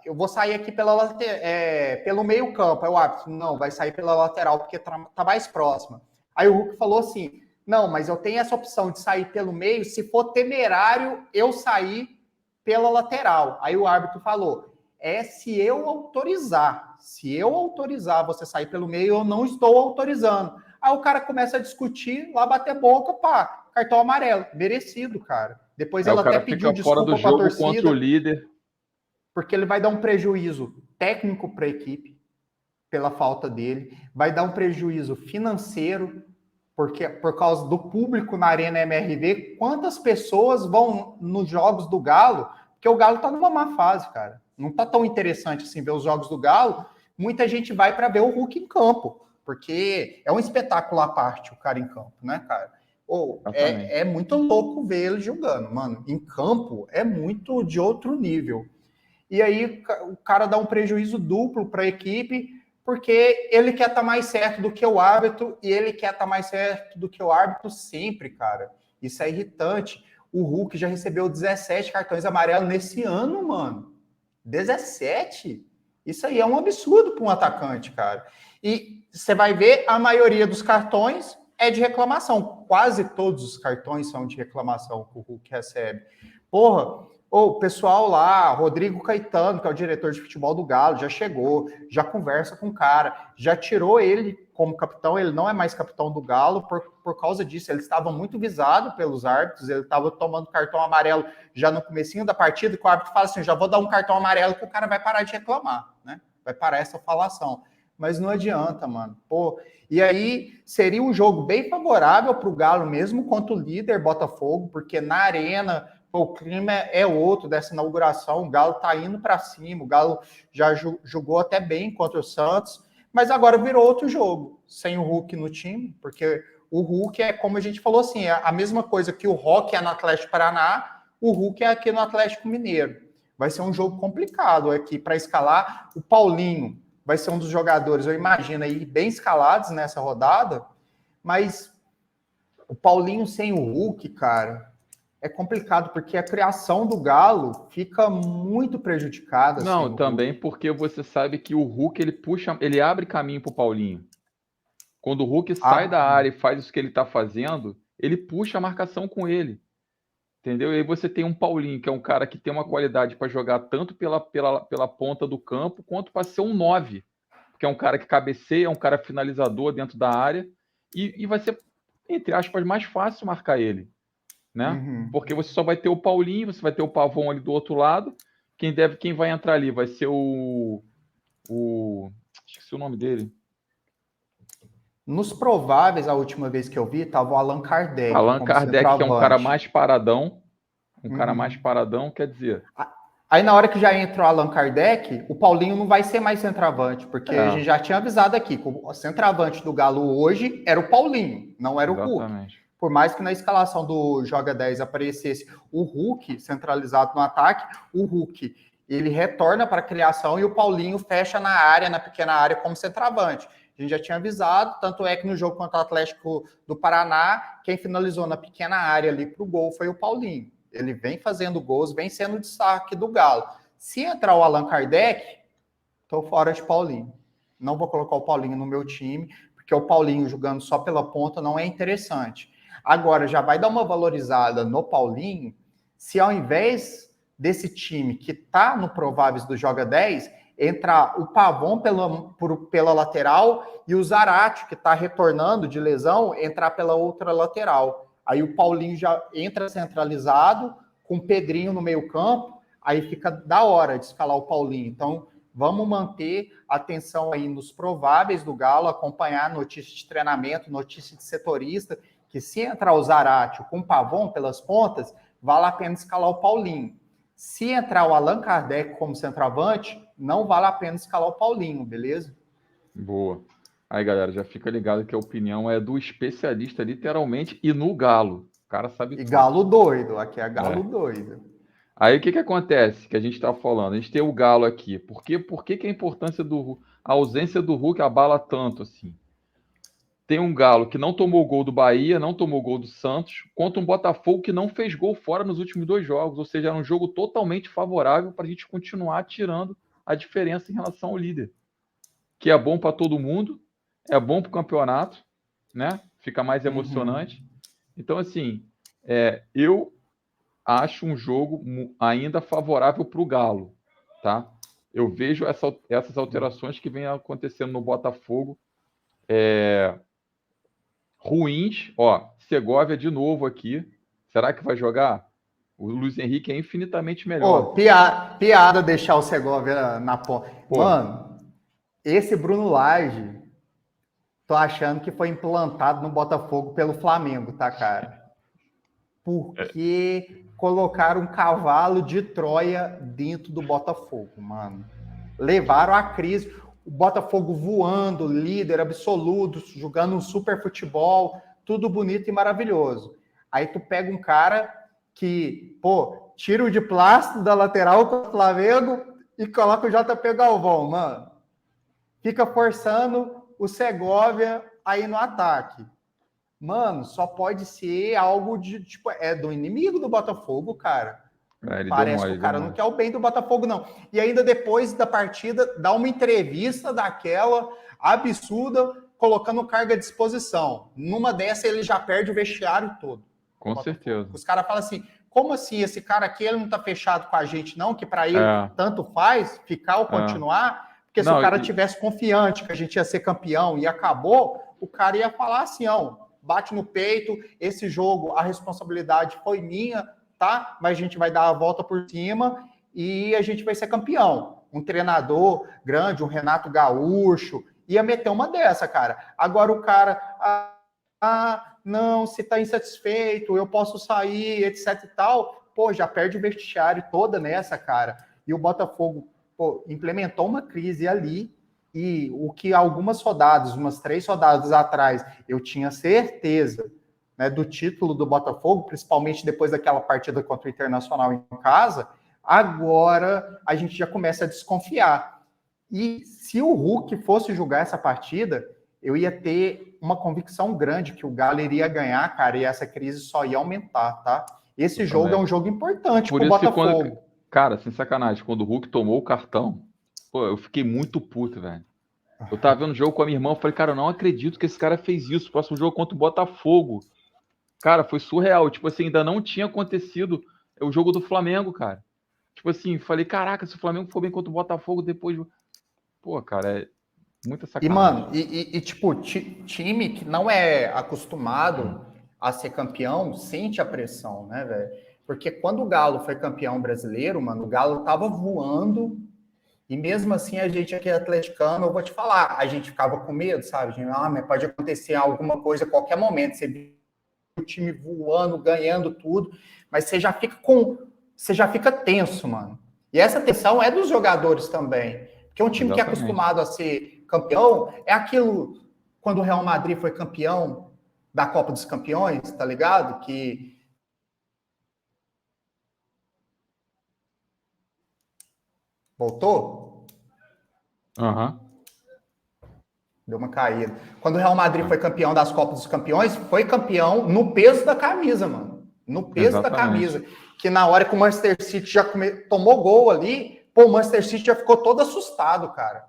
eu vou sair aqui pelo meio campo. Aí o árbitro, não, vai sair pela lateral, porque tá mais próxima. Aí o Hulk falou assim, não, mas eu tenho essa opção de sair pelo meio, se for temerário, eu sair pela lateral. Aí o árbitro falou, se eu autorizar. Se eu autorizar você sair pelo meio, eu não estou autorizando. Aí o cara começa a discutir, lá bater boca, pá, cartão amarelo. Merecido, cara. Depois Aí ele o até cara pediu fica fora do desculpa para a jogo contra o torcida, líder. porque ele vai dar um prejuízo técnico para a equipe, pela falta dele, vai dar um prejuízo financeiro, porque por causa do público na Arena MRV, quantas pessoas vão nos jogos do Galo, porque o Galo tá numa má fase, cara. Não tá tão interessante assim ver os jogos do Galo. Muita gente vai para ver o Hulk em campo, porque é um espetáculo à parte o cara em campo, né, cara? É muito louco ver ele jogando, mano. Em campo é muito de outro nível. E aí o cara dá um prejuízo duplo para a equipe, porque ele quer estar mais certo do que o árbitro, e ele quer estar mais certo do que o árbitro sempre, cara. Isso é irritante. O Hulk já recebeu 17 cartões amarelos nesse ano, mano. 17? Isso aí é um absurdo para um atacante, cara. E você vai ver, a maioria dos cartões é de reclamação. Quase todos os cartões são de reclamação que o Hulk recebe. Porra, o pessoal lá, Rodrigo Caetano, que é o diretor de futebol do Galo, já chegou, já conversa com o cara, já tirou ele como capitão, ele não é mais capitão do Galo por causa disso. Ele estava muito visado pelos árbitros, ele estava tomando cartão amarelo já no comecinho da partida, que o árbitro fala assim, já vou dar um cartão amarelo que o cara vai parar de reclamar, né? Vai parar essa falação. Mas não adianta, mano. Pô, e aí seria um jogo bem favorável para o Galo mesmo contra o líder Botafogo, porque na arena o clima é outro dessa inauguração, o Galo tá indo para cima, o Galo já jogou até bem contra o Santos, mas agora virou outro jogo, sem o Hulk no time, porque o Hulk é, como a gente falou assim, é a mesma coisa que o Rock é no Atlético Paraná, o Hulk é aqui no Atlético Mineiro. Vai ser um jogo complicado aqui para escalar. O Paulinho vai ser um dos jogadores, eu imagino, aí bem escalados nessa rodada, mas o Paulinho sem o Hulk, cara, é complicado, porque a criação do Galo fica muito prejudicada sem Não, o também Hulk. porque você sabe que o Hulk ele abre caminho para o Paulinho. Quando o Hulk sai da Ah, área e faz isso que ele está fazendo, ele puxa a marcação com ele. Entendeu? E aí você tem um Paulinho, que é um cara que tem uma qualidade para jogar tanto pela ponta do campo, quanto para ser um 9, que é um cara que cabeceia, é um cara finalizador dentro da área, e vai ser, entre aspas, mais fácil marcar ele, né? uhum. Porque você só vai ter o Paulinho, você vai ter o Pavão ali do outro lado, quem vai entrar ali vai ser esqueci o nome dele. Nos prováveis, a última vez que eu vi, tava o Allan Kardec Allan como Kardec, que é um cara centroavante. mais paradão. Um cara mais paradão, quer dizer... Aí, na hora que já entra o Allan Kardec, o Paulinho não vai ser mais centroavante, porque a gente já tinha avisado aqui que o centroavante do Galo hoje era o Paulinho, não era o Hulk. Por mais que na escalação do Joga 10 aparecesse o Hulk centralizado no ataque, o Hulk ele retorna para a criação e o Paulinho fecha na área, na pequena área, como centroavante. A gente já tinha avisado, tanto é que no jogo contra o Atlético do Paraná, quem finalizou na pequena área ali para o gol foi o Paulinho. Ele vem fazendo gols, vem sendo destaque do Galo. Se entrar o Allan Kardec, estou fora de Paulinho. Não vou colocar o Paulinho no meu time, porque o Paulinho jogando só pela ponta não é interessante. Agora, já vai dar uma valorizada no Paulinho, se ao invés desse time que está no Prováveis do Joga 10, entrar o Pavon pela lateral e o Zarate, que está retornando de lesão, entrar pela outra lateral. Aí o Paulinho já entra centralizado, com o Pedrinho no meio campo, aí fica da hora de escalar o Paulinho. Então, vamos manter atenção aí nos prováveis do Galo, acompanhar notícias de treinamento, notícia de setorista, que se entrar o Zarate com o Pavon pelas pontas, vale a pena escalar o Paulinho. Se entrar o Allan Kardec como centroavante, não vale a pena escalar o Paulinho, beleza? Boa. Aí, galera, já fica ligado que a opinião é do especialista, literalmente, e no Galo. O cara sabe e tudo. Galo doido, aqui é Galo doido. Aí, o que acontece? Que a gente está falando? A gente tem o Galo aqui. Por que a importância a ausência do Hulk abala tanto assim? Tem um Galo que não tomou gol do Bahia, não tomou gol do Santos, contra um Botafogo que não fez gol fora nos últimos 2 jogos. Ou seja, era um jogo totalmente favorável para a gente continuar tirando a diferença em relação ao líder. Que é bom para todo mundo, é bom para o campeonato, né? Fica mais emocionante. Então, assim, eu acho um jogo ainda favorável para o Galo, tá? Eu vejo essas alterações que vêm acontecendo no Botafogo ruins. Ó, Segovia de novo aqui. Será que vai jogar? O Luiz Henrique é infinitamente melhor. Piada deixar o Segovia na ponta. Mano, esse Bruno Lage, tô achando que foi implantado no Botafogo pelo Flamengo, tá, cara? Porque colocaram um cavalo de Troia dentro do Botafogo, mano. Levaram a crise. O Botafogo voando, líder absoluto, jogando um super futebol, tudo bonito e maravilhoso. Aí tu pega um cara que, pô, tira o de plástico da lateral com o Flamengo e coloca o JP Galvão, mano. Fica forçando o Segovia aí no ataque. Mano, só pode ser algo de, tipo, é do inimigo do Botafogo, cara. Parece que o cara não quer o bem do Botafogo, não. E ainda depois da partida, dá uma entrevista daquela absurda, colocando carga à disposição. Numa dessa, ele já perde o vestiário todo. Com certeza. Os caras falam assim, como assim? Esse cara aqui, ele não tá fechado com a gente, não? Que para ele tanto faz ficar ou continuar? Porque se o cara tivesse confiante que a gente ia ser campeão e acabou, o cara ia falar assim, ó, bate no peito, esse jogo, a responsabilidade foi minha, tá? Mas a gente vai dar a volta por cima e a gente vai ser campeão. Um treinador grande, um Renato Gaúcho, ia meter uma dessa, cara. Agora o cara, não, se tá insatisfeito, eu posso sair, etc e tal, pô, já perde o vestiário toda nessa, cara. E o Botafogo, pô, implementou uma crise ali, e o que algumas rodadas, umas 3 rodadas atrás, eu tinha certeza, né, do título do Botafogo, principalmente depois daquela partida contra o Internacional em casa, agora a gente já começa a desconfiar. E se o Hulk fosse jogar essa partida, eu ia ter uma convicção grande que o Galo iria ganhar, cara, e essa crise só ia aumentar, tá? Esse jogo é um jogo importante pro Botafogo. Cara, sem sacanagem, quando o Hulk tomou o cartão, pô, eu fiquei muito puto, velho. Eu tava vendo o jogo com a minha irmã, eu falei, cara, eu não acredito que esse cara fez isso. Próximo jogo contra o Botafogo. Cara, foi surreal. Tipo assim, ainda não tinha acontecido o jogo do Flamengo, cara. Tipo assim, falei, caraca, se o Flamengo for bem contra o Botafogo, depois... Pô, cara, é muita sacanagem. E mano, tipo, time que não é acostumado a ser campeão, sente a pressão, né, velho? Porque quando o Galo foi campeão brasileiro, mano, o Galo tava voando, E mesmo assim, a gente aqui atleticano, eu vou te falar, a gente ficava com medo, sabe? Mas pode acontecer alguma coisa a qualquer momento. Você viu o time voando, ganhando tudo, mas você já fica tenso, mano. E essa tensão é dos jogadores também. Porque um time que é Exatamente. acostumado a ser campeão é aquilo quando o Real Madrid foi campeão da Copa dos Campeões, tá ligado? Que voltou, Aham. deu uma caída. Quando o Real Madrid foi campeão das Copas dos Campeões, foi campeão no peso da camisa, mano. No peso da Exatamente. camisa. Que na hora que o Manchester City já tomou gol ali, pô, o Manchester City já ficou todo assustado, cara.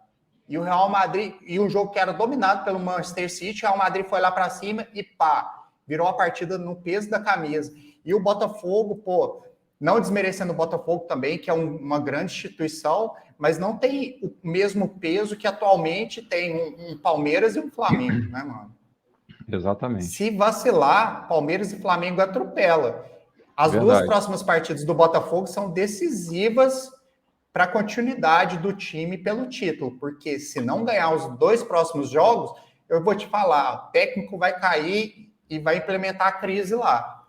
E o Real Madrid, e um jogo que era dominado pelo Manchester City, o Real Madrid foi lá para cima e pá, virou a partida no peso da camisa. E o Botafogo, pô, não desmerecendo o Botafogo também, que é uma grande instituição, mas não tem o mesmo peso que atualmente tem um Palmeiras e um Flamengo, né, mano? Exatamente. Se vacilar, Palmeiras e Flamengo atropela. As duas Verdade. próximas partidas do Botafogo são decisivas para a continuidade do time pelo título, porque se não ganhar os dois próximos jogos, eu vou te falar, o técnico vai cair e vai implementar a crise lá.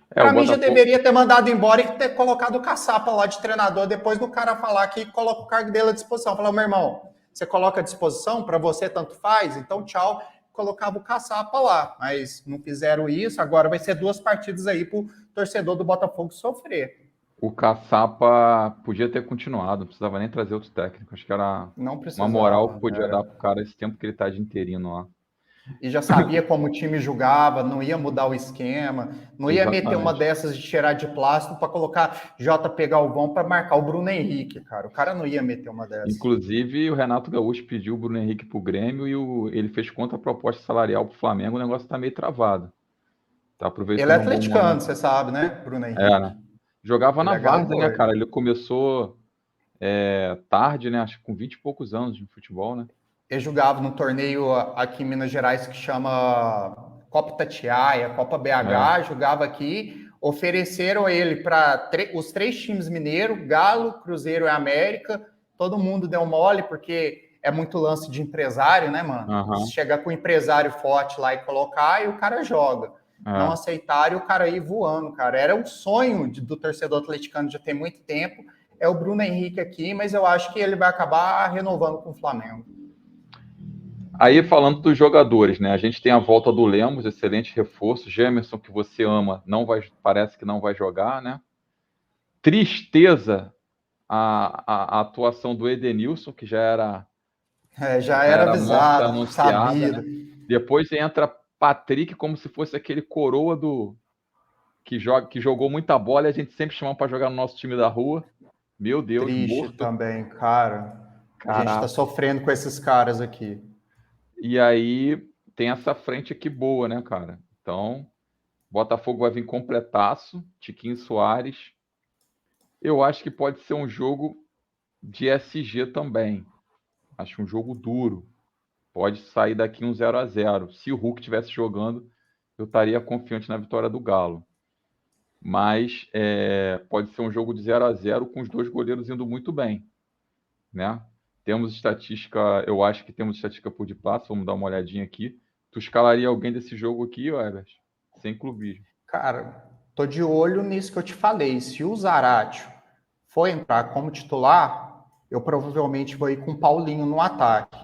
O Para mim, já Botafogo. deveria ter mandado embora e ter colocado o caçapa lá de treinador, depois do cara falar que coloca o cargo dele à disposição. Falar, meu irmão, você coloca à disposição, para você tanto faz, então tchau. Colocava o caçapa lá, mas não fizeram isso. Agora vai ser 2 partidas aí para o torcedor do Botafogo sofrer. O Caçapa podia ter continuado, não precisava nem trazer outro técnico. Acho que era Não uma moral precisava. que podia dar pro cara esse tempo que ele tá de interino lá. E já sabia como o time jogava, não ia mudar o esquema, não ia meter uma Exatamente. dessas de cheirar de plástico para colocar JP Galvão para marcar o Bruno Henrique, cara. O cara não ia meter uma dessas. Inclusive, o Renato Gaúcho pediu o Bruno Henrique pro Grêmio e ele fez contraproposta salarial pro Flamengo. O negócio tá meio travado. Tá Ele é aproveitando um bom atleticano, momento. você sabe, né, Bruno Né? Henrique? Jogava Ele na é Várzea, né, galo-gordo. cara? Ele começou tarde, né? Acho que com 20 e poucos anos de futebol, né? Ele jogava no torneio aqui em Minas Gerais que chama Copa Itatiaia, Copa É. BH, jogava aqui. Ofereceram ele para os 3 times mineiros, Galo, Cruzeiro e América. Todo mundo deu mole, porque é muito lance de empresário, né, mano? Aham. Chegar com um empresário forte lá e colocar, e o cara joga. Não É. aceitaram e o cara ir voando, cara. Era um sonho do torcedor atleticano já tem muito tempo. É o Bruno Henrique aqui, mas eu acho que ele vai acabar renovando com o Flamengo. Aí, falando dos jogadores, né? A gente tem a volta do Lemos, excelente reforço. Gemerson, que você ama, não vai, parece que não vai jogar, né? Tristeza a atuação do Edenilson, que Já já era era morta avisado, anunciada, né? sabido. Depois entra Patrick como se fosse aquele coroa que jogou muita bola e a gente sempre chama para jogar no nosso time da rua. Meu Deus, Triste morto. também, cara. A gente tá Caraca. sofrendo com esses caras aqui. E aí tem essa frente aqui boa, né, cara? Então, Botafogo vai vir completaço, Tiquinho Soares. Eu acho que pode ser um jogo de SG também. Acho um jogo duro. Pode sair daqui um 0-0. Se o Hulk estivesse jogando, eu estaria confiante na vitória do Galo. Mas pode ser um jogo de 0-0 com os dois goleiros indo muito bem, né? Temos estatística, eu acho que temos estatística por de passe, vamos dar uma olhadinha aqui. Tu escalaria alguém desse jogo aqui, Ebert? Sem clubismo. Cara, tô de olho nisso que eu te falei. Se o Zaratio for entrar como titular, eu provavelmente vou ir com o Paulinho no ataque.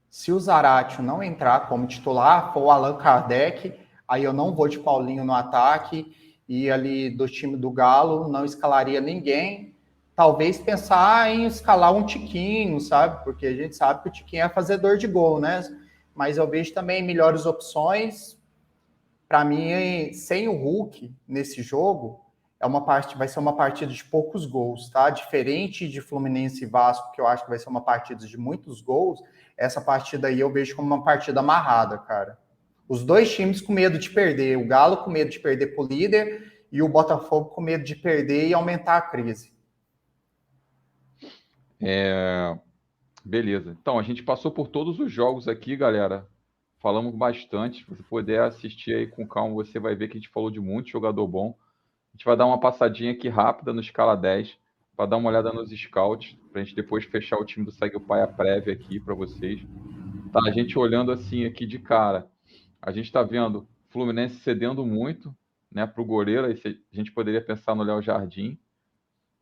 Se o Zaratio não entrar como titular, for o Allan Kardec, aí eu não vou de Paulinho no ataque e ali do time do Galo não escalaria ninguém. Talvez pensar em escalar um Tiquinho, sabe? Porque a gente sabe que o Tiquinho é fazedor de gol, né? Mas eu vejo também melhores opções. Para mim, sem o Hulk nesse jogo, vai ser uma partida de poucos gols, tá? Diferente de Fluminense e Vasco, que eu acho que vai ser uma partida de muitos gols, essa partida aí eu vejo como uma partida amarrada, cara. Os dois times com medo de perder, o Galo com medo de perder pro líder e o Botafogo com medo de perder e aumentar a crise. Beleza. Então, a gente passou por todos os jogos aqui, galera. Falamos bastante. Se você puder assistir aí com calma, você vai ver que a gente falou de muito jogador bom. A gente vai dar uma passadinha aqui rápida no Escala 10 para dar uma olhada nos scouts, para a gente depois fechar o time do Segue o Pai, a prévia aqui para vocês. Tá, a gente olhando assim aqui de cara, a gente está vendo Fluminense cedendo muito, né, para o goleiro, aí a gente poderia pensar no Léo Jardim,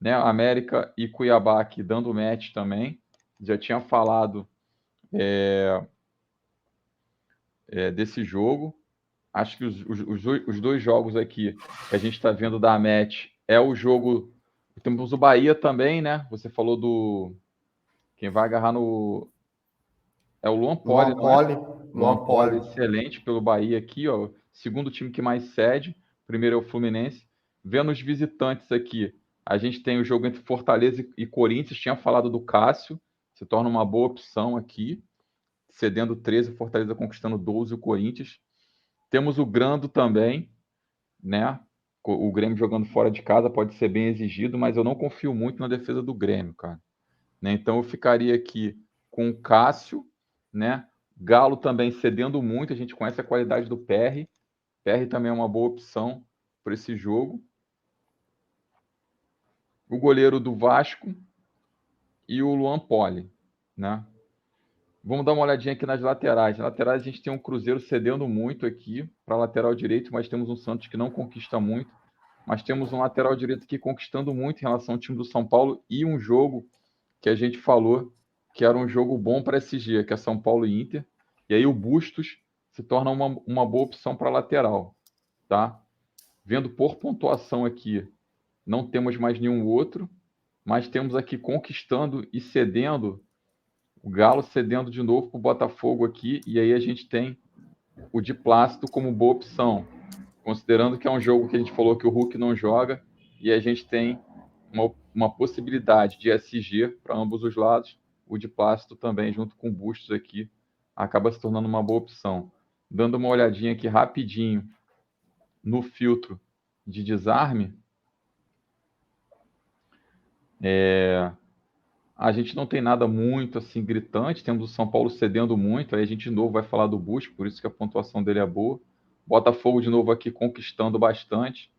né, América e Cuiabá aqui dando match também, já tinha falado desse jogo. Acho que os dois jogos aqui que a gente está vendo da match é o jogo. Temos o Bahia também, né? Você falou do. Quem vai agarrar no. É o Luan Poli, não é? Luan Poli, excelente pelo Bahia aqui, ó. Segundo time que mais cede. Primeiro é o Fluminense. Vendo os visitantes aqui, a gente tem o jogo entre Fortaleza e Corinthians. Tinha falado do Cássio, se torna uma boa opção aqui. Cedendo 13, Fortaleza conquistando 12 o Corinthians. Temos o Grando também, né? O Grêmio jogando fora de casa pode ser bem exigido, mas eu não confio muito na defesa do Grêmio, cara. Né? Então eu ficaria aqui com o Cássio, né? Galo também cedendo muito, a gente conhece a qualidade do PR. PR também é uma boa opção para esse jogo. O goleiro do Vasco e o Luan Poli, né? Vamos dar uma olhadinha aqui nas laterais. Nas laterais a gente tem um Cruzeiro cedendo muito aqui para lateral direito, mas temos um Santos que não conquista muito. Mas temos um lateral direito aqui conquistando muito em relação ao time do São Paulo e um jogo que a gente falou que era um jogo bom para SG, que é São Paulo e Inter. E aí o Bustos se torna uma boa opção para lateral, tá? Vendo por pontuação aqui, não temos mais nenhum outro, mas temos aqui conquistando e cedendo, o Galo cedendo de novo para o Botafogo aqui, e aí a gente tem o Di Plácido como boa opção, considerando que é um jogo que a gente falou que o Hulk não joga, e a gente tem uma possibilidade de SG para ambos os lados, o Di Plácido também, junto com o Bustos aqui, acaba se tornando uma boa opção. Dando uma olhadinha aqui rapidinho no filtro de desarme, a gente não tem nada muito assim gritante, temos o São Paulo cedendo muito, aí a gente de novo vai falar do Bustos, por isso que a pontuação dele é boa. Botafogo de novo aqui conquistando bastante.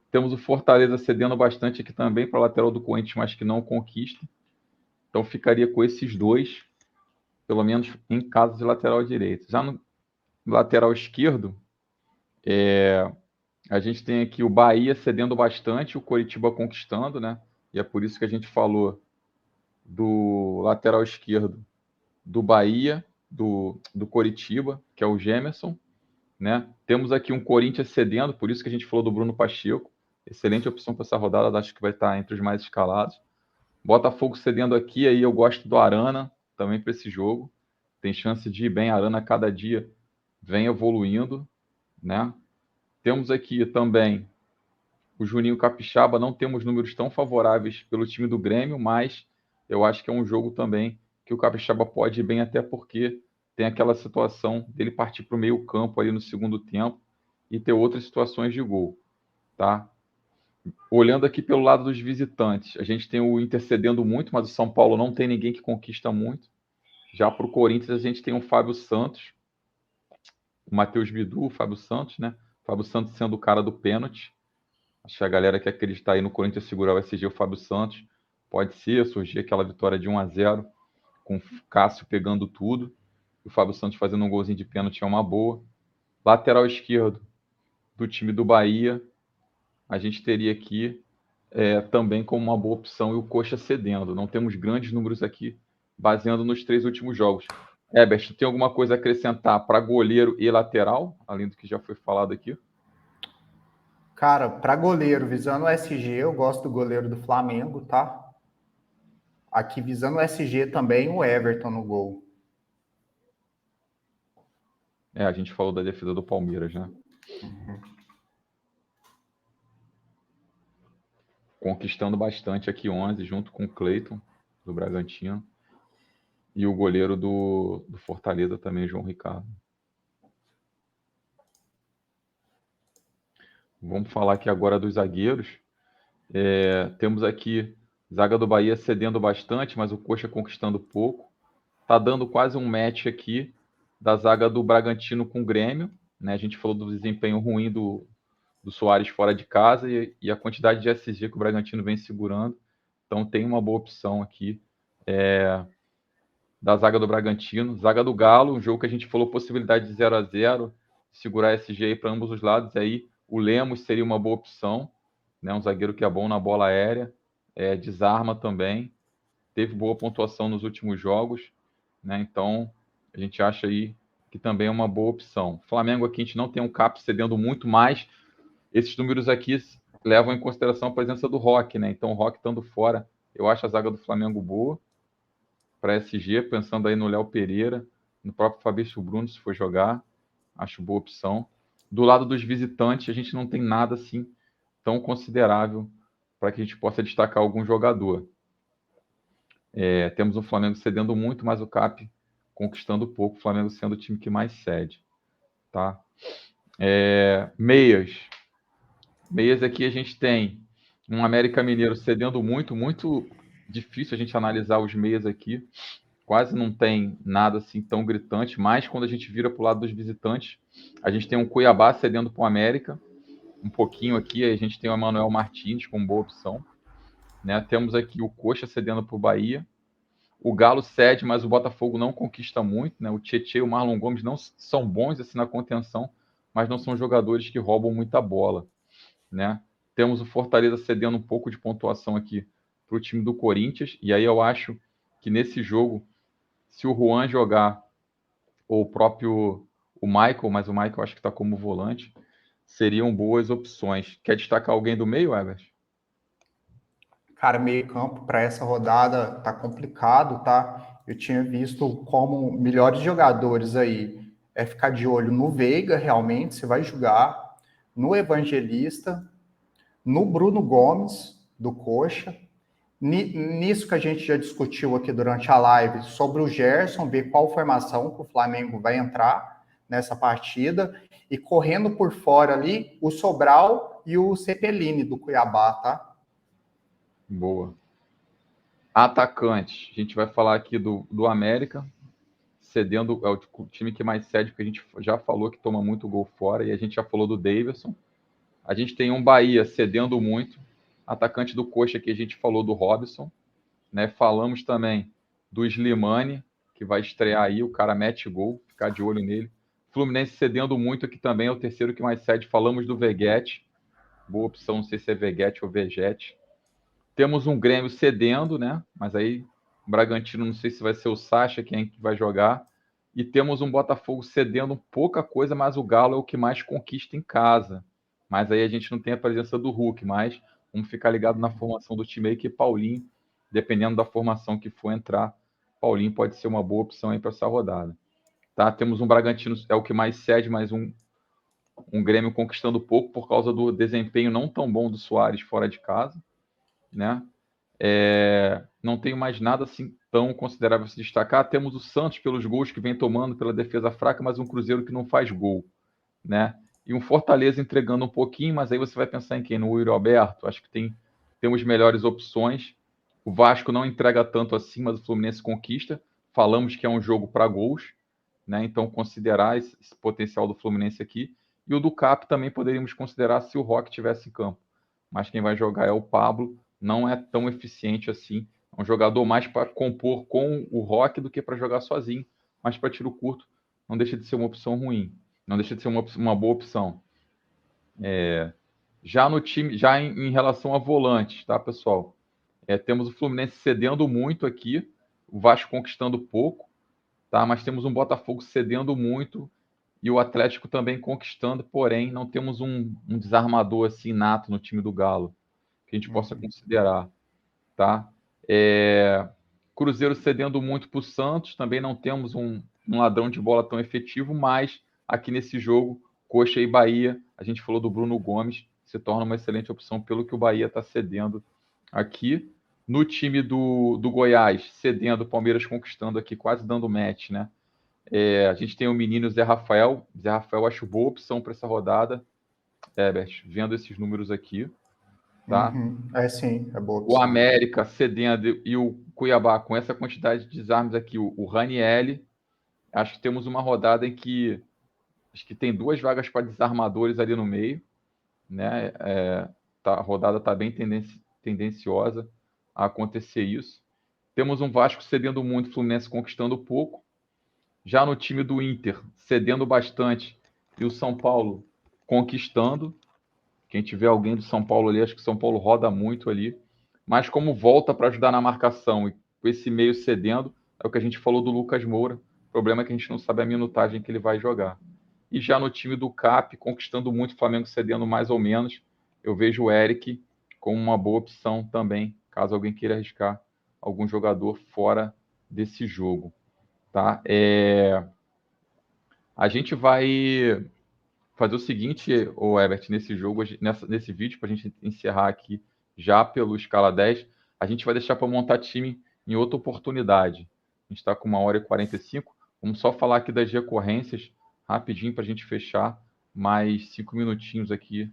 Temos o Fortaleza cedendo bastante aqui também para a lateral do Corinthians, mas que não conquista. Então ficaria com esses dois, pelo menos em caso de lateral direito. Já no lateral esquerdo, a gente tem aqui o Bahia cedendo bastante, o Coritiba conquistando, né? E é por isso que a gente falou do lateral esquerdo do Bahia, do Coritiba, que é o Gemerson, né? Temos aqui um Corinthians cedendo, por isso que a gente falou do Bruno Pacheco. Excelente opção para essa rodada, acho que vai estar entre os mais escalados. Botafogo cedendo aqui, aí eu gosto do Arana também para esse jogo. Tem chance de ir bem, Arana cada dia vem evoluindo, né? Temos aqui também o Juninho Capixaba, não temos números tão favoráveis pelo time do Grêmio, mas eu acho que é um jogo também que o Capixaba pode ir bem, até porque tem aquela situação dele partir para o meio campo ali no segundo tempo e ter outras situações de gol, tá? Olhando aqui pelo lado dos visitantes, a gente tem o Inter cedendo muito, mas o São Paulo não tem ninguém que conquista muito. Já para o Corinthians, a gente tem o Fábio Santos, o Matheus Bidu, o Fábio Santos, né? O Fábio Santos sendo o cara do pênalti. Acho que a galera que acreditar aí no Corinthians segurar o SG, o Fábio Santos, pode ser, surgir aquela vitória de 1-0, com o Cássio pegando tudo. O Fábio Santos fazendo um golzinho de pênalti é uma boa. Lateral esquerdo do time do Bahia, a gente teria aqui também como uma boa opção e o Coxa cedendo. Não temos grandes números aqui, baseando nos 3 últimos jogos. Herbert, tem alguma coisa a acrescentar para goleiro e lateral, além do que já foi falado aqui? Cara, para goleiro, visando o SG, eu gosto do goleiro do Flamengo, tá? Aqui, visando o SG também, o Everton no gol. A gente falou da defesa do Palmeiras, né? Conquistando bastante aqui 11, junto com o Cleiton, do Bragantino. E o goleiro do Fortaleza também, João Ricardo. Vamos falar aqui agora dos zagueiros. Temos aqui zaga do Bahia cedendo bastante, mas o Coxa conquistando pouco. Tá dando quase um match aqui da zaga do Bragantino com o Grêmio, né? A gente falou do desempenho ruim do Soares fora de casa e a quantidade de SG que o Bragantino vem segurando. Então tem uma boa opção aqui da zaga do Bragantino. Zaga do Galo, um jogo que a gente falou possibilidade de 0-0, segurar SG aí para ambos os lados. E aí o Lemos seria uma boa opção, né? Um zagueiro que é bom na bola aérea, desarma também, teve boa pontuação nos últimos jogos, né? Então a gente acha aí que também é uma boa opção. Flamengo aqui a gente não tem um cap cedendo muito mais. Esses números aqui levam em consideração a presença do Roque, né? Então o Roque estando fora, eu acho a zaga do Flamengo boa para SG, pensando aí no Léo Pereira, no próprio Fabrício Bruno, se for jogar, acho boa opção. Do lado dos visitantes, a gente não tem nada assim tão considerável para que a gente possa destacar algum jogador. Temos o Flamengo cedendo muito, mas o CAP conquistando pouco, o Flamengo sendo o time que mais cede. Tá? Meias. Meias aqui a gente tem um América Mineiro cedendo muito, muito difícil a gente analisar os meias aqui. Quase não tem nada assim tão gritante, mas quando a gente vira para o lado dos visitantes, a gente tem um Cuiabá cedendo para o América, um pouquinho aqui, aí a gente tem o Emanuel Martins com boa opção, né? Temos aqui o Coxa cedendo para o Bahia, o Galo cede, mas o Botafogo não conquista muito, né? O Tietê e o Marlon Gomes não são bons assim na contenção, mas não são jogadores que roubam muita bola, né? Temos o Fortaleza cedendo um pouco de pontuação aqui para o time do Corinthians, e aí eu acho que nesse jogo, se o Juan jogar, ou o próprio o Michael, mas o Michael eu acho que está como volante, seriam boas opções. Quer destacar alguém do meio, Herbert? Cara, meio campo para essa rodada tá complicado, tá? Eu tinha visto como melhores jogadores aí ficar de olho no Veiga, realmente, você vai jogar, no Evangelista, no Bruno Gomes, do Coxa, nisso que a gente já discutiu aqui durante a live, sobre o Gerson, ver qual formação que o Flamengo vai entrar nessa partida, e correndo por fora ali, o Sobral e o Cepelini, do Cuiabá, tá? Boa. Atacante. A gente vai falar aqui do América, cedendo, é o time que mais cede, porque a gente já falou que toma muito gol fora, e a gente já falou do Davidson. A gente tem um Bahia cedendo muito, atacante do Coxa que a gente falou do Robson, né? Falamos também do Slimani, que vai estrear aí, o cara mete gol, ficar de olho nele. Fluminense cedendo muito aqui também, é o terceiro que mais cede. Falamos do Veguete, boa opção, não sei se é Veguete ou Vegete. Temos um Grêmio cedendo, né? Mas aí o Bragantino, não sei se vai ser o Sacha quem é que vai jogar. E temos um Botafogo cedendo pouca coisa, mas o Galo é o que mais conquista em casa. Mas aí a gente não tem a presença do Hulk, mas vamos ficar ligado na formação do time aí, que Paulinho, dependendo da formação que for entrar, Paulinho pode ser uma boa opção aí para essa rodada. Tá? Temos um Bragantino, é o que mais cede, mas um Grêmio conquistando pouco por causa do desempenho não tão bom do Soares fora de casa, né? Não tenho mais nada assim tão considerável a se destacar. Temos o Santos pelos gols que vem tomando pela defesa fraca, mas um Cruzeiro que não faz gol, né? E um Fortaleza entregando um pouquinho, mas aí você vai pensar em quem? No Yuri Alberto? Acho que temos melhores opções. O Vasco não entrega tanto assim, mas o Fluminense conquista. Falamos que é um jogo para gols, né? Então considerar esse potencial do Fluminense aqui. E o do Cap também poderíamos considerar se o Roque tivesse em campo. Mas quem vai jogar é o Pablo, não é tão eficiente assim. É um jogador mais para compor com o Roque do que para jogar sozinho, mas para tiro curto não deixa de ser uma opção ruim, não deixa de ser uma boa opção. Já no time, já em relação a volantes, tá, pessoal? Temos o Fluminense cedendo muito aqui, o Vasco conquistando pouco, tá? Mas temos um Botafogo cedendo muito e o Atlético também conquistando, porém não temos um desarmador assim nato no time do Galo que a gente possa considerar, tá? Cruzeiro cedendo muito para o Santos, também não temos um ladrão de bola tão efetivo, mas aqui nesse jogo, Coxa e Bahia, a gente falou do Bruno Gomes, se torna uma excelente opção pelo que o Bahia está cedendo aqui. No time do Goiás, cedendo, o Palmeiras conquistando aqui, quase dando match, né? A gente tem o menino Zé Rafael. Zé Rafael acho boa opção para essa rodada. Herbert, vendo esses números aqui, tá? Sim, é boa O opção. América cedendo e o Cuiabá com essa quantidade de desarmes aqui, o Ranielli. Acho que temos uma rodada em que acho que tem duas vagas para desarmadores ali no meio, né? A rodada está bem tendenciosa. a acontecer isso. Temos um Vasco cedendo muito, Fluminense conquistando pouco. Já no time do Inter, cedendo bastante, e o São Paulo conquistando. Quem tiver alguém do São Paulo ali, acho que o São Paulo roda muito ali. Mas como volta para ajudar na marcação e com esse meio cedendo, é o que a gente falou do Lucas Moura. O problema é que a gente não sabe a minutagem que ele vai jogar. E já no time do CAP, conquistando muito, o Flamengo cedendo mais ou menos, eu vejo o Eric como uma boa opção também, caso alguém queira arriscar algum jogador fora desse jogo. Tá? A gente vai fazer o seguinte, o Herbert, nesse jogo, nesse vídeo, para a gente encerrar aqui já pelo escala 10, a gente vai deixar para montar time em outra oportunidade. A gente está com 1h45. Vamos só falar aqui das recorrências, rapidinho, para a gente fechar mais 5 minutinhos aqui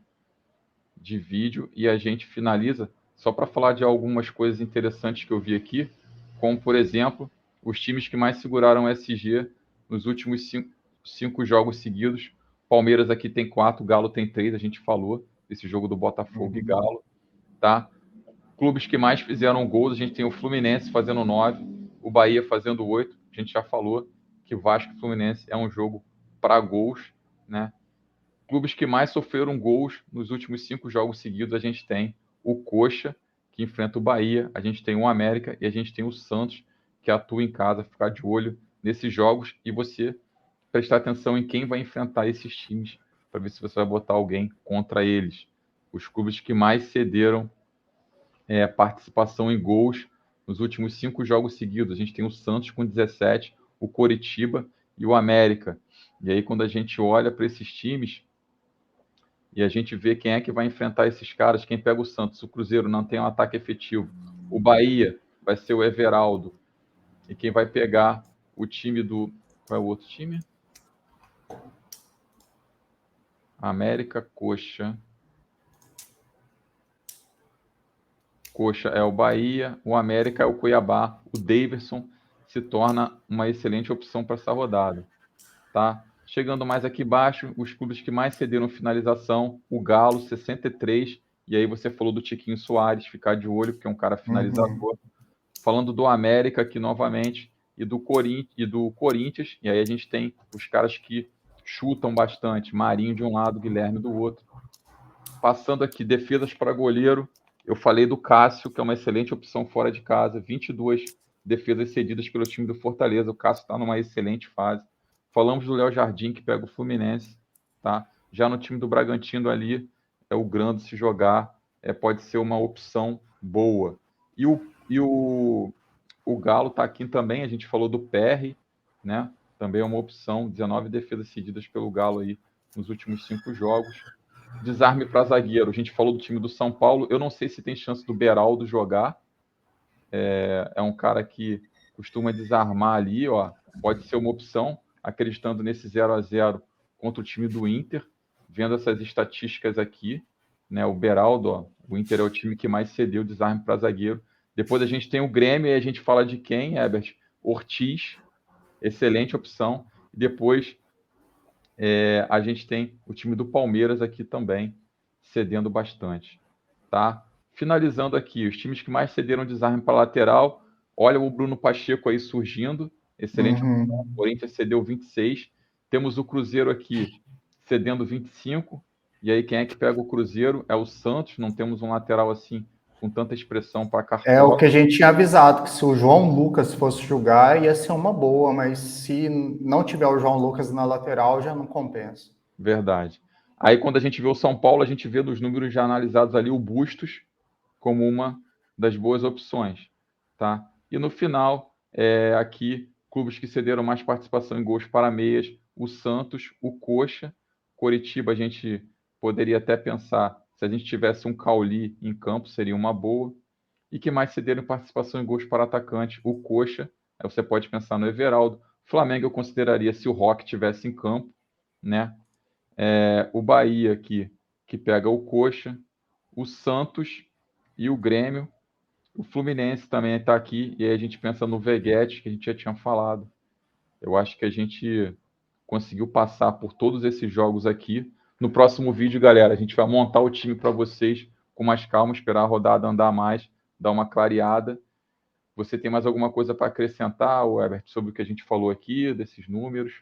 de vídeo e a gente finaliza só para falar de algumas coisas interessantes que eu vi aqui, como, por exemplo, os times que mais seguraram o SG nos últimos 5 jogos seguidos. Palmeiras aqui tem 4, Galo tem 3, a gente falou desse jogo do Botafogo e Galo, tá? Clubes que mais fizeram gols, a gente tem o Fluminense fazendo 9, o Bahia fazendo 8, a gente já falou que Vasco e Fluminense é um jogo para gols, né? Clubes que mais sofreram gols nos últimos 5 jogos seguidos, a gente tem o Coxa, que enfrenta o Bahia, a gente tem o América e a gente tem o Santos, que atua em casa, ficar de olho nesses jogos e você prestar atenção em quem vai enfrentar esses times, para ver se você vai botar alguém contra eles. Os clubes que mais cederam participação em gols nos últimos 5 jogos seguidos. A gente tem o Santos com 17, o Coritiba e o América. E aí, quando a gente olha para esses times e a gente vê quem é que vai enfrentar esses caras, quem pega o Santos, o Cruzeiro não tem um ataque efetivo. O Bahia vai ser o Everaldo. E quem vai pegar o time do... Qual é o outro time? América, Coxa. Coxa é o Bahia, o América é o Cuiabá. O Daverson se torna uma excelente opção para essa rodada. Tá? Chegando mais aqui embaixo, os clubes que mais cederam finalização, o Galo, 63, e aí você falou do Tiquinho Soares, ficar de olho, porque é um cara finalizador. Falando do América aqui novamente, e do Corinthians, e aí a gente tem os caras que chutam bastante, Marinho de um lado, Guilherme do outro. Passando aqui, defesas para goleiro, eu falei do Cássio, que é uma excelente opção fora de casa, 22 defesas cedidas pelo time do Fortaleza, o Cássio está numa excelente fase. Falamos do Léo Jardim, que pega o Fluminense, tá? Já no time do Bragantino ali, o Grando se jogar, pode ser uma opção boa. E o Galo está aqui também, a gente falou do PR, né? Também é uma opção, 19 defesas cedidas pelo Galo aí nos últimos 5 jogos. Desarme para zagueiro, a gente falou do time do São Paulo, eu não sei se tem chance do Beraldo jogar, é um cara que costuma desarmar ali, ó, pode ser uma opção, acreditando nesse 0-0 contra o time do Inter, vendo essas estatísticas aqui, né, o Beraldo, ó, o Inter é o time que mais cedeu desarme para zagueiro. Depois a gente tem o Grêmio, e a gente fala de quem, Herbert? Ortiz, excelente opção. E depois a gente tem o time do Palmeiras aqui também, cedendo bastante. Tá? Finalizando aqui, os times que mais cederam desarme para lateral, olha o Bruno Pacheco aí surgindo, excelente opção. O Corinthians cedeu 26. Temos o Cruzeiro aqui cedendo 25. E aí quem é que pega o Cruzeiro? É o Santos, não temos um lateral assim com tanta expressão para Cartola. É o que a gente tinha avisado, que se o João Lucas fosse jogar, ia ser uma boa, mas se não tiver o João Lucas na lateral, já não compensa. Verdade. Aí quando a gente vê o São Paulo, a gente vê dos números já analisados ali o Bustos como uma das boas opções. Tá? E no final, aqui, clubes que cederam mais participação em gols para meias, o Santos, o Coxa, Coritiba, a gente poderia até pensar, se a gente tivesse um Cauli em campo, seria uma boa. E que mais cederam participação em gols para atacante, o Coxa, aí você pode pensar no Everaldo. Flamengo eu consideraria se o Roque tivesse em campo, né? O Bahia aqui, que pega o Coxa, o Santos e o Grêmio. O Fluminense também está aqui, e aí a gente pensa no Veguete, que a gente já tinha falado. Eu acho que a gente conseguiu passar por todos esses jogos aqui. No próximo vídeo, galera, a gente vai montar o time para vocês com mais calma, esperar a rodada andar mais, dar uma clareada. Você tem mais alguma coisa para acrescentar, Herbert, sobre o que a gente falou aqui, desses números?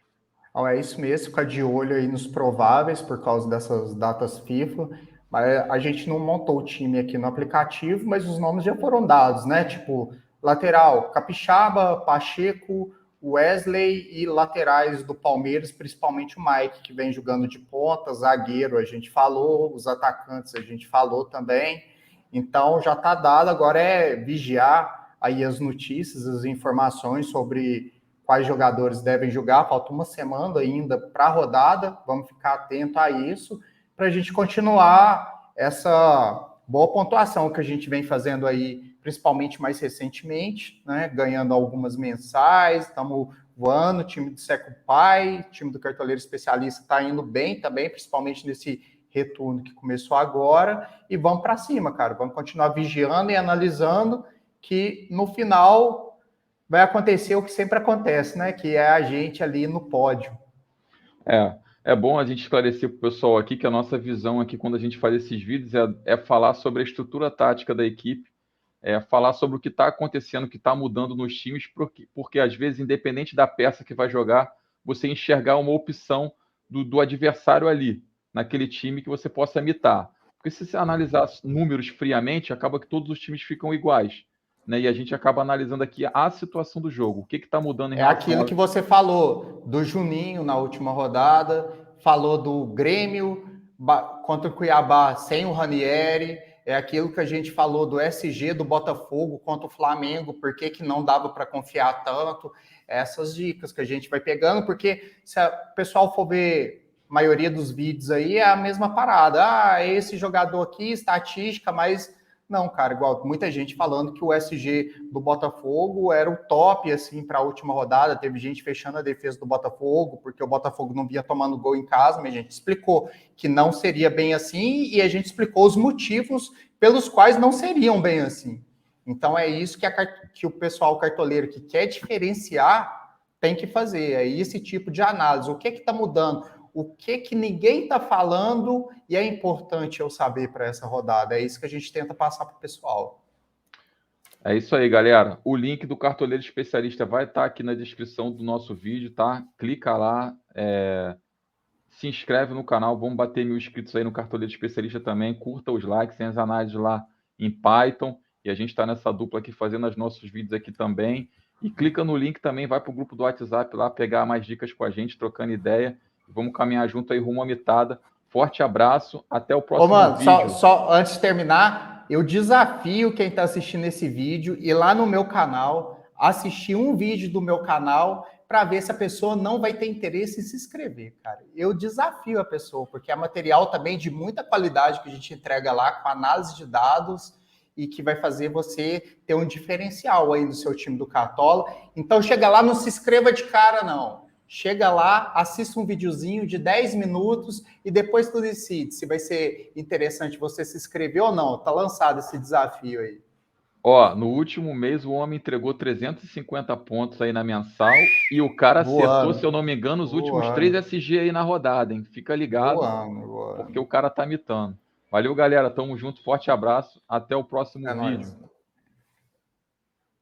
Então, é isso mesmo, ficar de olho aí nos prováveis por causa dessas datas FIFA. Mas a gente não montou o time aqui no aplicativo, mas os nomes já foram dados, né? Tipo, lateral, Capixaba, Pacheco, Wesley e laterais do Palmeiras, principalmente o Mike, que vem jogando de ponta, zagueiro, a gente falou, os atacantes a gente falou também. Então já está dado, agora é vigiar aí as notícias, as informações sobre quais jogadores devem jogar. Falta uma semana ainda para a rodada, vamos ficar atento a isso, para a gente continuar essa boa pontuação que a gente vem fazendo aí, principalmente mais recentemente, né? Ganhando algumas mensais, estamos voando, time do Seco Pai, time do Cartoleiro Especialista está indo bem também, principalmente nesse retorno que começou agora, e vamos para cima, cara, vamos continuar vigiando e analisando, que no final vai acontecer o que sempre acontece, né? Que é a gente ali no pódio. É bom a gente esclarecer para o pessoal aqui que a nossa visão aqui, quando a gente faz esses vídeos, é falar sobre a estrutura tática da equipe, falar sobre o que está acontecendo, o que está mudando nos times, porque às vezes, independente da peça que vai jogar, você enxergar uma opção do adversário ali, naquele time que você possa imitar. Porque se você analisar números friamente, acaba que todos os times ficam iguais. Né? E a gente acaba analisando aqui a situação do jogo, o que está mudando em É relação aquilo que você falou do Juninho na última rodada, falou do Grêmio contra o Cuiabá sem o Ranieri, é aquilo que a gente falou do SG do Botafogo contra o Flamengo, por que não dava para confiar tanto, essas dicas que a gente vai pegando, porque se o pessoal for ver a maioria dos vídeos aí, é a mesma parada, esse jogador aqui, estatística, mas não, cara, igual muita gente falando que o SG do Botafogo era o top, assim, para a última rodada. Teve gente fechando a defesa do Botafogo, porque o Botafogo não vinha tomando gol em casa, mas a gente explicou que não seria bem assim e a gente explicou os motivos pelos quais não seriam bem assim. Então é isso que o pessoal cartoleiro que quer diferenciar tem que fazer, é esse tipo de análise. O que está mudando? O que ninguém está falando e é importante eu saber para essa rodada. É isso que a gente tenta passar para o pessoal. É isso aí, galera. O link do Cartoleiro Especialista vai estar aqui na descrição do nosso vídeo, tá? Clica lá, se inscreve no canal, vamos bater 1000 inscritos aí no Cartoleiro Especialista também. Curta os likes, tem as análises lá em Python. E a gente está nessa dupla aqui fazendo os nossos vídeos aqui também. E clica no link também, vai para o grupo do WhatsApp lá, pegar mais dicas com a gente, trocando ideia. Vamos caminhar junto aí rumo à mitada. Forte abraço, até o próximo vídeo. Só antes de terminar, eu desafio quem está assistindo esse vídeo ir lá no meu canal, assistir um vídeo do meu canal para ver se a pessoa não vai ter interesse em se inscrever, cara. Eu desafio a pessoa, porque é material também de muita qualidade que a gente entrega lá, com análise de dados, e que vai fazer você ter um diferencial aí no seu time do Cartola. Então chega lá, não se inscreva de cara, não. Chega lá, assista um videozinho de 10 minutos e depois tu decide se vai ser interessante você se inscrever ou não. Tá lançado esse desafio aí. No último mês o homem entregou 350 pontos aí na mensal e o cara acertou, se eu não me engano, os últimos 3 SG aí na rodada, hein? Fica ligado, porque o cara tá mitando. Valeu, galera. Tamo junto. Forte abraço. Até o próximo vídeo. Nóis.